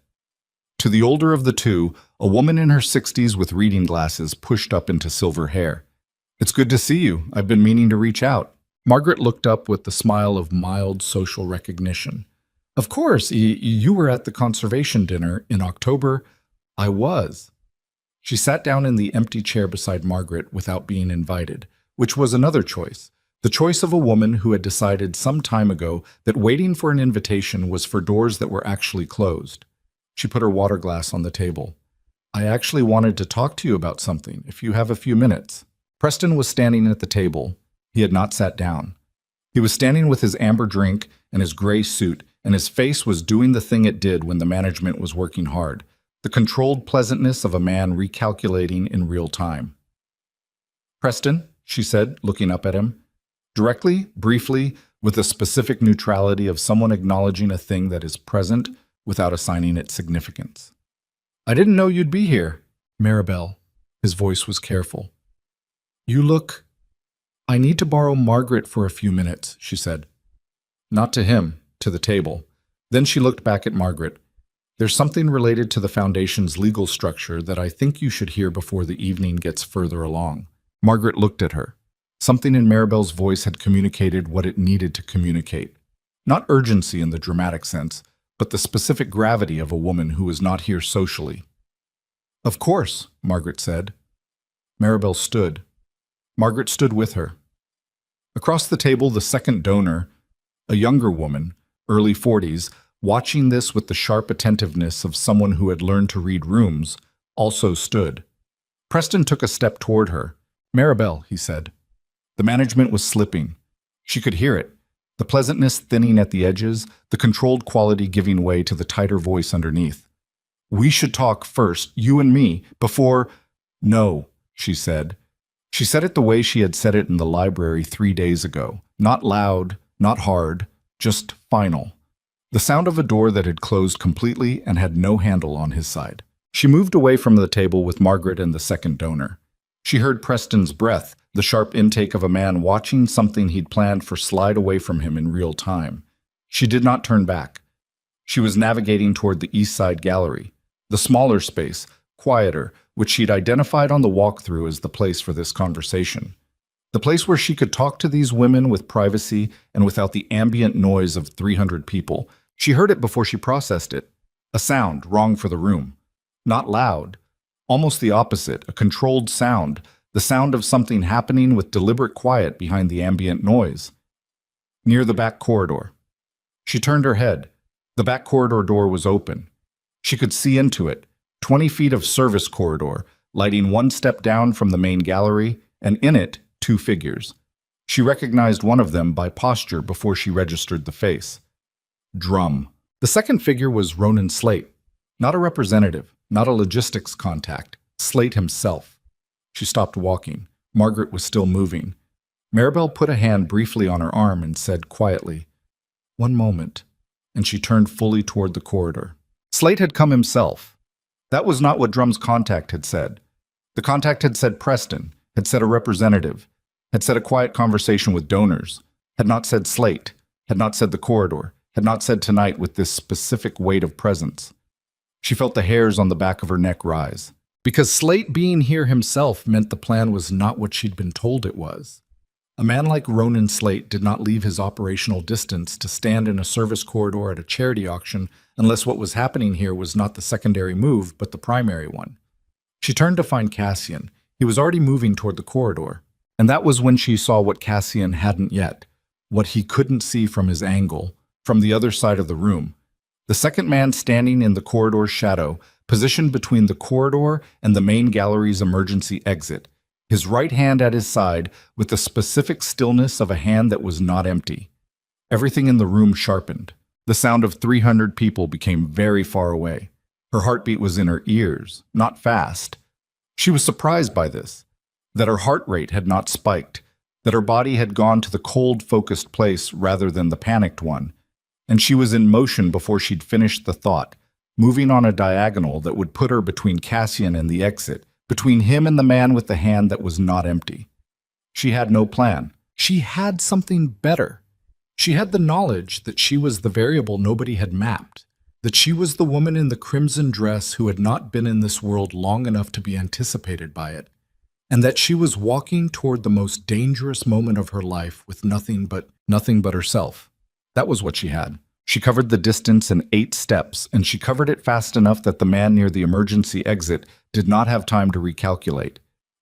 To the older of the two, a woman in her 60s with reading glasses pushed up into silver hair. "It's good to see you. I've been meaning to reach out." Margaret looked up with the smile of mild social recognition. "Of course, you were at the conservation dinner in October." "I was." She sat down in the empty chair beside Margaret without being invited, which was another choice, the choice of a woman who had decided some time ago that waiting for an invitation was for doors that were actually closed. She put her water glass on the table. "I actually wanted to talk to you about something, if you have a few minutes." Preston was standing at the table. He had not sat down. He was standing with his amber drink and his gray suit, and his face was doing the thing it did when the management was working hard, the controlled pleasantness of a man recalculating in real time. "Preston," she said, looking up at him. Directly, briefly, with the specific neutrality of someone acknowledging a thing that is present without assigning it significance. "I didn't know you'd be here." "Maribel." His voice was careful. "You look—" "I need to borrow Margaret for a few minutes," she said. Not to him, to the table. Then she looked back at Margaret. "There's something related to the Foundation's legal structure that I think you should hear before the evening gets further along." Margaret looked at her. Something in Maribel's voice had communicated what it needed to communicate. Not urgency in the dramatic sense, but the specific gravity of a woman who was not here socially. "Of course," Margaret said. Maribel stood. Margaret stood with her. Across the table, the second donor, a younger woman, early 40s, watching this with the sharp attentiveness of someone who had learned to read rooms, also stood. Preston took a step toward her. "Maribel," he said. The management was slipping. She could hear it. The pleasantness thinning at the edges, the controlled quality giving way to the tighter voice underneath. "We should talk first, you and me, before—" "No," she said. She said it the way she had said it in the library 3 days ago. Not loud, not hard, just final. The sound of a door that had closed completely and had no handle on his side. She moved away from the table with Margaret and the second donor. She heard Preston's breath, the sharp intake of a man watching something he'd planned for slide away from him in real time. She did not turn back. She was navigating toward the East Side Gallery, the smaller space, quieter, which she'd identified on the walkthrough as the place for this conversation. The place where she could talk to these women with privacy and without the ambient noise of 300 people. She heard it before she processed it. A sound wrong for the room. Not loud. Almost the opposite, a controlled sound, the sound of something happening with deliberate quiet behind the ambient noise. Near the back corridor. She turned her head. The back corridor door was open. She could see into it, 20 feet of service corridor, lighting one step down from the main gallery, and in it, 2 figures. She recognized one of them by posture before she registered the face. Drum. The second figure was Ronan Slate. Not a representative, not a logistics contact. Slate himself. She stopped walking. Margaret was still moving. Maribel put a hand briefly on her arm and said quietly, "One moment," and she turned fully toward the corridor. Slate had come himself. That was not what Drum's contact had said. The contact had said Preston, had said a representative, had said a quiet conversation with donors, had not said Slate, had not said the corridor, had not said tonight with this specific weight of presence. She felt the hairs on the back of her neck rise. Because Slate being here himself meant the plan was not what she'd been told it was. A man like Ronan Slate did not leave his operational distance to stand in a service corridor at a charity auction unless what was happening here was not the secondary move, but the primary one. She turned to find Cassian. He was already moving toward the corridor. And that was when she saw what Cassian hadn't yet, what he couldn't see from his angle, from the other side of the room. The second man standing in the corridor's shadow, positioned between the corridor and the main gallery's emergency exit, his right hand at his side with the specific stillness of a hand that was not empty. Everything in the room sharpened. The sound of 300 people became very far away. Her heartbeat was in her ears, not fast. She was surprised by this, that her heart rate had not spiked, that her body had gone to the cold, focused place rather than the panicked one, and she was in motion before she'd finished the thought, moving on a diagonal that would put her between Cassian and the exit, between him and the man with the hand that was not empty. She had no plan. She had something better. She had the knowledge that she was the variable nobody had mapped, that she was the woman in the crimson dress who had not been in this world long enough to be anticipated by it, and that she was walking toward the most dangerous moment of her life with nothing but herself. That was what she had. She covered the distance in 8 steps, and she covered it fast enough that the man near the emergency exit did not have time to recalculate.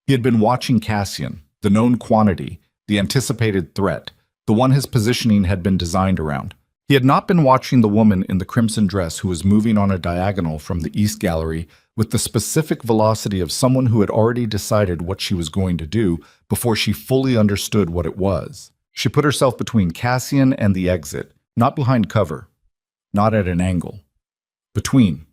He had been watching Cassian, the known quantity, the anticipated threat, the one his positioning had been designed around. He had not been watching the woman in the crimson dress who was moving on a diagonal from the East Gallery with the specific velocity of someone who had already decided what she was going to do before she fully understood what it was. She put herself between Cassian and the exit, not behind cover, not at an angle. Between,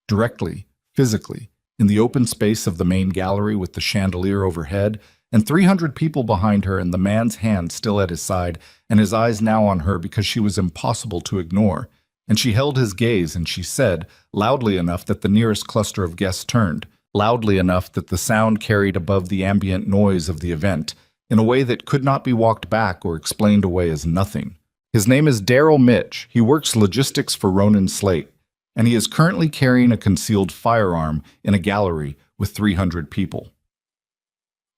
directly, physically, in the open space of the main gallery with the chandelier overhead, and 300 people behind her and the man's hand still at his side and his eyes now on her because she was impossible to ignore. And she held his gaze and she said, loudly enough that the nearest cluster of guests turned, loudly enough that the sound carried above the ambient noise of the event, in a way that could not be walked back or explained away as nothing. His name is Daryl Mitch. He works logistics for Ronan Slate, and he is currently carrying a concealed firearm in a gallery with 300 people.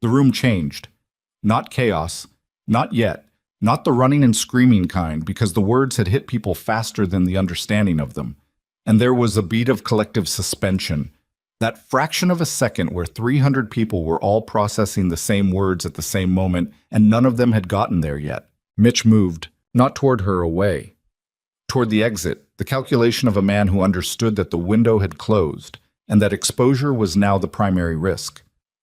The room changed. Not chaos. Not yet. Not the running and screaming kind, because the words had hit people faster than the understanding of them. And there was a beat of collective suspension. That fraction of a second where 300 people were all processing the same words at the same moment, and none of them had gotten there yet. Mitch moved, not toward her, away. Toward the exit, the calculation of a man who understood that the window had closed, and that exposure was now the primary risk.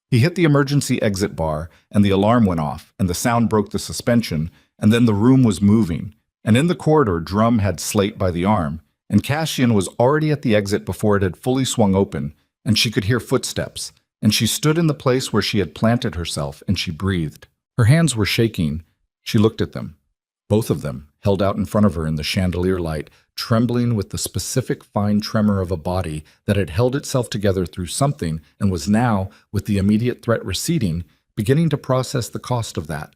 He hit the emergency exit bar, and the alarm went off, and the sound broke the suspension, and then the room was moving. And in the corridor, Drum had Slate by the arm, and Cassian was already at the exit before it had fully swung open, and she could hear footsteps, and she stood in the place where she had planted herself, and she breathed. Her hands were shaking. She looked at them. Both of them, held out in front of her in the chandelier light, trembling with the specific fine tremor of a body that had held itself together through something and was now, with the immediate threat receding, beginning to process the cost of that.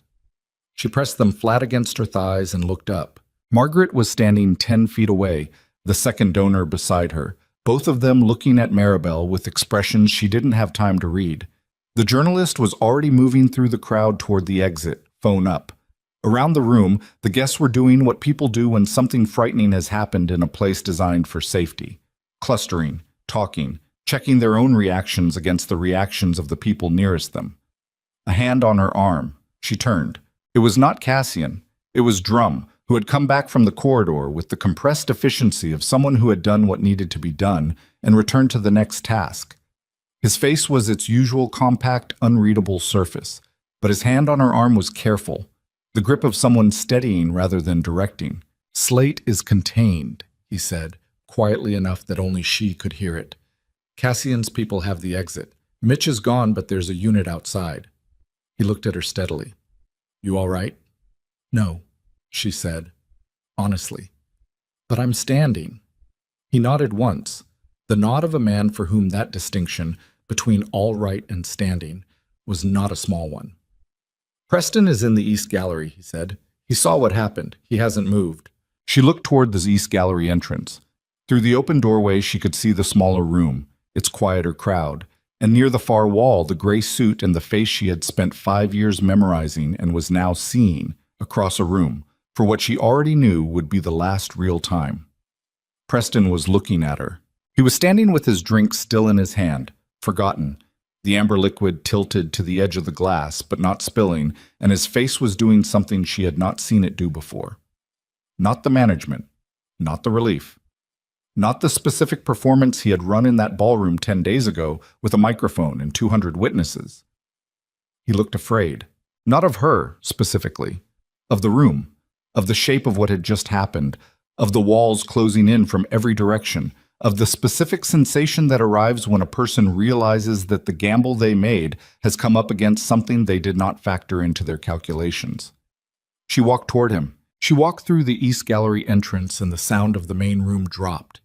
She pressed them flat against her thighs and looked up. Margaret was standing 10 feet away, the second donor beside her, both of them looking at Maribel with expressions she didn't have time to read. The journalist was already moving through the crowd toward the exit, phone up. Around the room, the guests were doing what people do when something frightening has happened in a place designed for safety. Clustering, talking, checking their own reactions against the reactions of the people nearest them. A hand on her arm. She turned. It was not Cassian. It was Drum, who had come back from the corridor with the compressed efficiency of someone who had done what needed to be done and returned to the next task. His face was its usual compact, unreadable surface, but his hand on her arm was careful. The grip of someone steadying rather than directing. Slate is contained, he said, quietly enough that only she could hear it. Cassian's people have the exit. Mitch is gone, but there's a unit outside. He looked at her steadily. You all right? No, she said, honestly. But I'm standing. He nodded once. The nod of a man for whom that distinction between all right and standing was not a small one. Preston is in the East Gallery, he said. He saw what happened. He hasn't moved. She looked toward the East Gallery entrance. Through the open doorway, she could see the smaller room, its quieter crowd, and near the far wall, the gray suit and the face she had spent 5 years memorizing and was now seeing across a room for what she already knew would be the last real time. Preston was looking at her. He was standing with his drink still in his hand, forgotten, the amber liquid tilted to the edge of the glass but not spilling, and his face was doing something she had not seen it do before. Not the management, not the relief, not the specific performance he had run in that ballroom 10 days ago with a microphone and 200 witnesses. He looked afraid, not of her specifically, of the room, of the shape of what had just happened, of the walls closing in from every direction, of the specific sensation that arrives when a person realizes that the gamble they made has come up against something they did not factor into their calculations. She walked toward him. She walked through the East Gallery entrance and the sound of the main room dropped.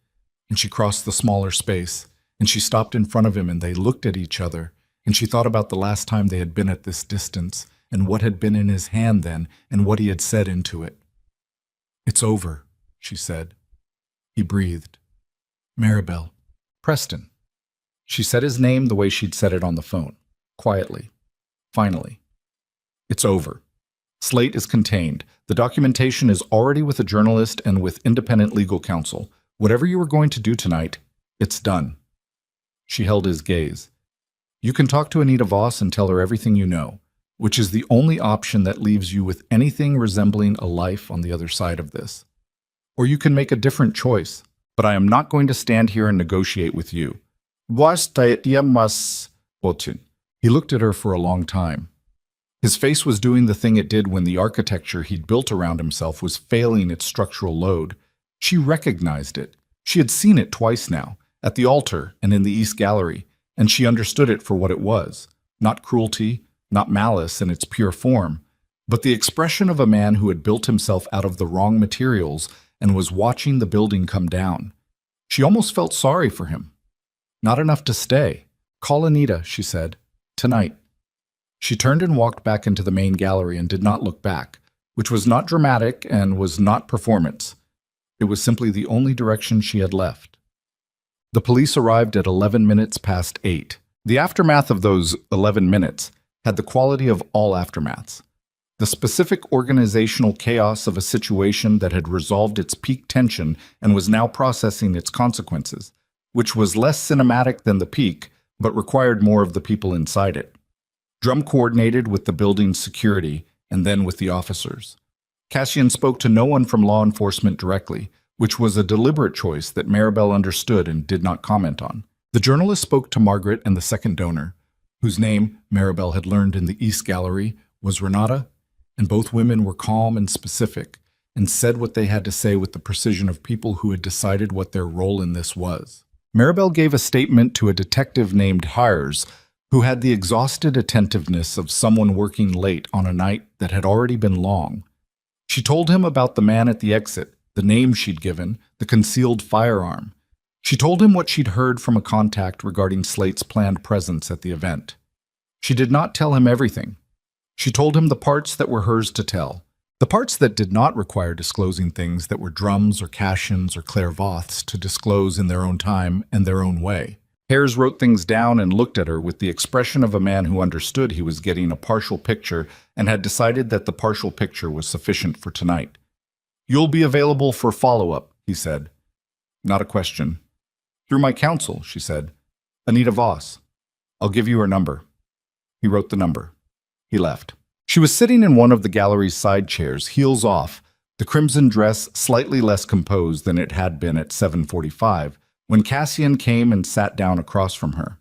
And she crossed the smaller space, and she stopped in front of him and they looked at each other, and she thought about the last time they had been at this distance, and what had been in his hand then, and what he had said into it. "It's over," she said. He breathed. "Maribel." "Preston." She said his name the way she'd said it on the phone, quietly. Finally. "It's over. Slate is contained. The documentation is already with a journalist and with independent legal counsel. Whatever you were going to do tonight, it's done." She held his gaze. "You can talk to Anita Voss and tell her everything you know, which is the only option that leaves you with anything resembling a life on the other side of this. Or you can make a different choice, but I am not going to stand here and negotiate with you." He looked at her for a long time. His face was doing the thing it did when the architecture he'd built around himself was failing its structural load. She recognized it. She had seen it twice now, at the altar and in the East Gallery, and she understood it for what it was. Not cruelty, not malice in its pure form, but the expression of a man who had built himself out of the wrong materials and was watching the building come down. She almost felt sorry for him. "Not enough to stay. Call Anita," she said. "Tonight." She turned and walked back into the main gallery and did not look back, which was not dramatic and was not performance. It was simply the only direction she had left. The police arrived at 11 minutes past 8. The aftermath of those 11 minutes had the quality of all aftermaths. The specific organizational chaos of a situation that had resolved its peak tension and was now processing its consequences, which was less cinematic than the peak, but required more of the people inside it. Drum coordinated with the building's security and then with the officers. Cassian spoke to no one from law enforcement directly, which was a deliberate choice that Maribel understood and did not comment on. The journalist spoke to Margaret and the second donor, whose name, Maribel had learned in the East Gallery, was Renata, and both women were calm and specific, and said what they had to say with the precision of people who had decided what their role in this was. Maribel gave a statement to a detective named Hires, who had the exhausted attentiveness of someone working late on a night that had already been long. She told him about the man at the exit, the name she'd given, the concealed firearm. She told him what she'd heard from a contact regarding Slate's planned presence at the event. She did not tell him everything. She told him the parts that were hers to tell, the parts that did not require disclosing things that were Drum's or Cassian's or Claire Voth's to disclose in their own time and their own way. Hares wrote things down and looked at her with the expression of a man who understood he was getting a partial picture and had decided that the partial picture was sufficient for tonight. "You'll be available for follow-up," he said. Not a question. "Through my counsel," she said. "Anita Voss. I'll give you her number." He wrote the number. He left. She was sitting in one of the gallery's side chairs, heels off, the crimson dress slightly less composed than it had been at 7:45, when Cassian came and sat down across from her.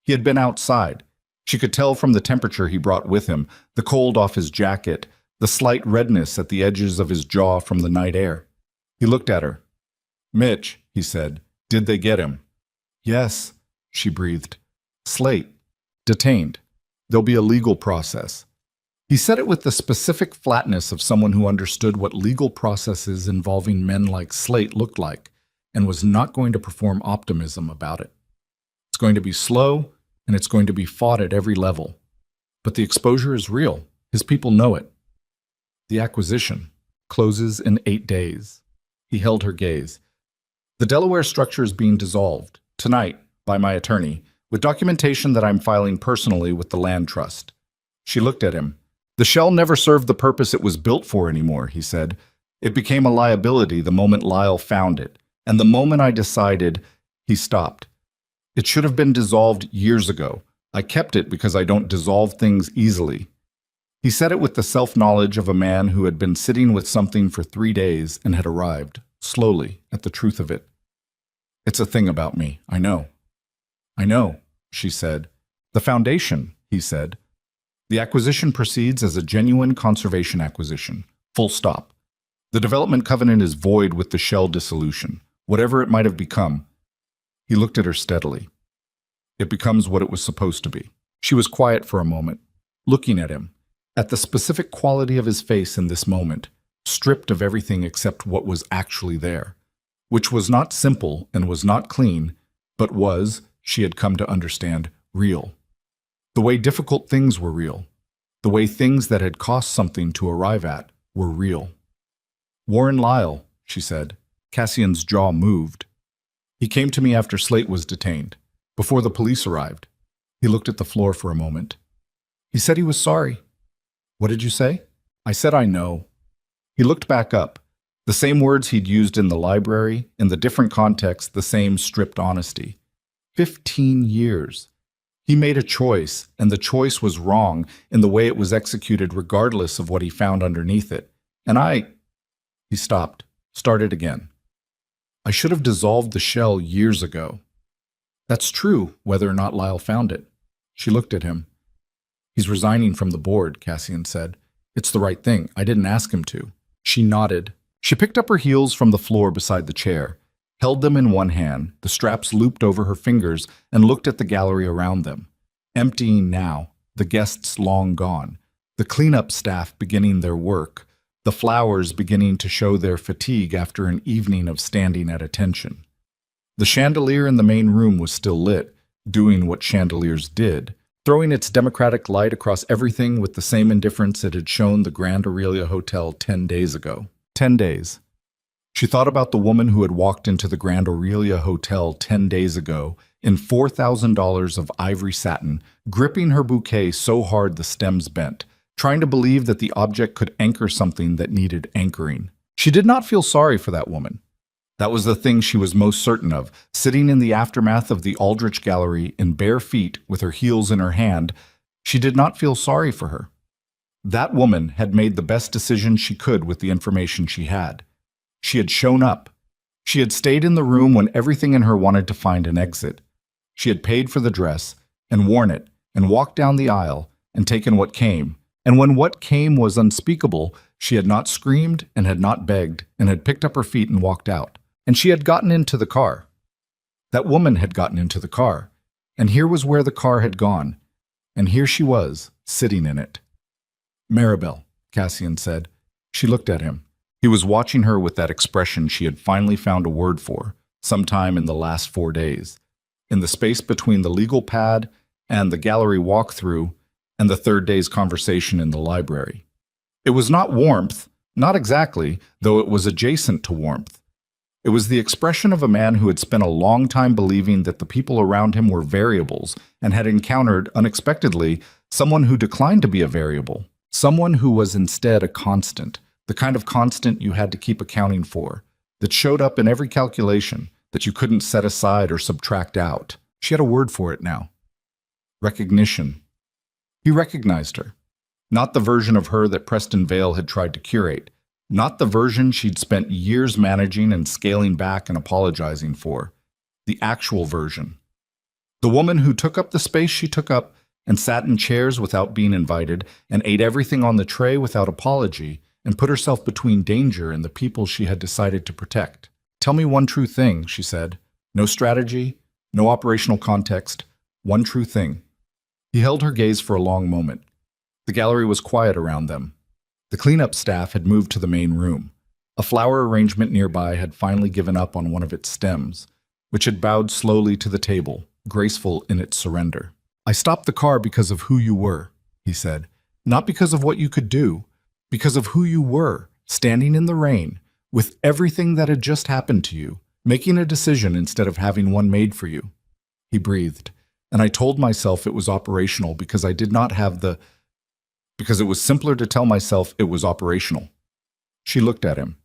He had been outside. She could tell from the temperature he brought with him, the cold off his jacket, the slight redness at the edges of his jaw from the night air. He looked at her. "Mitch," he said, "did they get him?" "Yes," she breathed. "Slate. Detained. There'll be a legal process." He said it with the specific flatness of someone who understood what legal processes involving men like Slate looked like, and was not going to perform optimism about it. It's going to be slow, and it's going to be fought at every level. But the exposure is real. His people know it. The acquisition closes in 8 days. He held her gaze. The Delaware structure is being dissolved, tonight, by my attorney, with documentation that I'm filing personally with the land trust. She looked at him. The shell never served the purpose it was built for anymore, he said. It became a liability the moment Lyle found it, and the moment I decided, he stopped. It should have been dissolved years ago. I kept it because I don't dissolve things easily. He said it with the self-knowledge of a man who had been sitting with something for 3 days and had arrived, slowly, at the truth of it. It's a thing about me, I know. I know, she said. The foundation, he said. The acquisition proceeds as a genuine conservation acquisition, full stop. The development covenant is void with the shell dissolution, whatever it might have become. He looked at her steadily. It becomes what it was supposed to be. She was quiet for a moment, looking at him, at the specific quality of his face in this moment, stripped of everything except what was actually there, which was not simple and was not clean, but was, she had come to understand, real. The way difficult things were real. The way things that had cost something to arrive at were real. Warren Lyle, she said. Cassian's jaw moved. He came to me after Slate was detained, before the police arrived. He looked at the floor for a moment. He said he was sorry. What did you say? I said I know. He looked back up. The same words he'd used in the library, in the different context, the same stripped honesty. 15 years. He made a choice, and the choice was wrong in the way it was executed regardless of what he found underneath it. And He stopped, started again. I should have dissolved the shell years ago. That's true, whether or not Lyle found it. She looked at him. He's resigning from the board, Cassian said. It's the right thing. I didn't ask him to. She nodded. She picked up her heels from the floor beside the chair, held them in one hand, the straps looped over her fingers, and looked at the gallery around them. Emptying now, the guests long gone, the cleanup staff beginning their work, the flowers beginning to show their fatigue after an evening of standing at attention. The chandelier in the main room was still lit, doing what chandeliers did, throwing its democratic light across everything with the same indifference it had shown the Grand Aurelia Hotel 10 days ago. 10 days. She thought about the woman who had walked into the Grand Aurelia Hotel 10 days ago in $4,000 of ivory satin, gripping her bouquet so hard the stems bent, trying to believe that the object could anchor something that needed anchoring. She did not feel sorry for that woman. That was the thing she was most certain of, sitting in the aftermath of the Aldrich Gallery in bare feet with her heels in her hand. She did not feel sorry for her. That woman had made the best decision she could with the information she had. She had shown up. She had stayed in the room when everything in her wanted to find an exit. She had paid for the dress and worn it and walked down the aisle and taken what came. And when what came was unspeakable, she had not screamed and had not begged and had picked up her feet and walked out. And she had gotten into the car. That woman had gotten into the car. And here was where the car had gone. And here she was, sitting in it. Maribel, Cassian said. She looked at him. He was watching her with that expression she had finally found a word for, sometime in the last 4 days, in the space between the legal pad and the gallery walkthrough and the third day's conversation in the library. It was not warmth, not exactly, though it was adjacent to warmth. It was the expression of a man who had spent a long time believing that the people around him were variables and had encountered, unexpectedly, someone who declined to be a variable, someone who was instead a constant, the kind of constant you had to keep accounting for, that showed up in every calculation, that you couldn't set aside or subtract out. She had a word for it now. Recognition. He recognized her. Not the version of her that Preston Vale had tried to curate, not the version she'd spent years managing and scaling back and apologizing for. The actual version. The woman who took up the space she took up and sat in chairs without being invited and ate everything on the tray without apology and put herself between danger and the people she had decided to protect. Tell me one true thing, she said. No strategy, no operational context, one true thing. He held her gaze for a long moment. The gallery was quiet around them. The cleanup staff had moved to the main room. A flower arrangement nearby had finally given up on one of its stems, which had bowed slowly to the table, graceful in its surrender. "I stopped the car because of who you were," he said. "Not because of what you could do, because of who you were, standing in the rain, with everything that had just happened to you, making a decision instead of having one made for you." He breathed, and I told myself it was operational because I did not have because it was simpler to tell myself it was operational. She looked at him.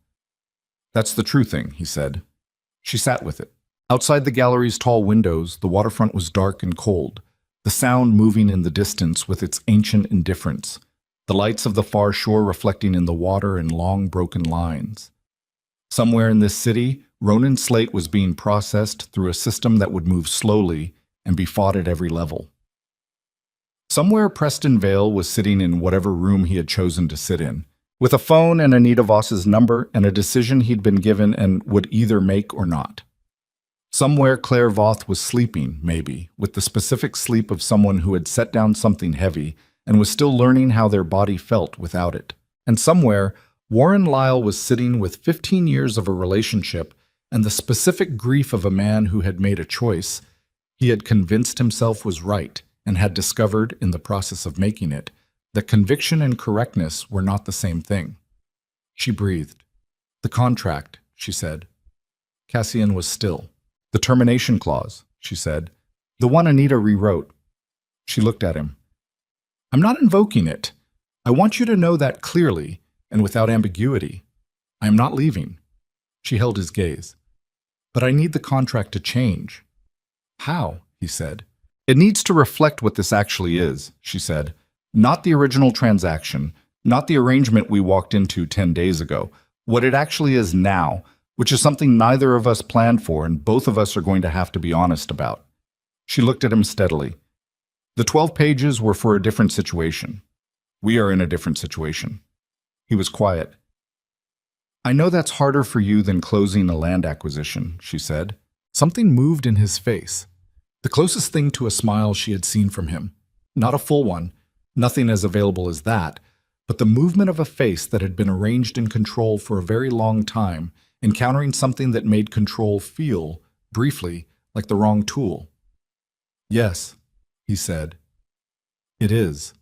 "That's the true thing," he said. She sat with it. Outside the gallery's tall windows, the waterfront was dark and cold, the sound moving in the distance with its ancient indifference, the lights of the far shore reflecting in the water in long broken lines. Somewhere in this city, Ronan slate was being processed through a system that would move slowly and be fought at every level. Somewhere Preston Vale was sitting in whatever room he had chosen to sit in, with a phone and Anita Voss's number and a decision he'd been given and would either make or not. Somewhere Claire Voth was sleeping, maybe, with the specific sleep of someone who had set down something heavy and was still learning how their body felt without it. And somewhere, Warren Lyle was sitting with 15 years of a relationship and the specific grief of a man who had made a choice he had convinced himself was right and had discovered, in the process of making it, that conviction and correctness were not the same thing. She breathed. "The contract," she said. Cassian was still. "The termination clause," she said. "The one Anita rewrote." She looked at him. "I'm not invoking it. I want you to know that clearly and without ambiguity. I am not leaving." She held his gaze. "But I need the contract to change." "How?" he said. "It needs to reflect what this actually is," she said. "Not the original transaction, not the arrangement we walked into 10 days ago. What it actually is now, which is something neither of us planned for and both of us are going to have to be honest about." She looked at him steadily. "The 12 pages were for a different situation. We are in a different situation." He was quiet. "I know that's harder for you than closing a land acquisition," she said. Something moved in his face. The closest thing to a smile she had seen from him. Not a full one, nothing as available as that, but the movement of a face that had been arranged in control for a very long time, encountering something that made control feel, briefly, like the wrong tool. "Yes," he said. "It is."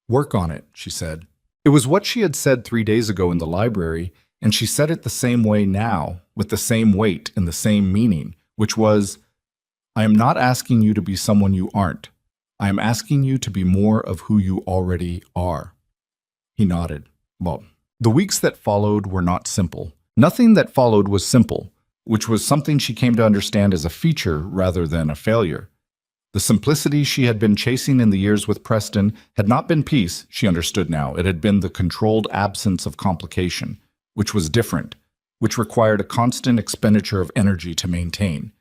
"Work on it," she said. It was what she had said 3 days ago in the library, and she said it the same way now, with the same weight and the same meaning, which was, "I am not asking you to be someone you aren't. I am asking you to be more of who you already are." He nodded. Well, the weeks that followed were not simple. Nothing that followed was simple, which was something she came to understand as a feature rather than a failure. The simplicity she had been chasing in the years with Preston had not been peace, she understood now. It had been the controlled absence of complication, which was different, which required a constant expenditure of energy to maintain.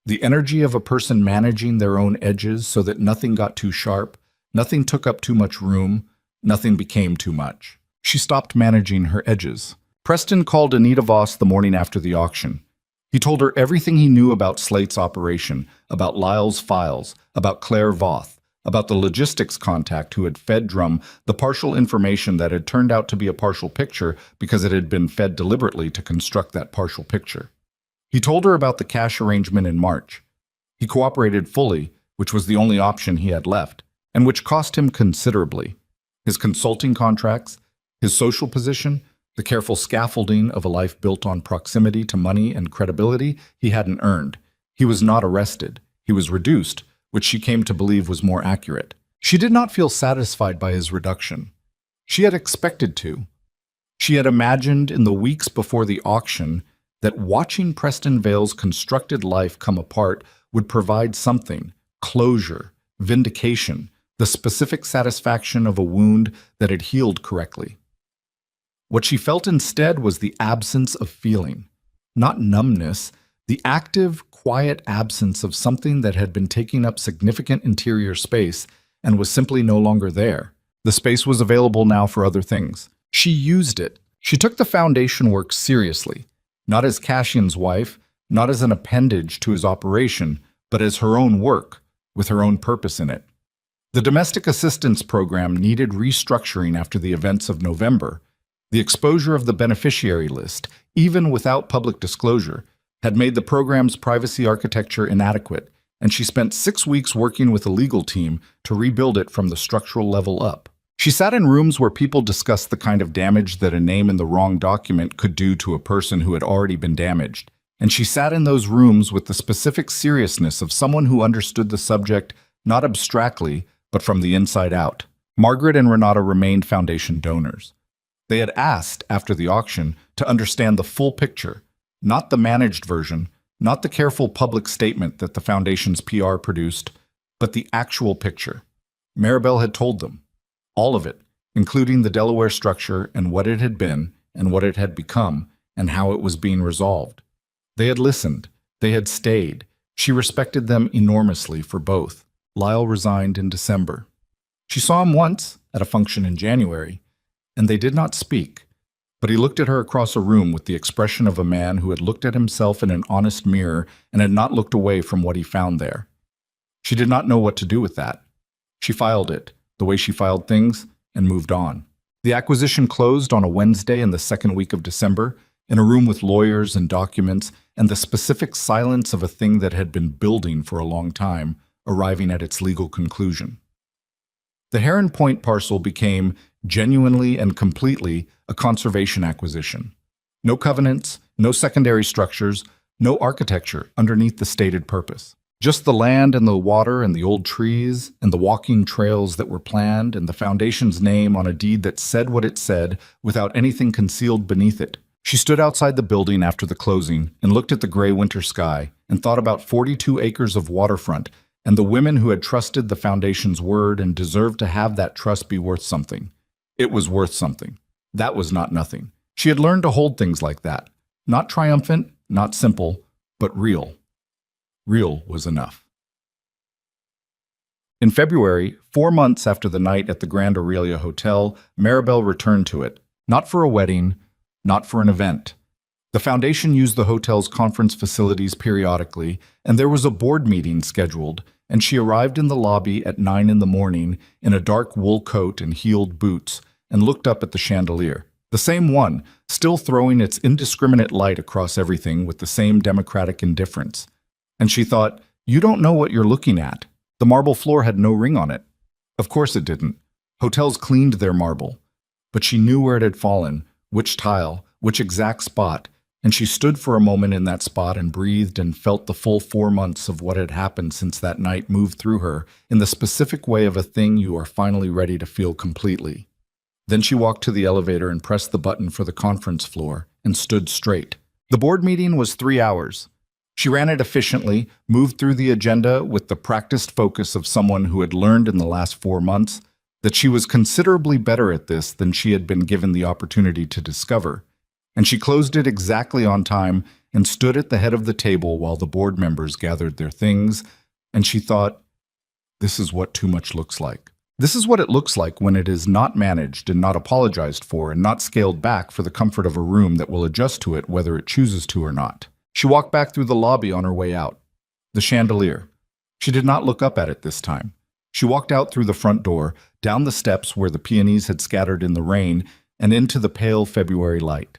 The energy of a person managing their own edges so that nothing got too sharp, nothing took up too much room, nothing became too much. She stopped managing her edges. Preston called Anita Voss the morning after the auction. He told her everything he knew about Slate's operation, about Lyle's files, about Claire Voth, about the logistics contact who had fed Drum the partial information that had turned out to be a partial picture because it had been fed deliberately to construct that partial picture. He told her about the cash arrangement in March. He cooperated fully, which was the only option he had left, and which cost him considerably. His consulting contracts, his social position, the careful scaffolding of a life built on proximity to money and credibility he hadn't earned. He was not arrested. He was reduced, which she came to believe was more accurate. She did not feel satisfied by his reduction. She had expected to. She had imagined in the weeks before the auction that watching Preston Vale's constructed life come apart would provide something, closure, vindication, the specific satisfaction of a wound that had healed correctly. What she felt instead was the absence of feeling, not numbness, the active, quiet absence of something that had been taking up significant interior space and was simply no longer there. The space was available now for other things. She used it. She took the foundation work seriously, not as Cassian's wife, not as an appendage to his operation, but as her own work, with her own purpose in it. The domestic assistance program needed restructuring after the events of November. The exposure of the beneficiary list, even without public disclosure, had made the program's privacy architecture inadequate, and she spent 6 weeks working with a legal team to rebuild it from the structural level up. She sat in rooms where people discussed the kind of damage that a name in the wrong document could do to a person who had already been damaged, and she sat in those rooms with the specific seriousness of someone who understood the subject not abstractly, but from the inside out. Margaret and Renata remained foundation donors. They had asked, after the auction, to understand the full picture, not the managed version, not the careful public statement that the foundation's PR produced, but the actual picture. Maribel had told them. All of it, including the Delaware structure and what it had been and what it had become and how it was being resolved. They had listened. They had stayed. She respected them enormously for both. Lyle resigned in December. She saw him once at a function in January, and they did not speak, but he looked at her across a room with the expression of a man who had looked at himself in an honest mirror and had not looked away from what he found there. She did not know what to do with that. She filed it, the way she filed things, and moved on. The acquisition closed on a Wednesday in the second week of December, in a room with lawyers and documents, and the specific silence of a thing that had been building for a long time, arriving at its legal conclusion. The Heron Point parcel became, genuinely and completely, a conservation acquisition. No covenants, no secondary structures, no architecture underneath the stated purpose. Just the land and the water and the old trees and the walking trails that were planned and the foundation's name on a deed that said what it said without anything concealed beneath it. She stood outside the building after the closing and looked at the gray winter sky and thought about 42 acres of waterfront and the women who had trusted the foundation's word and deserved to have that trust be worth something. It was worth something. That was not nothing. She had learned to hold things like that. Not triumphant, not simple, but real. Real was enough. In February, 4 months after the night at the Grand Aurelia Hotel, Maribel returned to it, not for a wedding, not for an event. The foundation used the hotel's conference facilities periodically, and there was a board meeting scheduled, and she arrived in the lobby at 9 in the morning in a dark wool coat and heeled boots and looked up at the chandelier. The same one, still throwing its indiscriminate light across everything with the same democratic indifference. And she thought, you don't know what you're looking at. The marble floor had no ring on it. Of course it didn't. Hotels cleaned their marble. But she knew where it had fallen, which tile, which exact spot, and she stood for a moment in that spot and breathed and felt the full 4 months of what had happened since that night move through her in the specific way of a thing you are finally ready to feel completely. Then she walked to the elevator and pressed the button for the conference floor and stood straight. The board meeting was 3 hours. She ran it efficiently, moved through the agenda with the practiced focus of someone who had learned in the last 4 months that she was considerably better at this than she had been given the opportunity to discover. And she closed it exactly on time and stood at the head of the table while the board members gathered their things, and she thought, this is what too much looks like. This is what it looks like when it is not managed and not apologized for and not scaled back for the comfort of a room that will adjust to it whether it chooses to or not. She walked back through the lobby on her way out. The chandelier. She did not look up at it this time. She walked out through the front door, down the steps where the peonies had scattered in the rain, and into the pale February light.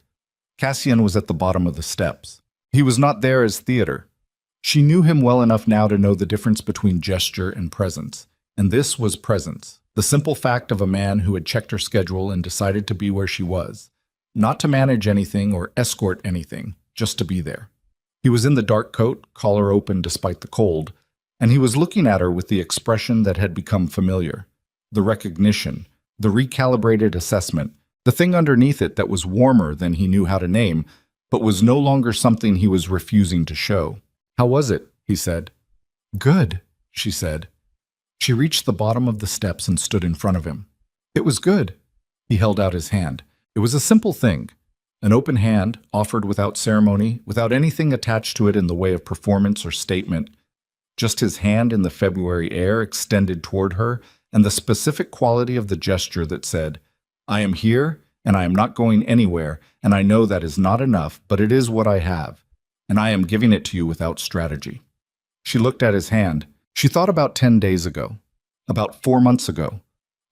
Cassian was at the bottom of the steps. He was not there as theater. She knew him well enough now to know the difference between gesture and presence. And this was presence. The simple fact of a man who had checked her schedule and decided to be where she was. Not to manage anything or escort anything, just to be there. He was in the dark coat, collar open despite the cold, and he was looking at her with the expression that had become familiar. The recognition, the recalibrated assessment, the thing underneath it that was warmer than he knew how to name, but was no longer something he was refusing to show. How was it? He said. Good, she said. She reached the bottom of the steps and stood in front of him. It was good. He held out his hand. It was a simple thing. An open hand, offered without ceremony, without anything attached to it in the way of performance or statement. Just his hand in the February air extended toward her, and the specific quality of the gesture that said, I am here, and I am not going anywhere, and I know that is not enough, but it is what I have, and I am giving it to you without strategy. She looked at his hand. She thought about 10 days ago, about 4 months ago,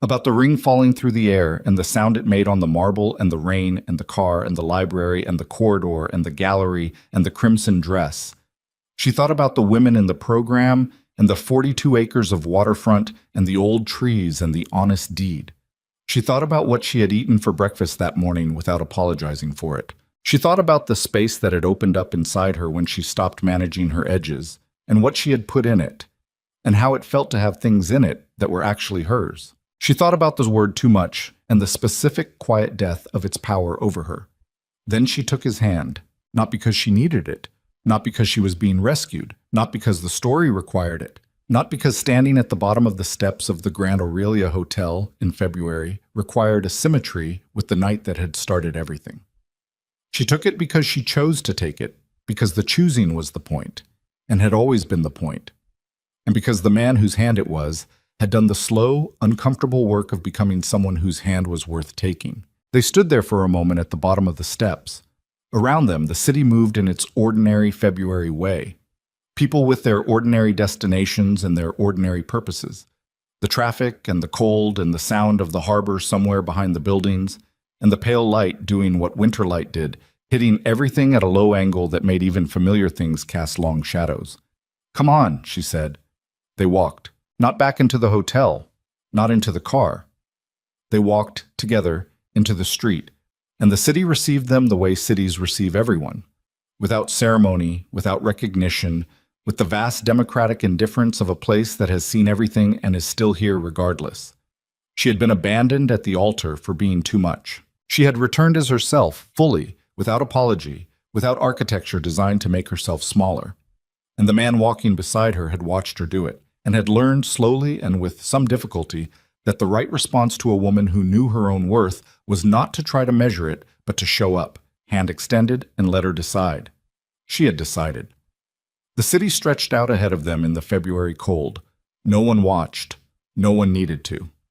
About the ring falling through the air and the sound it made on the marble and the rain and the car and the library and the corridor and the gallery and the crimson dress. She thought about the women in the program and the 42 acres of waterfront and the old trees and the honest deed. She thought about what she had eaten for breakfast that morning without apologizing for it. She thought about the space that had opened up inside her when she stopped managing her edges, and what she had put in it, and how it felt to have things in it that were actually hers. She thought about the word too much and the specific quiet death of its power over her. Then she took his hand, not because she needed it, not because she was being rescued, not because the story required it, not because standing at the bottom of the steps of the Grand Aurelia Hotel in February required a symmetry with the night that had started everything. She took it because she chose to take it, because the choosing was the point, and had always been the point, and because the man whose hand it was had done the slow, uncomfortable work of becoming someone whose hand was worth taking. They stood there for a moment at the bottom of the steps. Around them, the city moved in its ordinary February way. People with their ordinary destinations and their ordinary purposes. The traffic and the cold and the sound of the harbor somewhere behind the buildings, and the pale light doing what winter light did, hitting everything at a low angle that made even familiar things cast long shadows. "Come on," she said. They walked. Not back into the hotel, not into the car. They walked together into the street, and the city received them the way cities receive everyone, without ceremony, without recognition, with the vast democratic indifference of a place that has seen everything and is still here regardless. She had been abandoned at the altar for being too much. She had returned as herself, fully, without apology, without architecture designed to make herself smaller. And the man walking beside her had watched her do it, and had learned slowly and with some difficulty that the right response to a woman who knew her own worth was not to try to measure it, but to show up, hand extended, and let her decide. She had decided. The city stretched out ahead of them in the February cold. No one watched. No one needed to.